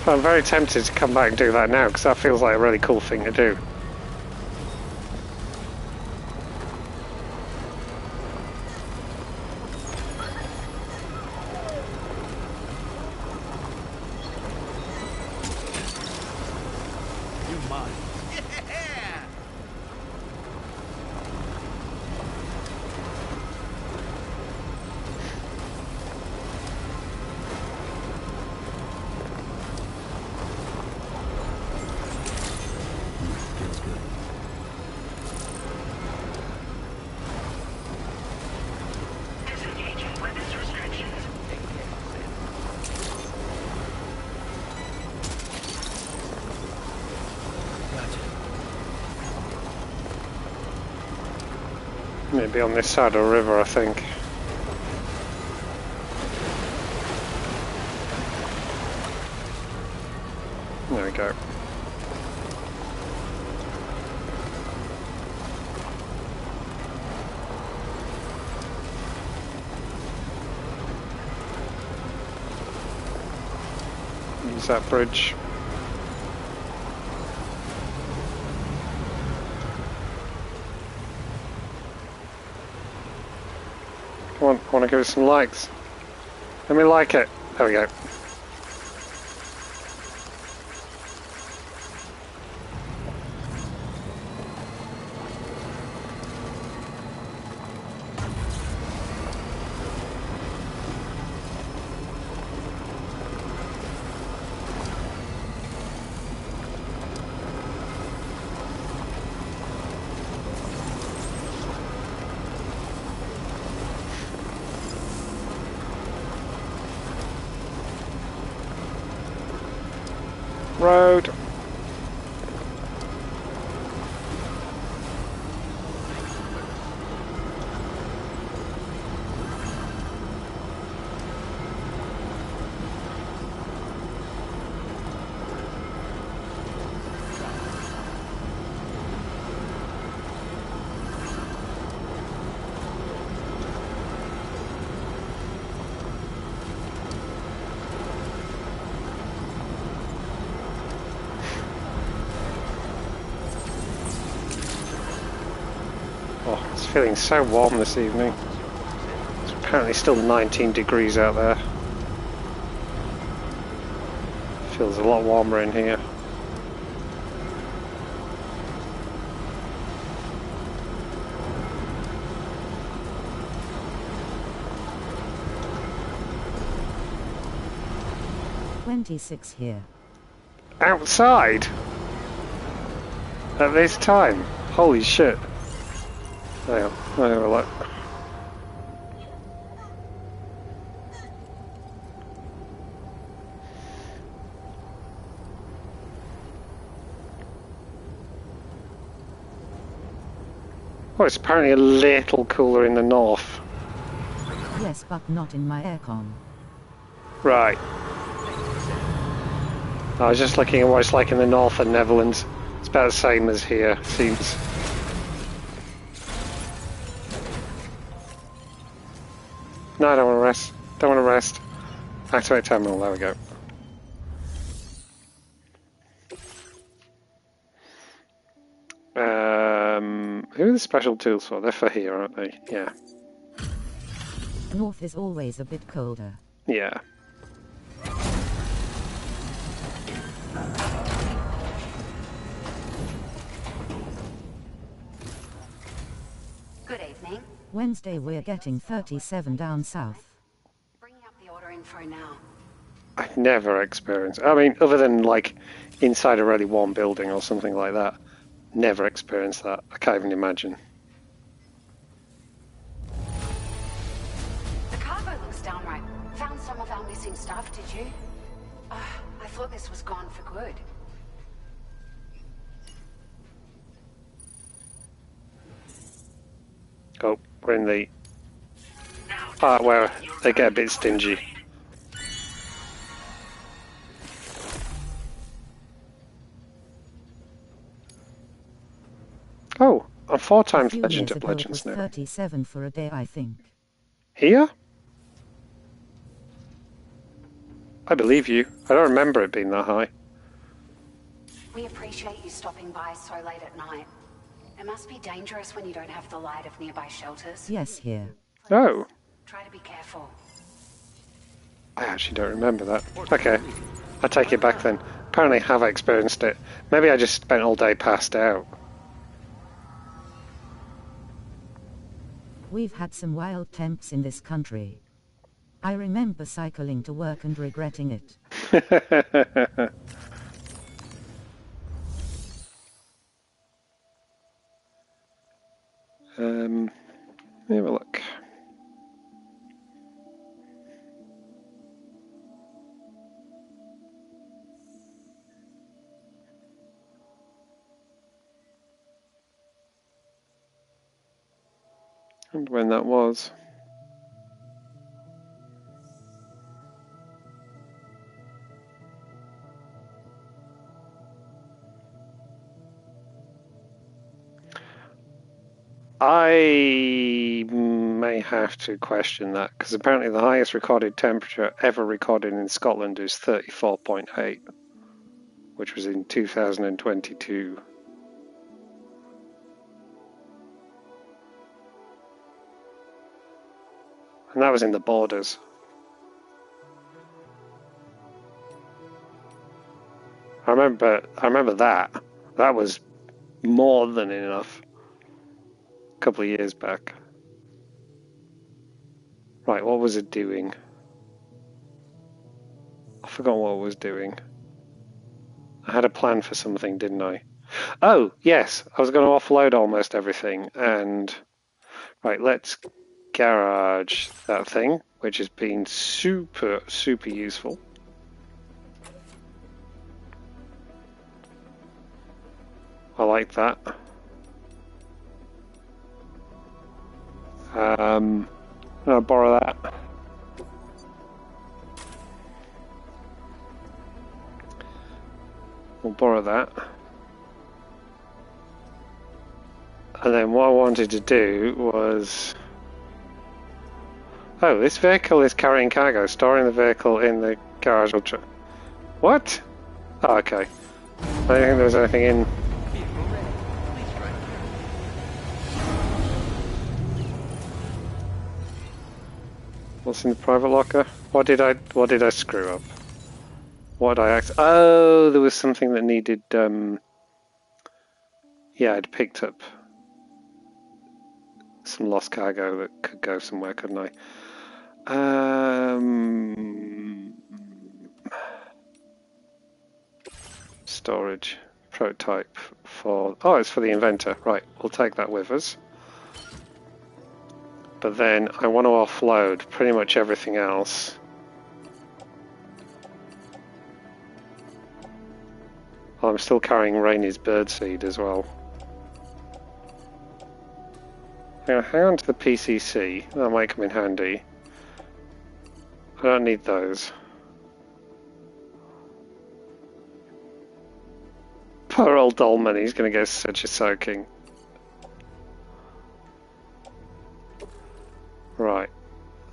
Speaker 1: I'm very tempted to come back and do that now because that feels like a really cool thing to do.
Speaker 8: You mine.
Speaker 1: Maybe on this side of the river, I think. There we go. Use that bridge. Come on, I want to give it some likes. Let me like it. There we go. Road. Oh, it's feeling so warm this evening. It's apparently still 19 degrees out there. Feels a lot warmer in here.
Speaker 2: "26 here."
Speaker 1: Outside? At this time? Holy shit. Hang on, I'll have a look. Oh, it's apparently a little cooler in the north.
Speaker 2: Yes, but not in my aircon.
Speaker 1: Right. I was just looking at what it's like in the north of Netherlands. It's about the same as here, it seems. No, I don't want to rest. Don't want to rest. Activate terminal, there we go. Who are the special tools for? They're for here, aren't they? Yeah.
Speaker 2: North is always a bit colder.
Speaker 1: Yeah.
Speaker 12: Good evening.
Speaker 2: Wednesday we're getting 37 down south.
Speaker 12: Bringing up the order info now.
Speaker 1: I've never experienced... I mean, other than, like, inside a really warm building or something like that. Never experienced that. I can't even imagine.
Speaker 12: The cargo looks downright. Found some of our missing stuff, did you? I thought this was gone for good.
Speaker 1: Oh, we're in the part where they get a bit stingy. Oh, I'm 4 times Legend of Legends now.
Speaker 2: 37 for a day, I think.
Speaker 1: Here? I believe you. I don't remember it being that high.
Speaker 12: We appreciate you stopping by so late at night. It must be dangerous when you don't have the light of nearby shelters.
Speaker 2: Yes, here.
Speaker 1: Oh.
Speaker 12: Try to be careful.
Speaker 1: I actually don't remember that. Okay. I take it back then. Apparently I have experienced it. Maybe I just spent all day passed out.
Speaker 2: We've had some wild temps in this country. I remember cycling to work and regretting it.
Speaker 1: Let me have a look. And when that was. I may have to question that, because apparently the highest recorded temperature ever recorded in Scotland is 34.8, which was in 2022. And that was in the Borders. I remember that. That was more than enough a couple of years back. Right, what was it doing? I forgot what it was doing. I had a plan for something, didn't I? Oh, yes, I was going to offload almost everything, and... Right, let's garage that thing, which has been super, super useful. I like that. I'll borrow that. We'll borrow that. And then what I wanted to do was... Oh, this vehicle is carrying cargo. Storing the vehicle in the garage will... What? Oh, okay. I didn't think there was anything in... What's in the private locker? What did I screw up? What did I Oh, there was something that needed... Yeah, I'd picked up some lost cargo that could go somewhere, couldn't I? Storage prototype for... Oh, it's for the inventor. Right, we'll take that with us. But then I want to offload pretty much everything else. Oh, I'm still carrying Rainey's birdseed as well. Hang on to the PCC. That might come in handy. I don't need those. Poor old Dolman, he's going to get such a soaking. Right.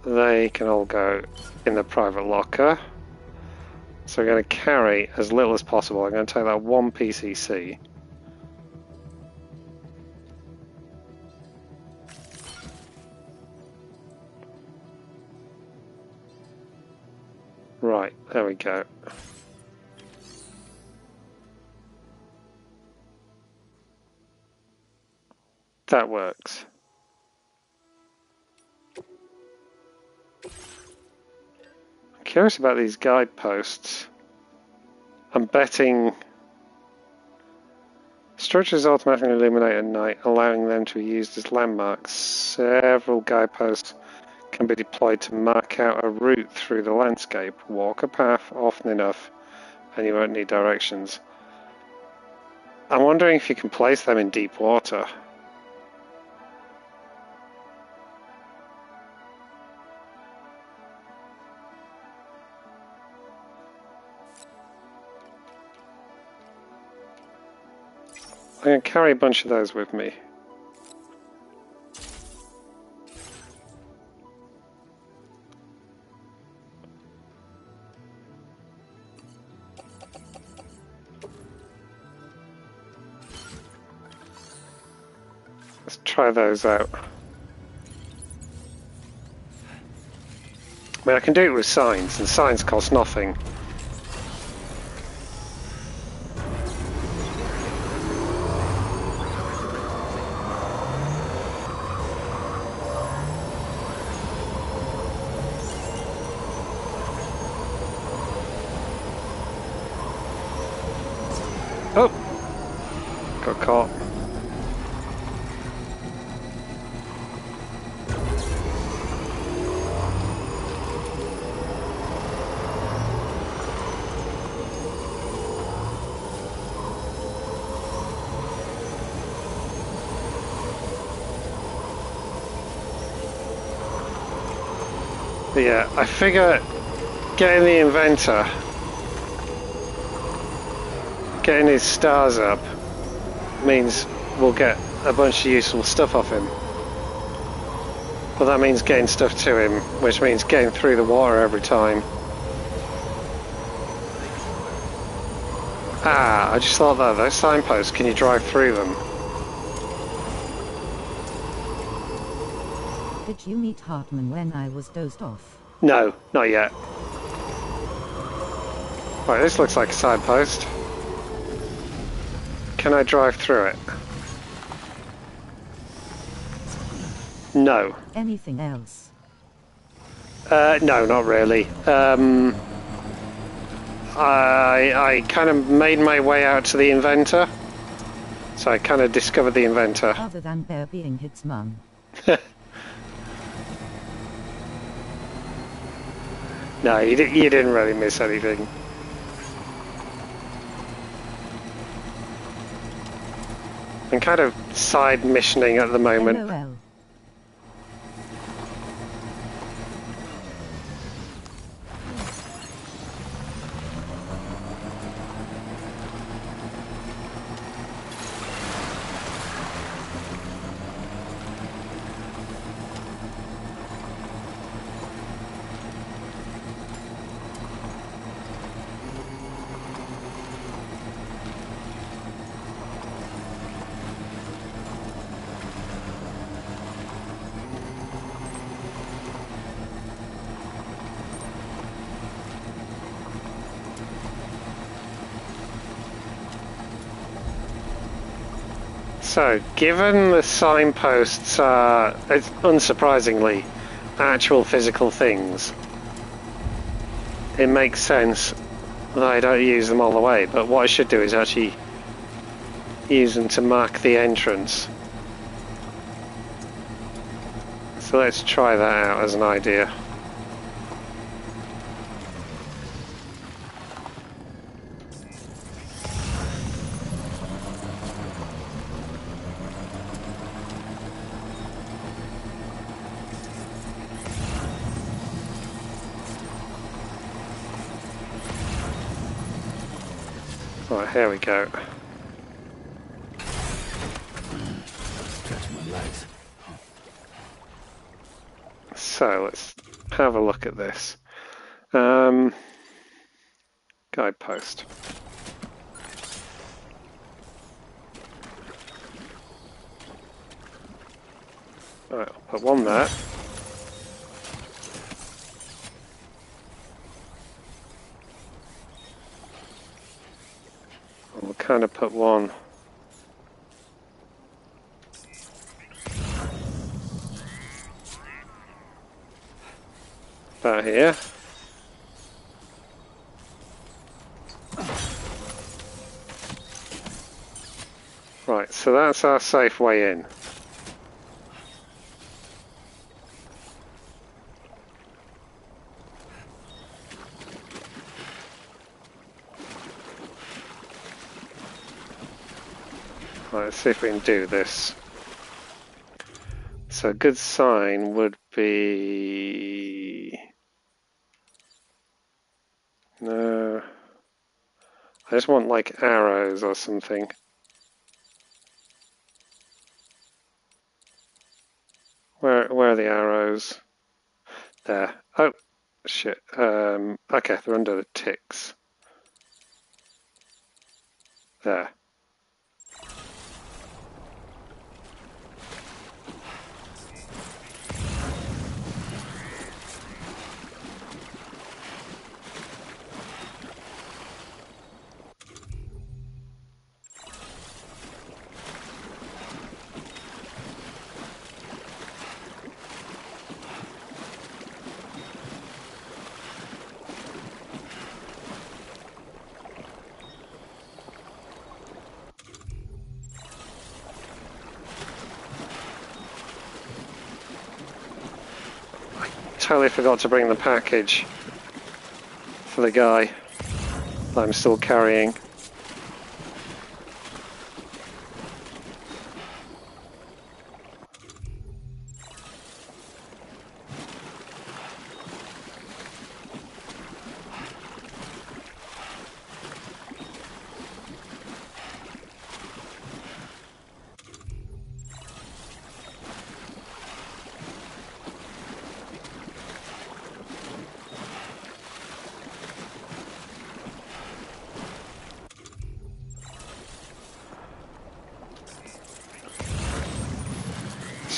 Speaker 1: They can all go in the private locker. So we're going to carry as little as possible. I'm going to take that one PCC. Right, there we go. That works. I'm curious about these guideposts. I'm betting structures automatically illuminate at night, allowing them to be used as landmarks. Several guideposts can be deployed to mark out a route through the landscape. Walk a path often enough and you won't need directions. I'm wondering if you can place them in deep water. I'm going to carry a bunch of those with me. Let's try those out. I mean, I can do it with signs, and signs cost nothing. Oh! Got caught. But yeah, I figure getting the inventor, getting his stars up, means we'll get a bunch of useful stuff off him. But that means getting stuff to him, which means getting through the water every time. Ah, I just thought that, those signposts, can you drive through them?
Speaker 2: Did you meet Hartman when I was dozed off?
Speaker 1: No, not yet. Right, this looks like a signpost. Can I drive through it? No.
Speaker 2: Anything else?
Speaker 1: No, not really. I kind of made my way out to the inventor. So I kind of discovered the inventor.
Speaker 2: Other than Bear being his mum.
Speaker 1: No, you didn't really miss anything. I'm kind of side missioning at the moment.
Speaker 2: LOL.
Speaker 1: So, given the signposts are, unsurprisingly, actual physical things, it makes sense that I don't use them all the way, but what I should do is actually use them to mark the entrance. So let's try that out as an idea. Right, here we go.
Speaker 11: Touch my legs.
Speaker 1: So let's have a look at this. Guidepost. Right, I'll put one there. We'll kind of put one about here. Right, so that's our safe way in. Right, let's see if we can do this. So a good sign would be... No... I just want like arrows or something. Where are the arrows? There. Oh, shit. Okay, they're under the ticks. There. Totally forgot to bring the package for the guy that I'm still carrying.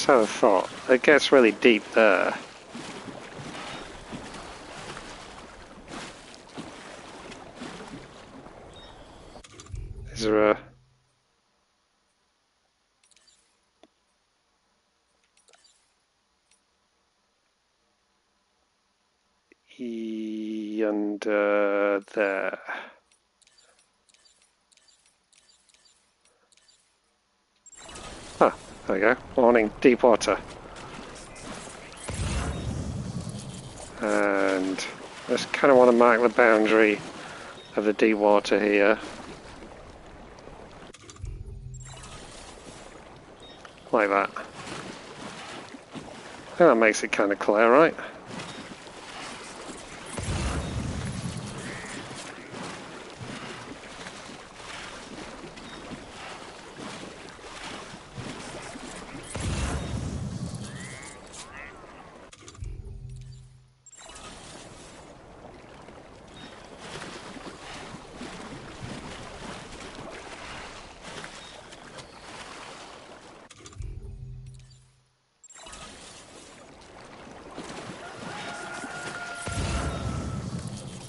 Speaker 1: So I thought. It gets really deep there. Is there a... under there? Ah, there we go. Warning, deep water. And I just kind of want to mark the boundary of the deep water here. Like that. I think that makes it kind of clear, right?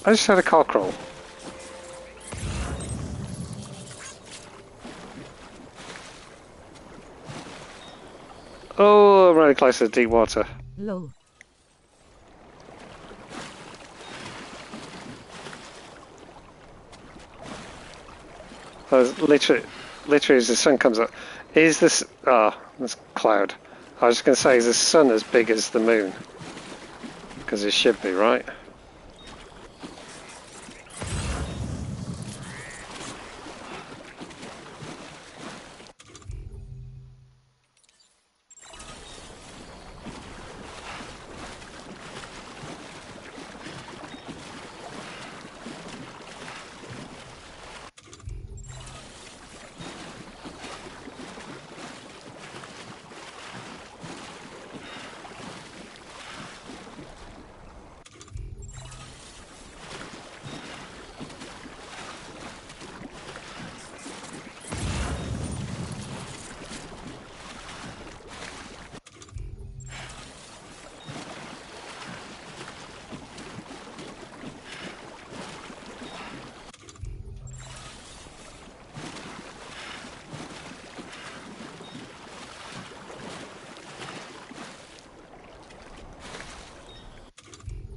Speaker 1: I just had a cockerel. Oh, I'm really close to the deep water.
Speaker 2: Lol.
Speaker 1: Literally as the sun comes up. Is this... Ah, oh, this cloud. I was just going to say, is the sun as big as the moon? Because it should be, right?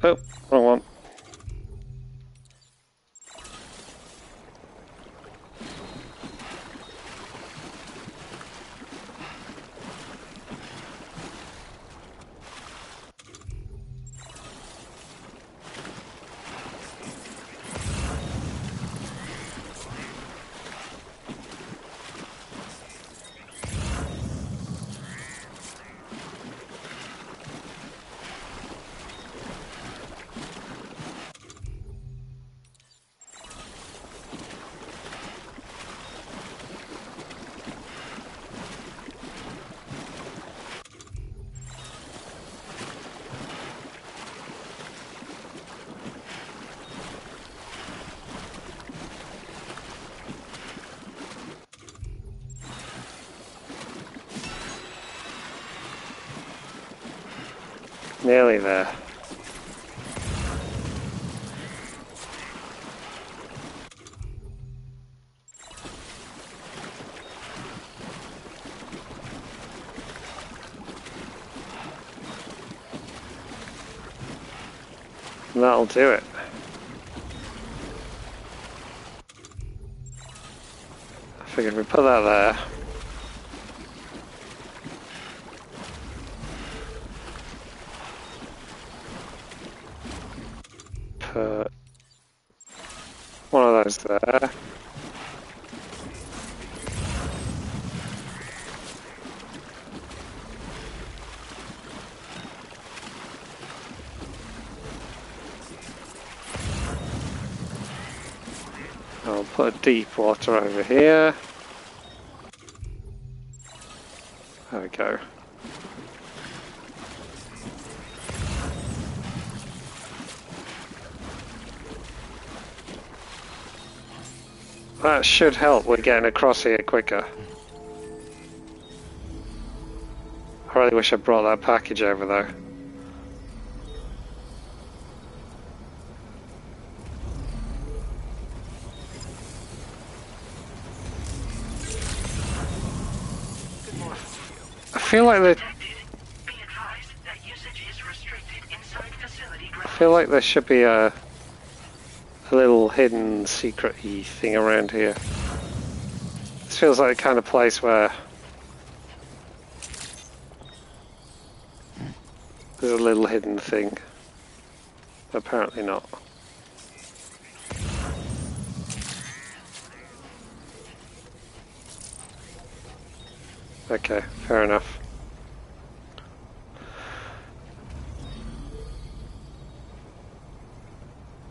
Speaker 1: Oh, wrong one. Nearly there. That'll do it. I figured we put that there. Put one of those there. I'll put deep water over here. There we go. That should help with getting across here quicker. I really wish I brought that package over though. I feel like there should be a little hidden secret-y thing around here. This feels like the kind of place where there's a little hidden thing. Apparently not. Okay, fair enough.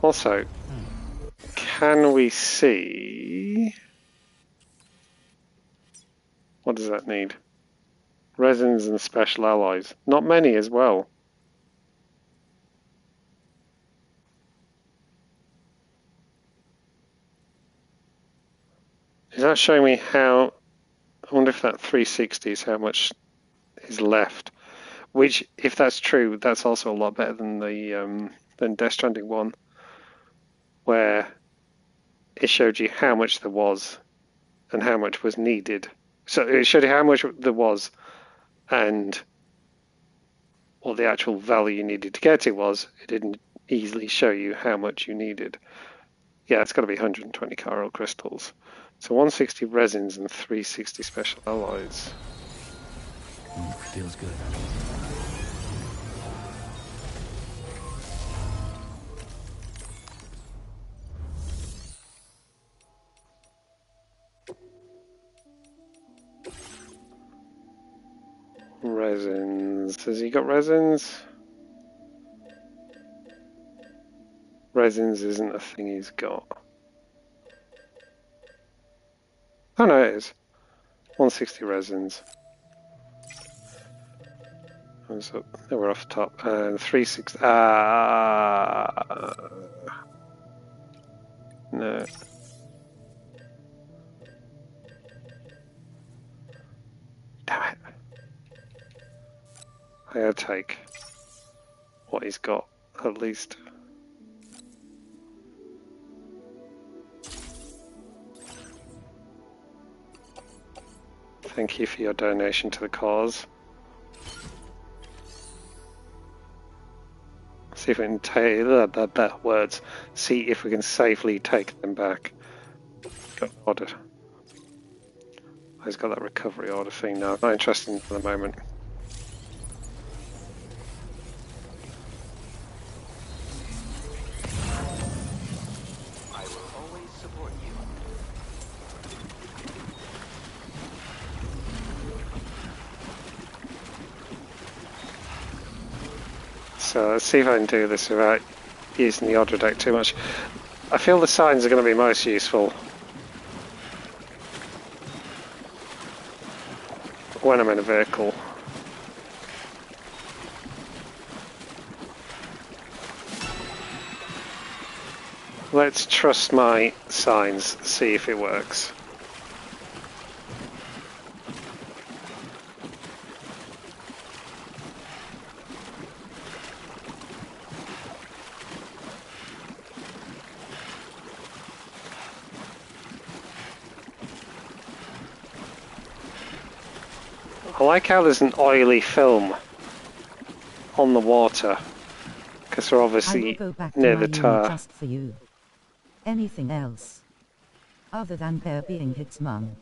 Speaker 1: Also, can we see... What does that need? Resins and special alloys. Not many as well. Is that showing me how... I wonder if that 360 is how much is left. Which, if that's true, that's also a lot better than the than Death Stranding 1, where it showed you how much there was and how much was needed. So it showed you how much there was and what the actual value you needed to get it was. It didn't easily show you how much you needed. Yeah, it's got to be 120 chiral crystals. So 160 resins and 360 special alloys.
Speaker 11: Feels good.
Speaker 1: Resins. Has he got resins? Resins isn't a thing he's got. Oh no, it is. 160 resins. So they were off the top. And 360. No. Damn it. I gotta take what he's got, at least. Thank you for your donation to the cause. See if we can take the words. See if we can safely take them back. Got ordered. He's got that recovery order thing now. Not interested in for the moment.
Speaker 8: I will always support you.
Speaker 1: So let's see if I can do this without using the order deck too much. I feel the signs are going to be most useful when I'm in a vehicle. Let's trust my signs, see if it works. I like how there's an oily film on the water, because we're obviously near the tar.
Speaker 2: Just for you. Anything else? Other than Bear being his mum.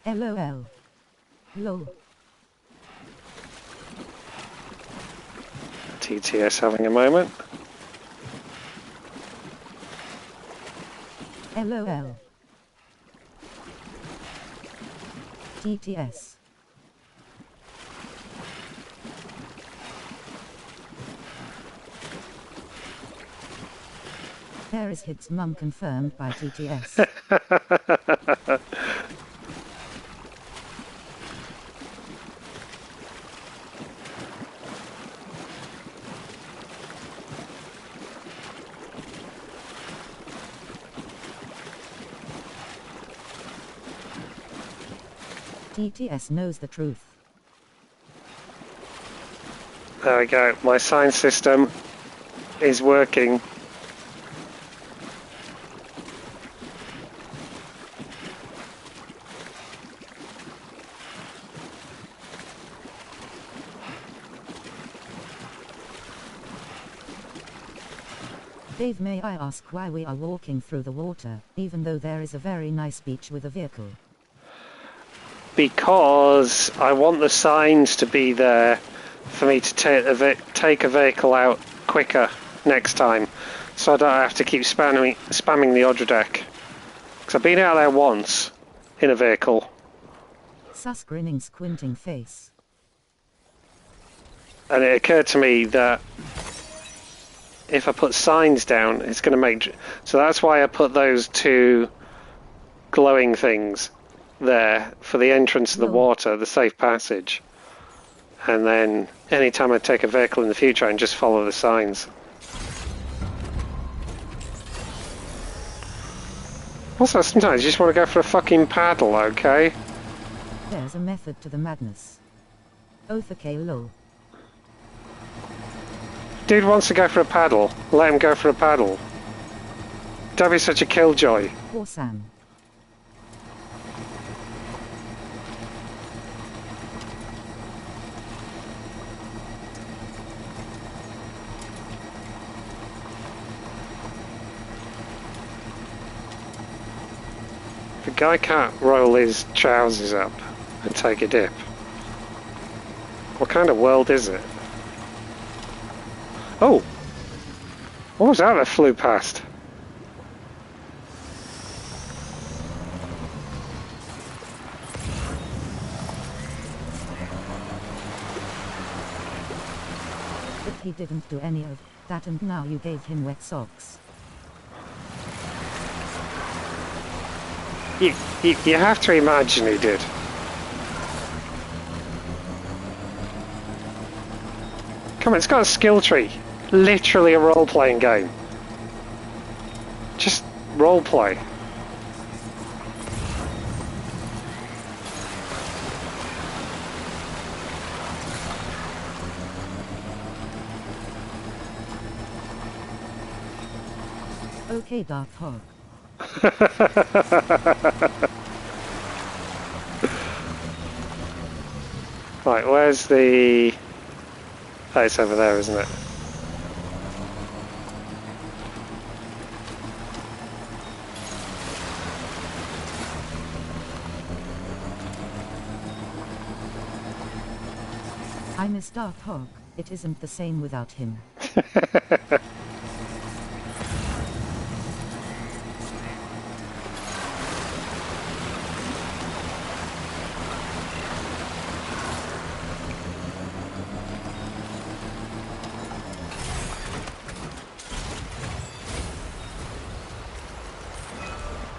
Speaker 2: LOL. LOL.
Speaker 1: TTS having a moment.
Speaker 2: LOL. TTS. There is hits mum confirmed by TTS. TTS knows the truth.
Speaker 1: There we go. My sign system is working.
Speaker 2: Dave, may I ask why we are walking through the water, even though there is a very nice beach with a vehicle?
Speaker 1: Because I want the signs to be there for me to take a vehicle out quicker next time, so I don't have to keep spamming the Odra deck. Because I've been out there once in a vehicle.
Speaker 2: Sus grinning squinting face.
Speaker 1: And it occurred to me that if I put signs down, it's going to make... So that's why I put those two glowing things there for the entrance to the water, the safe passage. And then anytime I take a vehicle in the future, I can just follow the signs. Also, sometimes you just want to go for a fucking paddle, okay?
Speaker 2: There's a method to the madness. Okay, lol.
Speaker 1: Dude wants to go for a paddle. Let him go for a paddle. Don't be such a killjoy.
Speaker 2: Poor Sam.
Speaker 1: The guy can't roll his trousers up and take a dip. What kind of world is it? Oh! What was that that flew past?
Speaker 2: But he didn't do any of that, and now you gave him wet socks.
Speaker 1: You have to imagine he did. Come on, it's got a skill tree. Literally a role-playing game. Just role-play.
Speaker 2: Okay, Dark Hog.
Speaker 1: Right, where's the... Oh, it's over there, isn't it?
Speaker 2: I miss Dark Hog. It isn't the same without him.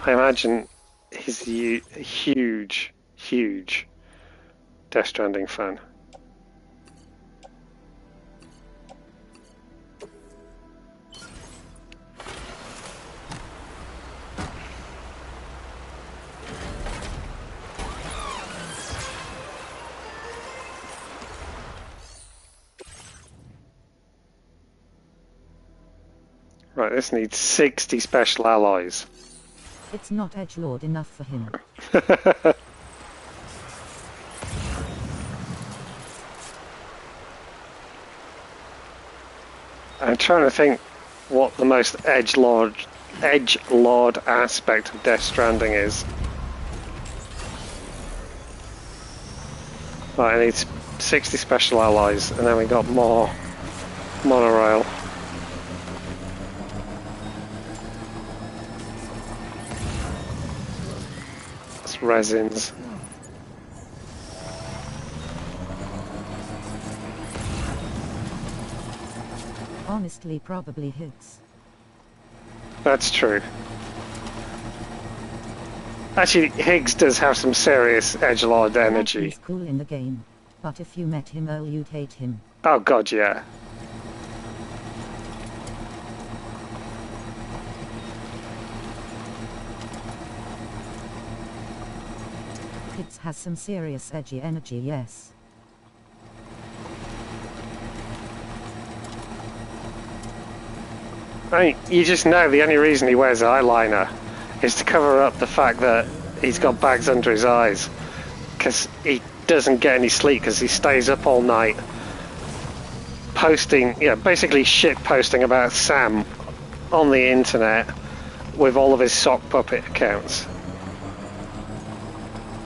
Speaker 1: I imagine he's a huge, huge Death Stranding fan. Right, this needs 60 special alloys.
Speaker 2: It's not edgelord enough for him.
Speaker 1: I'm trying to think what the most edgelord aspect of Death Stranding is. Right, I need 60 special alloys, and then we got more monorail. It's resins.
Speaker 2: Honestly, probably hits.
Speaker 1: That's true. Actually, Higgs does have some serious edgelord energy.
Speaker 2: He's cool in the game, but if you met him, you'd hate him.
Speaker 1: Oh god, yeah.
Speaker 2: Higgs has some serious edgy energy, yes.
Speaker 1: I mean, you just know the only reason he wears eyeliner is to cover up the fact that he's got bags under his eyes. Because he doesn't get any sleep because he stays up all night posting, basically shit posting about Sam on the internet with all of his sock puppet accounts.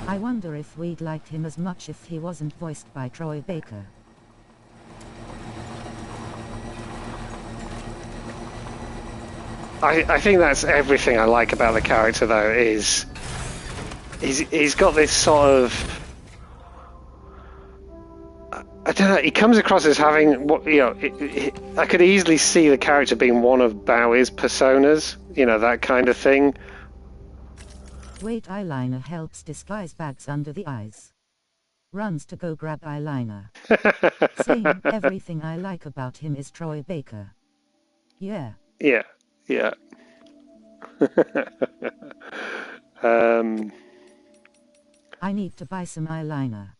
Speaker 2: I wonder if we'd like him as much if he wasn't voiced by Troy Baker.
Speaker 1: I think that's everything I like about the character, though, is he's got this sort of, I don't know, he comes across as having what, I could easily see the character being one of Bowie's personas, that kind of thing.
Speaker 2: Wait, eyeliner helps disguise bags under the eyes. Runs to go grab eyeliner. Same, everything I like about him is Troy Baker. Yeah.
Speaker 1: Yeah.
Speaker 2: I need to buy some eyeliner.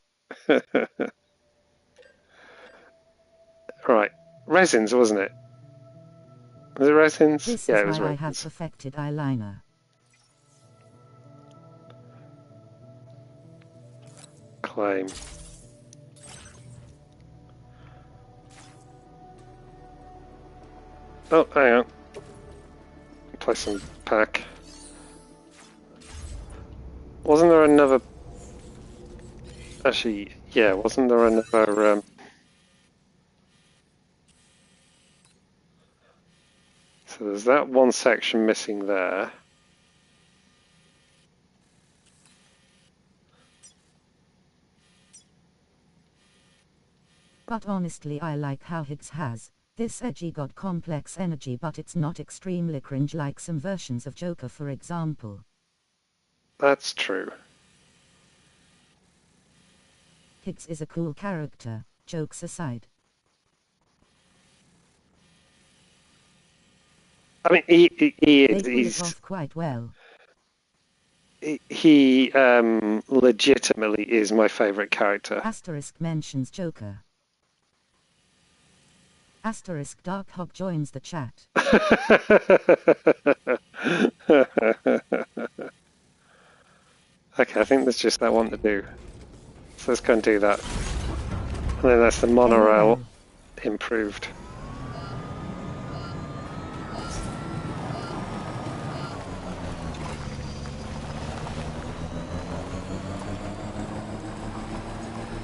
Speaker 1: Right. Resins, wasn't it? Was it resins?
Speaker 2: This
Speaker 1: yeah,
Speaker 2: is
Speaker 1: it was
Speaker 2: why
Speaker 1: resins.
Speaker 2: I have perfected eyeliner.
Speaker 1: Claim. Oh, hang on. Play some pack. Wasn't there another... Actually, yeah, wasn't there another... So there's that one section missing there.
Speaker 2: But honestly, I like how Higgs has this edgy got complex energy, but it's not extremely cringe like some versions of Joker, for example.
Speaker 1: That's true.
Speaker 2: Higgs is a cool character, jokes aside.
Speaker 1: I mean, he's
Speaker 2: off quite well.
Speaker 1: He legitimately is my favourite character.
Speaker 2: Asterisk mentions Joker. Asterisk Dark Hog joins the chat.
Speaker 1: Okay, I think there's just that one to do. So let's go and do that. And then that's the monorail improved.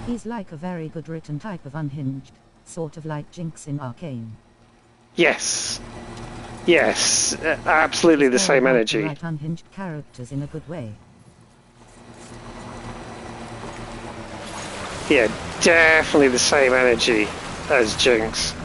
Speaker 2: He's like a very good written type of unhinged, sort of like Jinx in Arcane.
Speaker 1: Yes. Yes, absolutely the same energy.
Speaker 2: Write unhinged characters in a good way.
Speaker 1: Yeah, definitely the same energy as Jinx.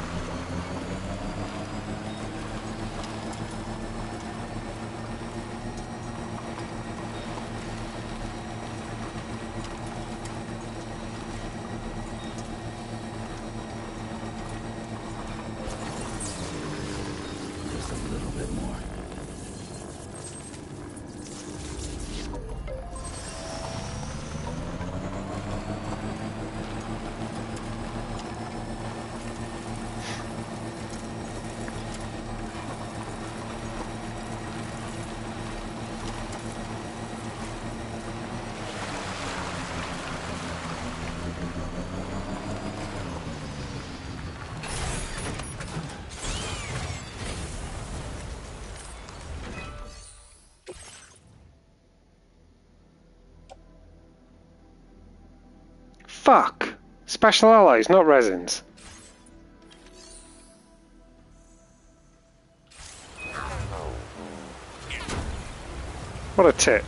Speaker 1: Fuck! Special alloys, not resins. What a tit.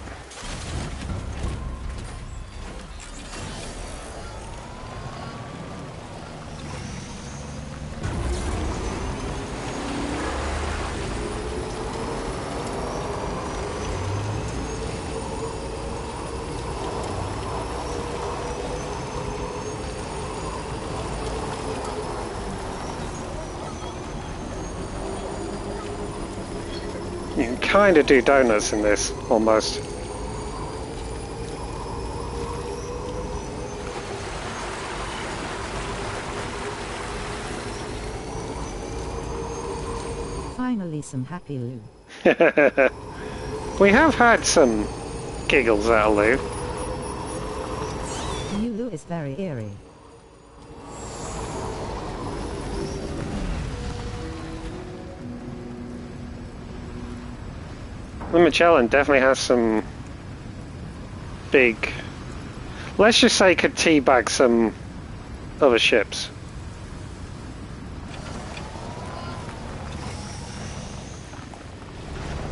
Speaker 1: You can kind of do donuts in this, almost.
Speaker 2: Finally some happy Lou.
Speaker 1: We have had some giggles out of Lou.
Speaker 2: New Lou is very eerie.
Speaker 1: The Magellan definitely has some big... Let's just say could teabag some other ships.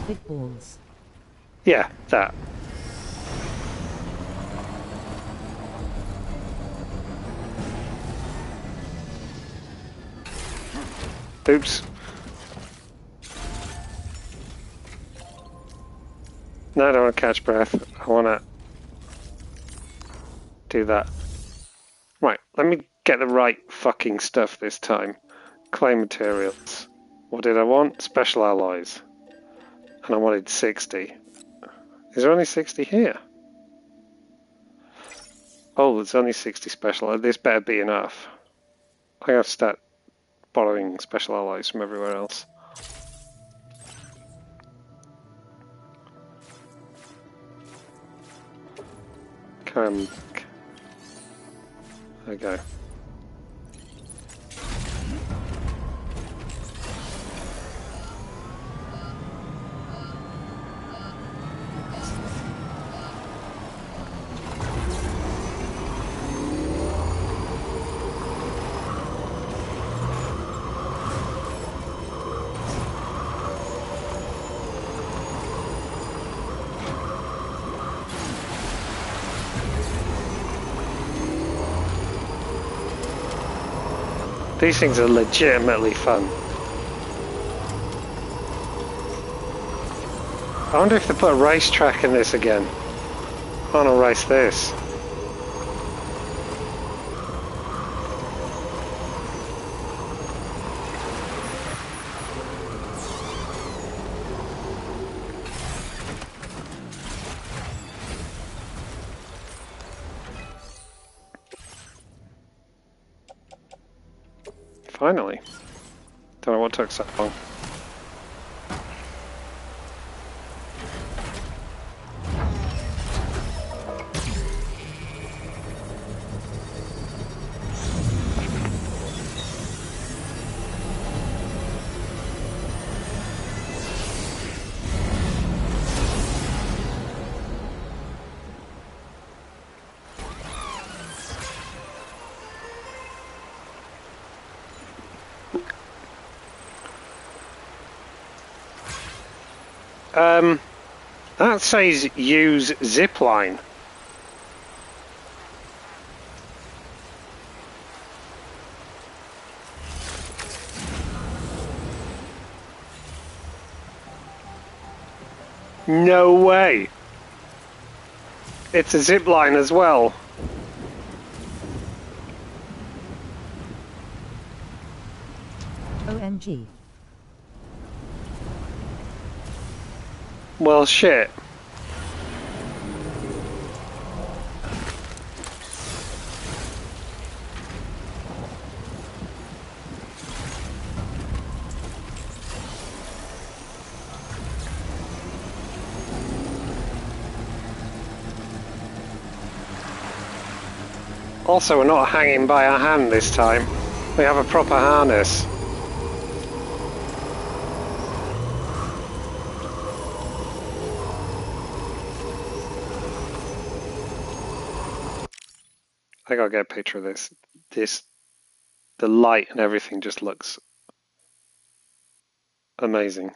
Speaker 2: Big balls.
Speaker 1: Yeah, that. Oops. No, I don't want to catch breath. I want to do that. Right, let me get the right fucking stuff this time. Clay materials. What did I want? Special alloys. And I wanted 60. Is there only 60 here? Oh, there's only 60 special. This better be enough. I have to start borrowing special alloys from everywhere else. Come. There we go. These things are legitimately fun. I wonder if they put a racetrack in this again. I want to race this. Finally. Don't know what took so long. That says use zipline. No way. It's a zipline as well.
Speaker 2: OMG.
Speaker 1: Well, shit. Also, we're not hanging by our hand this time. We have a proper harness. I gotta get a picture of this. The light and everything just looks amazing.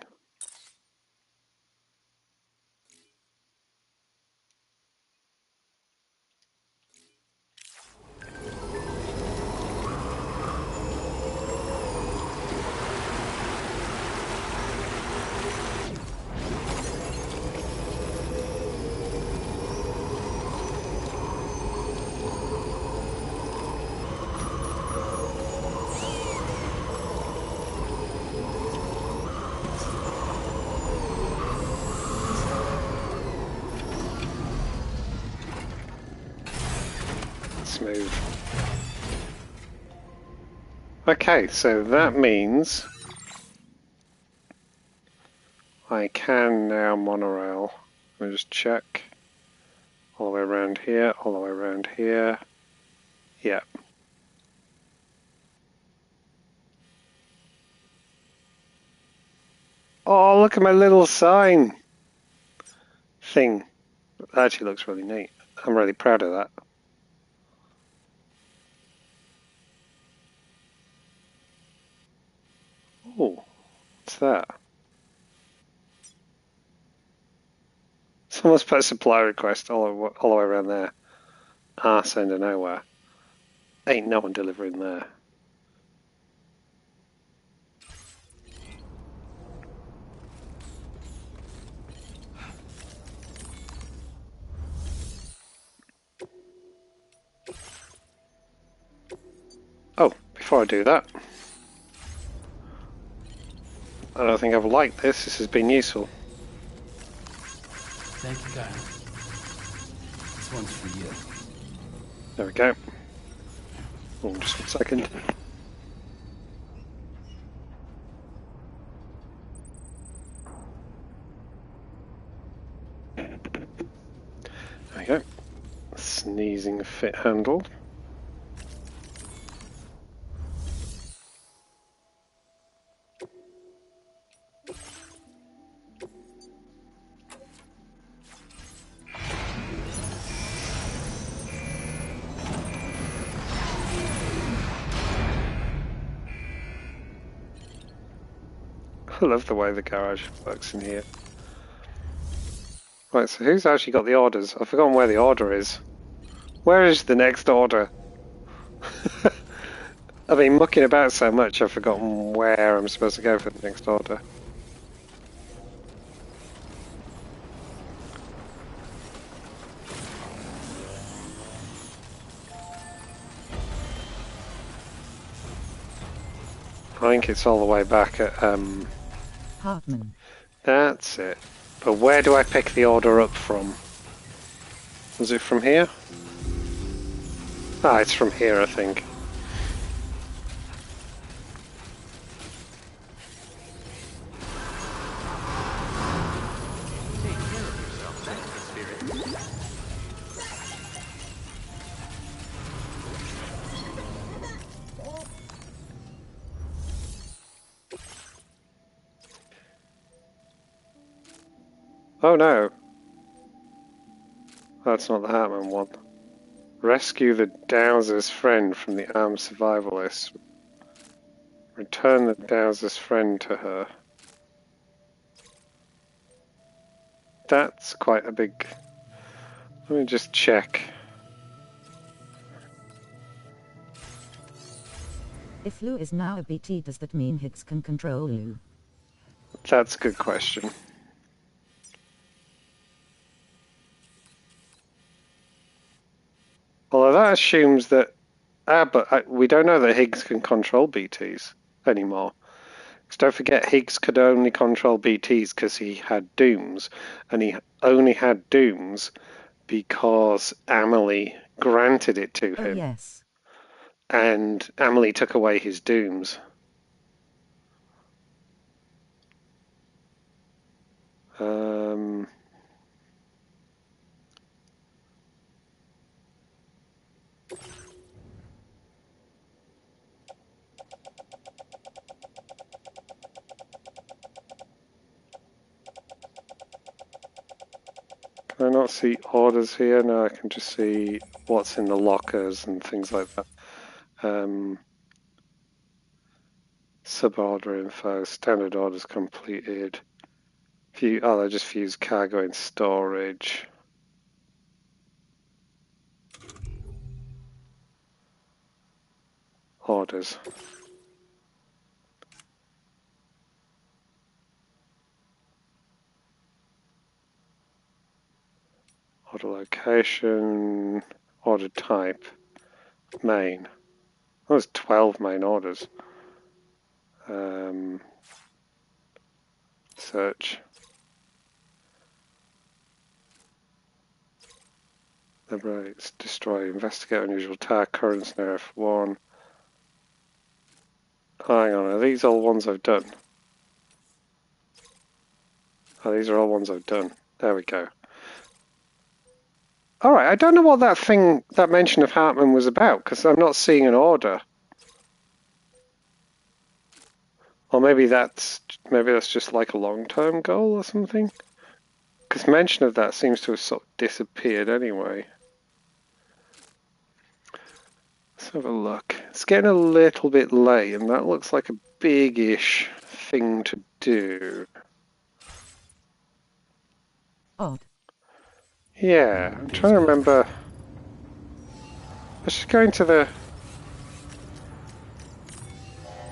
Speaker 1: Smooth. Okay, so that means I can now monorail. Let me just check. All the way around here, all the way around here. Yeah. Oh, look at my little sign thing. That actually looks really neat. I'm really proud of that. Oh, what's that? Someone's put a supply request all the way around there. Arse end of nowhere. Ain't no one delivering there. Oh, before I do that, I don't think I've liked this. This has been useful.
Speaker 11: Thank you, Kyle. This one's for you.
Speaker 1: There we go. Oh, just 1 second. There we go. Sneezing fit handle. I love the way the garage works in here. Right, so who's actually got the orders? I've forgotten where the order is. Where is the next order? I've been mucking about so much I've forgotten where I'm supposed to go for the next order. I think it's all the way back at
Speaker 2: Hartman.
Speaker 1: That's it. But where do I pick the order up from? Was it from here? Ah, it's from here, I think. Oh no. That's not the Hartman one. Rescue the Dowser's friend from the armed survivalist. Return the Dowser's friend to her. That's quite a big... Let me just check.
Speaker 2: If Lou is now a BT, does that mean Higgs can control Lou?
Speaker 1: That's a good question. Although that assumes that... but we don't know that Higgs can control BTs anymore. Because don't forget, Higgs could only control BTs because he had dooms. And he only had dooms because Amelie granted it to him.
Speaker 2: Oh, yes.
Speaker 1: And Amelie took away his dooms. Can I not see orders here? No, I can just see what's in the lockers and things like that. Suborder info, standard orders completed. They just fuse cargo in storage. Orders. Order location, order type, main. Oh, there's 12 main orders. Search. Liberate, destroy, investigate unusual tower currents in F1. Hang on, are these all ones I've done? Oh, these are all ones I've done. There we go. Alright, I don't know what that mention of Hartman was about, because I'm not seeing an order. Or maybe that's just like a long-term goal or something? Because mention of that seems to have sort of disappeared anyway. Let's have a look. It's getting a little bit late, and that looks like a big-ish thing to do.
Speaker 2: Odd.
Speaker 1: Yeah, I'm trying to remember. Let's just go into the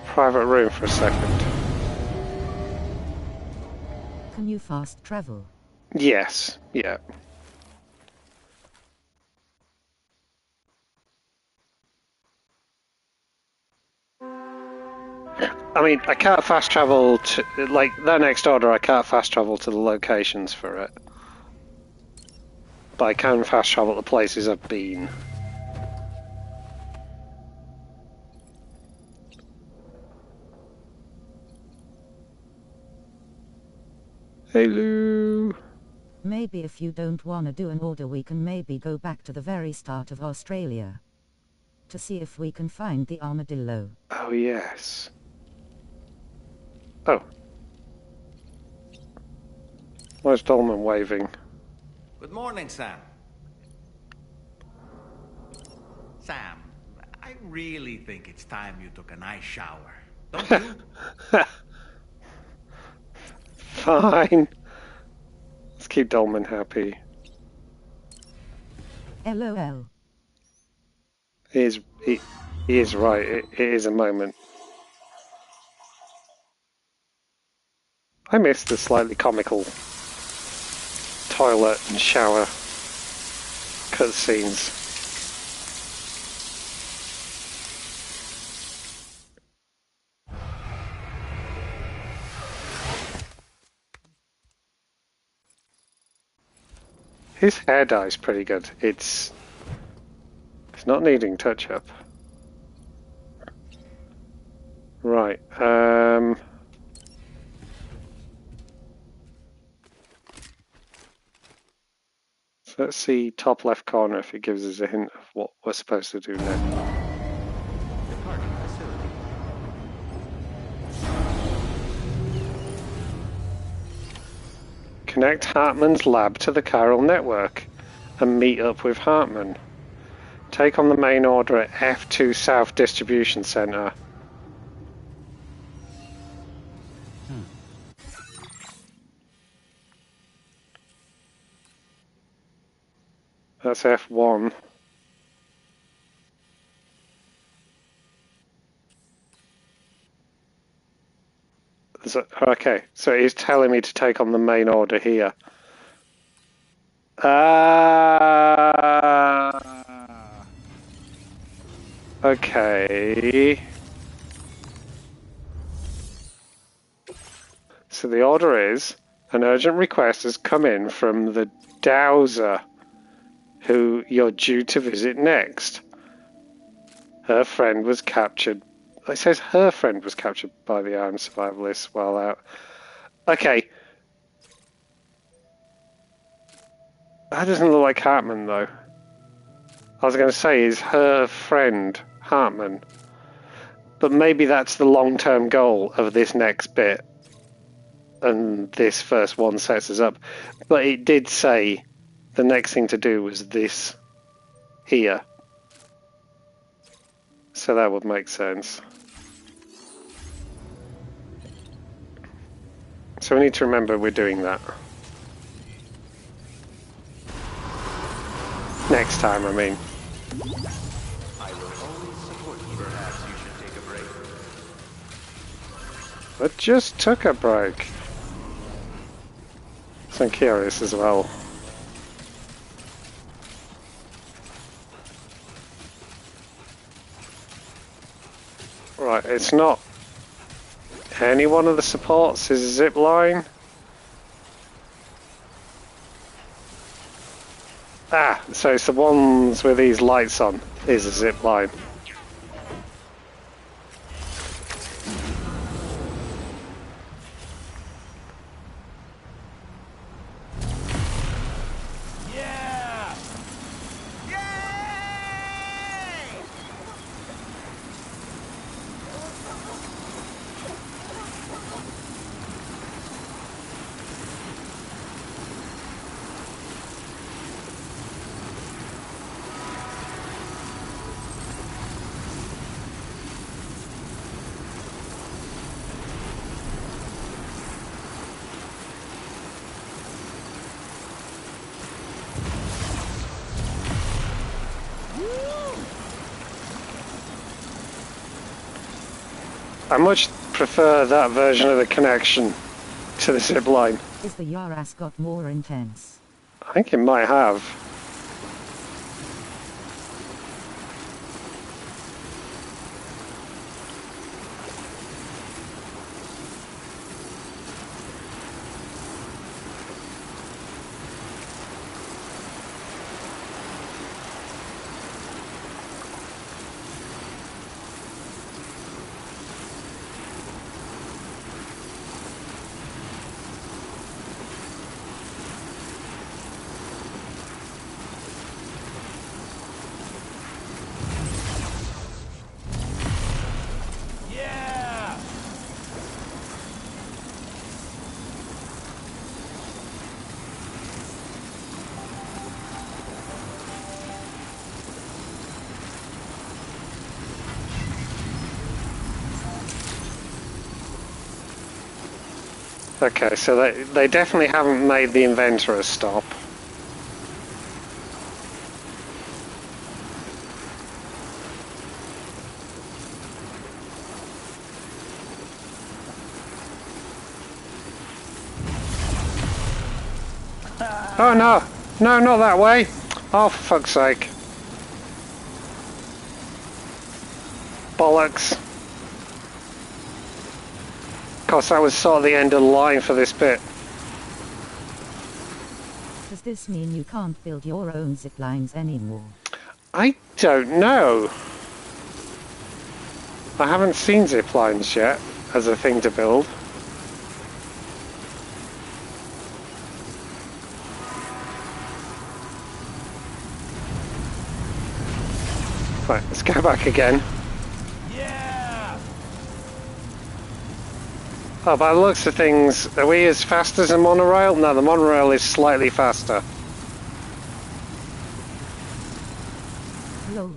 Speaker 1: private room for a second.
Speaker 2: Can you fast travel?
Speaker 1: Yes, yeah. I mean, I can't fast travel to, like, that next order, I can't fast travel to the locations for it. But I can fast travel to places I've been. Hello!
Speaker 2: Maybe if you don't wanna do an order, we can maybe go back to the very start of Australia. To see if we can find the armadillo.
Speaker 1: Oh, yes. Oh. Where's Dolman waving?
Speaker 3: Good morning, Sam. Sam, I really think it's time you took a nice shower. Don't you?
Speaker 1: Fine. Let's keep Dolman happy.
Speaker 2: LOL.
Speaker 1: He is right. It is a moment. I miss the slightly comical toilet and shower cutscenes. His hair dye's pretty good. It's not needing touch-up. Right, so let's see top left corner if it gives us a hint of what we're supposed to do next. Connect Hartman's lab to the chiral network and meet up with Hartman. Take on the main order at F2 South Distribution Center. That's F1. Okay, so he's telling me to take on the main order here. Okay. So the order is, an urgent request has come in from the Dowser, who you're due to visit next. Her friend was captured. It says her friend was captured by the armed survivalists while out. Okay. That doesn't look like Hartman, though. I was going to say, is her friend Hartman? But maybe that's the long-term goal of this next bit. And this first one sets us up. But it did say the next thing to do was this here. So that would make sense. So we need to remember we're doing that. Next time, I mean.
Speaker 8: I will always support you. Perhaps you should take a break.
Speaker 1: But just took a break. So I'm curious as well. Right, it's not any one of the supports is a zip line. Ah, so it's the ones with these lights on is a zip line. I much prefer that version of the connection to the zip line.
Speaker 2: Is the Yaras got more intense?
Speaker 1: I think it might have. Okay, so they definitely haven't made the inventor a stop. Oh no! No, not that way! Oh, for fuck's sake. Bollocks. Of course, that was sort of the end of the line for this bit.
Speaker 2: Does this mean you can't build your own zip lines anymore?
Speaker 1: I don't know. I haven't seen zip lines yet as a thing to build. Right, let's go back again.
Speaker 11: Yeah!
Speaker 1: Oh, by the looks of things, are we as fast as a monorail? No, the monorail is slightly faster.
Speaker 2: Lol.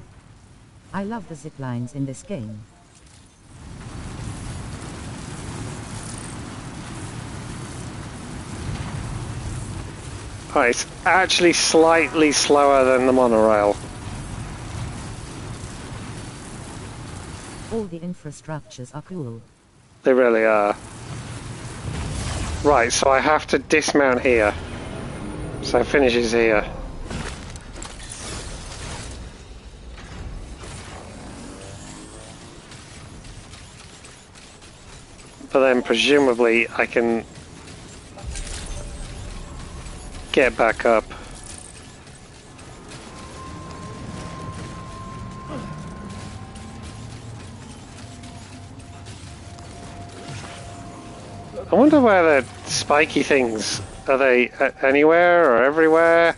Speaker 2: I love the zip lines in this game.
Speaker 1: Oh, it's actually slightly slower than the monorail.
Speaker 2: All the infrastructures are cool.
Speaker 1: They really are. Right, so I have to dismount here. So it finishes here. But then presumably I can get back up. I wonder where the spiky things are. They anywhere or everywhere?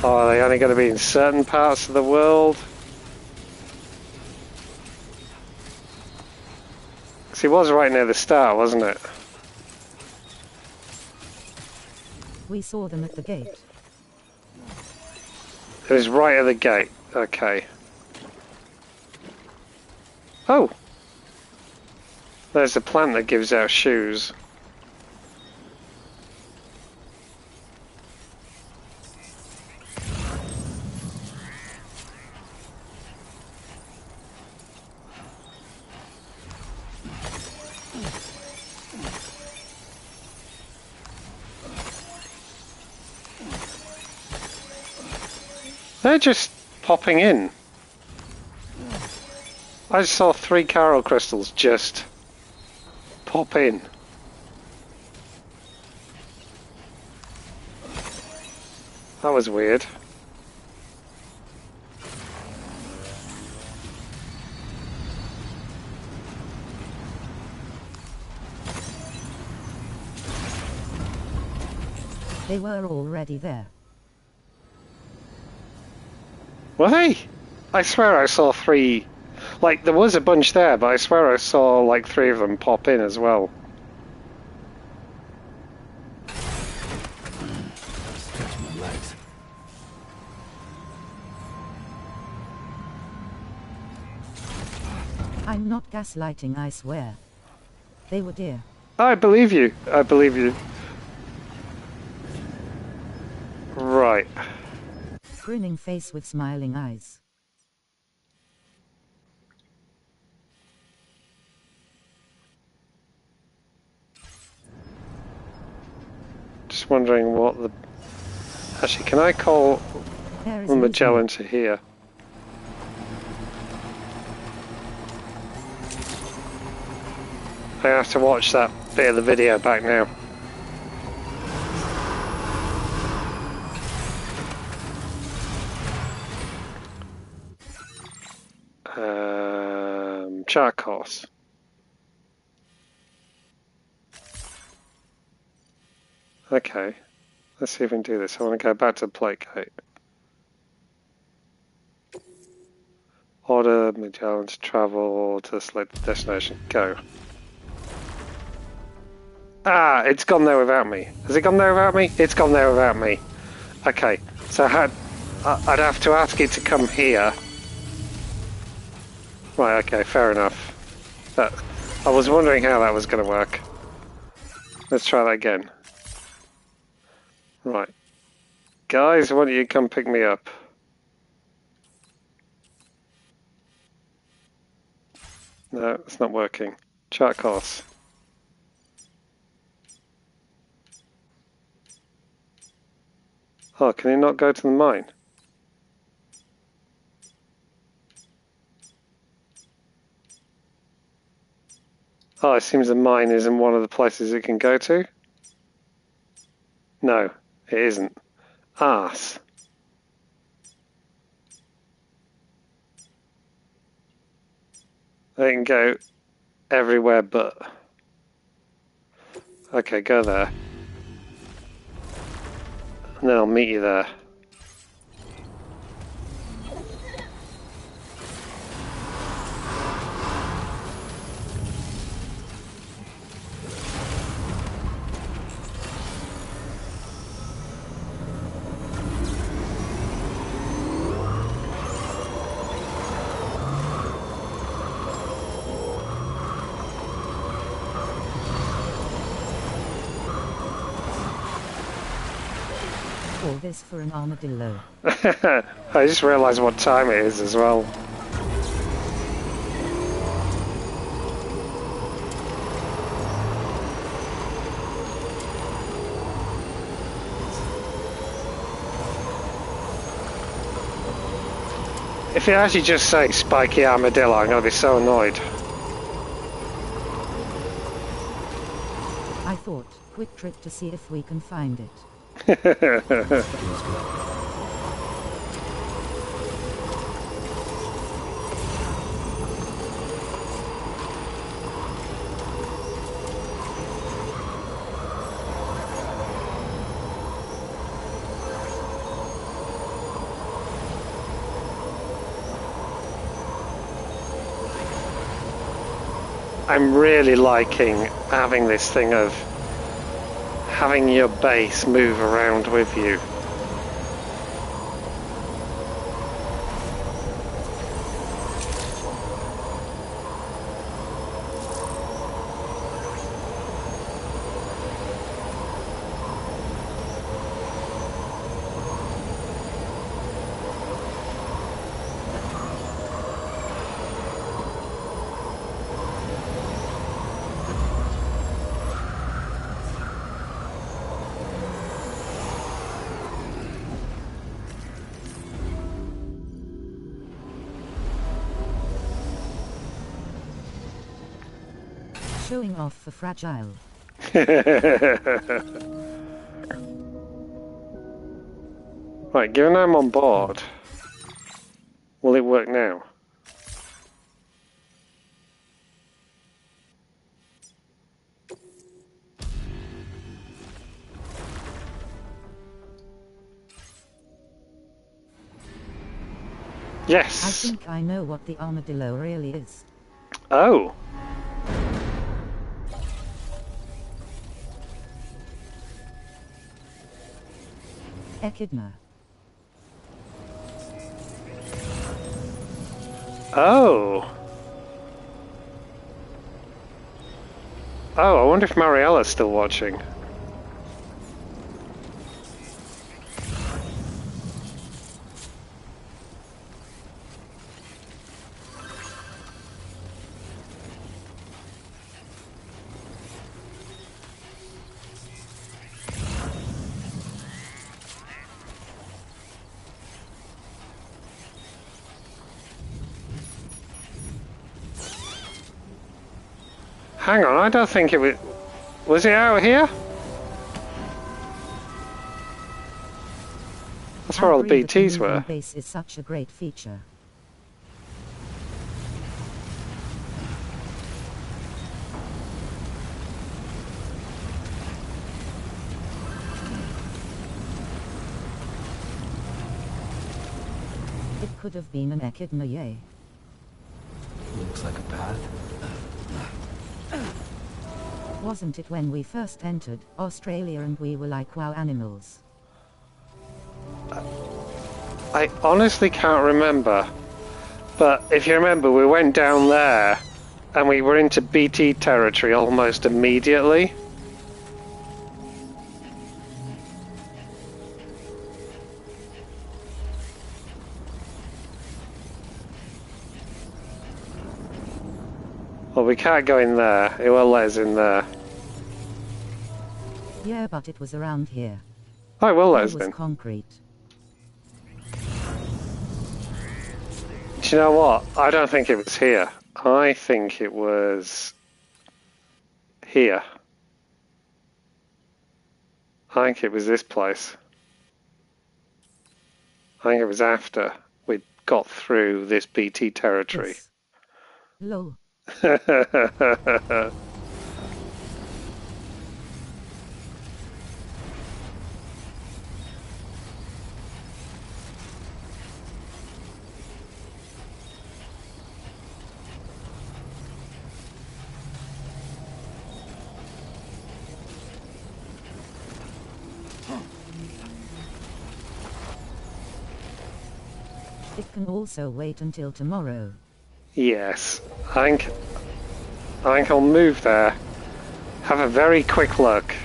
Speaker 1: Or are they only going to be in certain parts of the world? Because it was right near the start, wasn't it?
Speaker 2: We saw them at the gate.
Speaker 1: It was right at the gate. Okay. Oh! There's a plant that gives out shoes. They're just popping in. I just saw 3 coral crystals just pop in. That was weird.
Speaker 2: They were already there.
Speaker 1: Were they? I swear I saw 3. Like, there was a bunch there, but I swear I saw like 3 of them pop in as well.
Speaker 11: Stretch my legs.
Speaker 2: I'm not gaslighting, I swear. They were dear.
Speaker 1: I believe you. I believe you. Right.
Speaker 2: Grinning face with smiling eyes.
Speaker 1: Just wondering what the... Actually, can I call the Magellan to here? I have to watch that bit of the video back now. Chart course. Okay, let's see if we can do this. I want to go back to the plate gate. Order Magellan to travel to the selected destination. Go. Ah, it's gone there without me. Has it gone there without me? It's gone there without me. Okay, so I'd have to ask it to come here. Right, okay, fair enough. I was wondering how that was going to work. Let's try that again. Right. Guys, why don't you come pick me up? No, it's not working. Chart course. Oh, can you not go to the mine? Oh, it seems the mine isn't one of the places it can go to. No, it isn't. Arse. They can go everywhere but. Okay, go there. And then I'll meet you there.
Speaker 2: All this for an armadillo.
Speaker 1: I just realised what time it is as well. If it actually just say spiky armadillo, I'm going to be so annoyed.
Speaker 2: I thought, quick trip to see if we can find it.
Speaker 1: I'm really liking having this thing of having your base move around with you.
Speaker 2: Showing off for fragile.
Speaker 1: Right, given I'm on board, will it work now? Yes!
Speaker 2: I think I know what the armadillo really is.
Speaker 1: Oh!
Speaker 2: Echidna.
Speaker 1: Oh! Oh, I wonder if Mariella's still watching. Hang on, I don't think it was... Was it out here? That's where all the
Speaker 2: I agree that
Speaker 1: BTs
Speaker 2: the
Speaker 1: were.
Speaker 2: moving base is such a great feature. It could have been an echidna, yay.
Speaker 11: Looks like a path.
Speaker 2: Wasn't it when we first entered Australia and we were like, wow, animals?
Speaker 1: I honestly can't remember. But if you remember, we went down there and we were into BT territory almost immediately. Well, we can't go in there. It won't let us in there.
Speaker 2: Yeah, but it was around here.
Speaker 1: Oh, it will let
Speaker 2: There
Speaker 1: us
Speaker 2: was
Speaker 1: in.
Speaker 2: concrete.
Speaker 1: Do you know what? I don't think it was here. I think it was here. I think it was this place. I think it was after we got through this BT territory.
Speaker 2: This. Lol. It can also wait until tomorrow.
Speaker 1: Yes, I think I'll move there. Have a very quick look.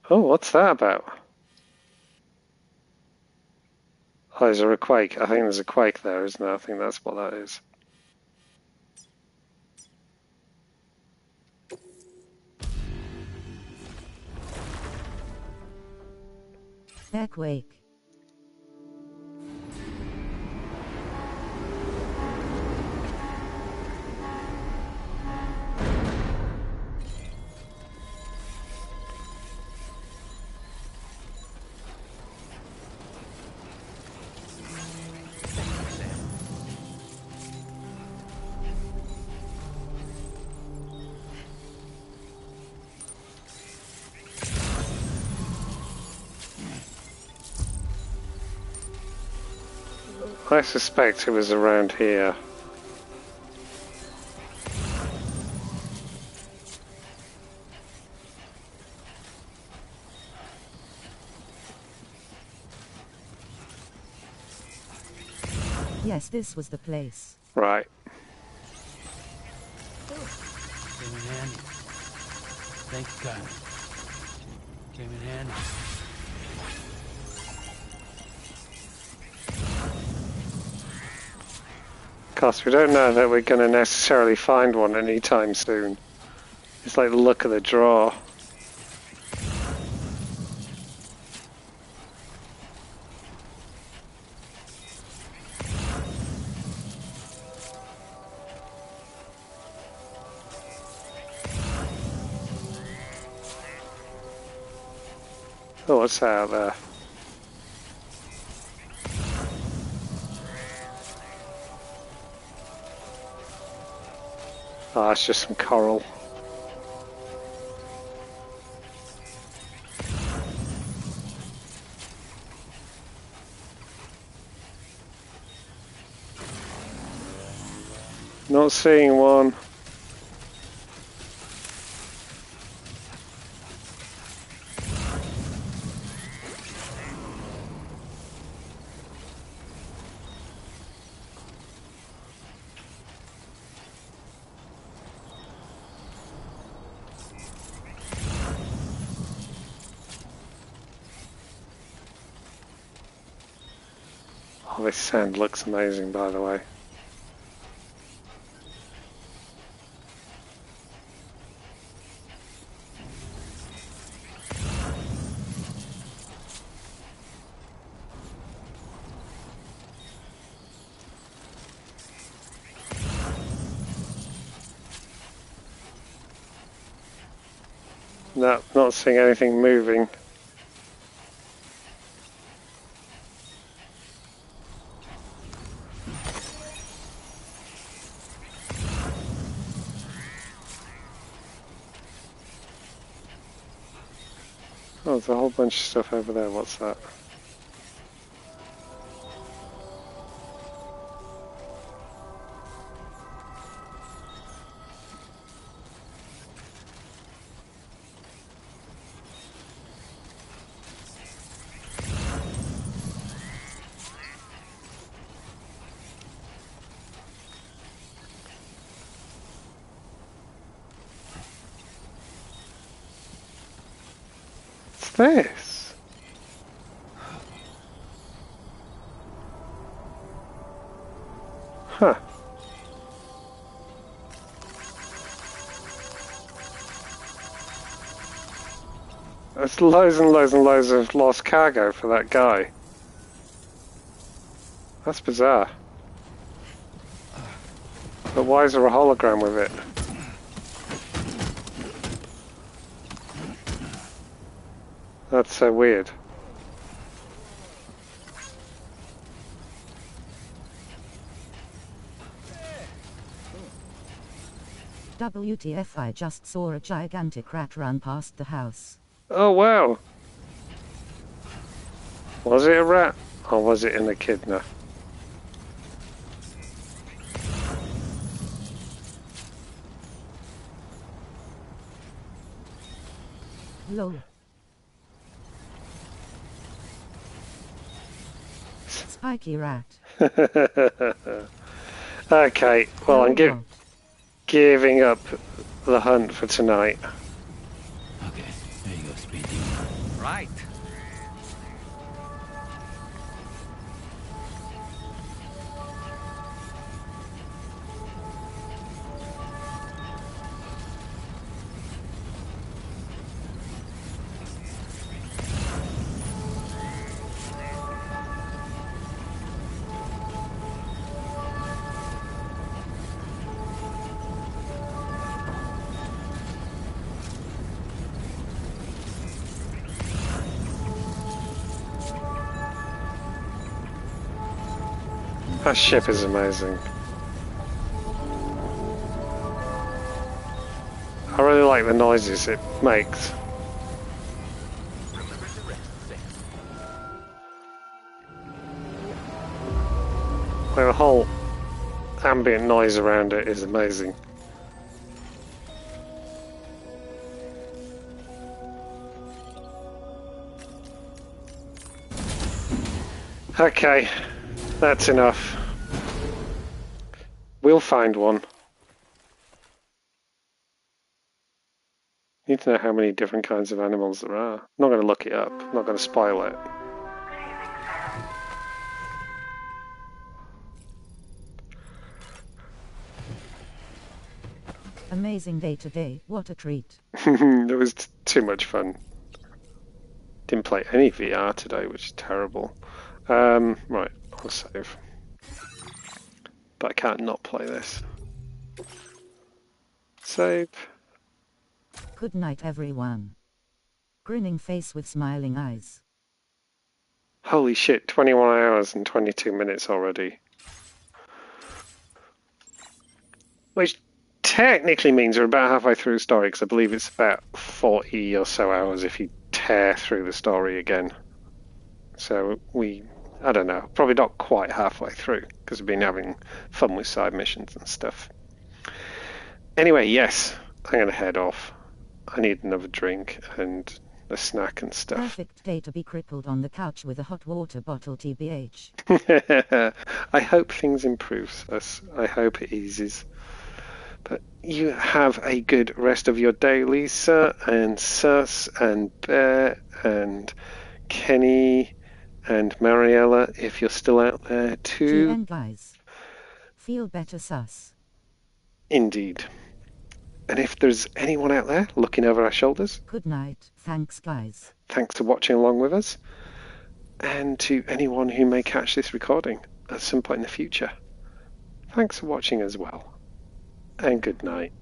Speaker 1: Oh, what's that about? Oh, is there a quake? I think there's a quake there, isn't there? I think that's what that is.
Speaker 2: Earthquake.
Speaker 1: I suspect it was around here.
Speaker 2: Yes, this was the place.
Speaker 1: Right.
Speaker 11: Came in handy. Thank you, God. Came in handy.
Speaker 1: Of course, we don't know that we're going to necessarily find one anytime soon. It's like the luck of the draw. Oh, what's that out there? Oh, it's just some coral. Not seeing one. Oh, this sand looks amazing, by the way. No, not seeing anything moving. Oh, there's a whole bunch of stuff over there. What's that? What's this? Huh. There's loads and loads and loads of lost cargo for that guy. That's bizarre. But why is there a hologram with it? That's so weird.
Speaker 2: WTF, I just saw a gigantic rat run past the house.
Speaker 1: Oh wow! Was it a rat? Or was it an echidna?
Speaker 2: Lol. Spiky rat.
Speaker 1: Okay, well I'm giving up the hunt for tonight.
Speaker 11: Okay, there you go, Speedy.
Speaker 3: Right.
Speaker 1: That ship is amazing. I really like the noises it makes. Like the whole ambient noise around it is amazing. Okay, that's enough. We'll find one. Need to know how many different kinds of animals there are. I'm not going to look it up. I'm not going to spoil it.
Speaker 2: Amazing day today. What a treat.
Speaker 1: It was too much fun. Didn't play any VR today, which is terrible. Right, I'll save. But I can't not play this. Save.
Speaker 2: Good night, everyone. Grinning face with smiling eyes.
Speaker 1: Holy shit, 21 hours and 22 minutes already. Which technically means we're about halfway through the story, because I believe it's about 40 or so hours if you tear through the story again. So I don't know, probably not quite halfway through, because we've been having fun with side missions and stuff. Anyway, yes, I'm going to head off. I need another drink and a snack and stuff.
Speaker 2: Perfect day to be crippled on the couch with a hot water bottle, TBH.
Speaker 1: I hope things improve, Sus. I hope it eases. But you have a good rest of your day, Lisa, and Sus, and Bear, and Kenny, and Mariella, if you're still out there too.
Speaker 2: GN guys. Feel better, Sus.
Speaker 1: Indeed. And if there's anyone out there looking over our shoulders,
Speaker 2: good night. Thanks, guys.
Speaker 1: Thanks for watching along with us. And to anyone who may catch this recording at some point in the future, thanks for watching as well. And good night.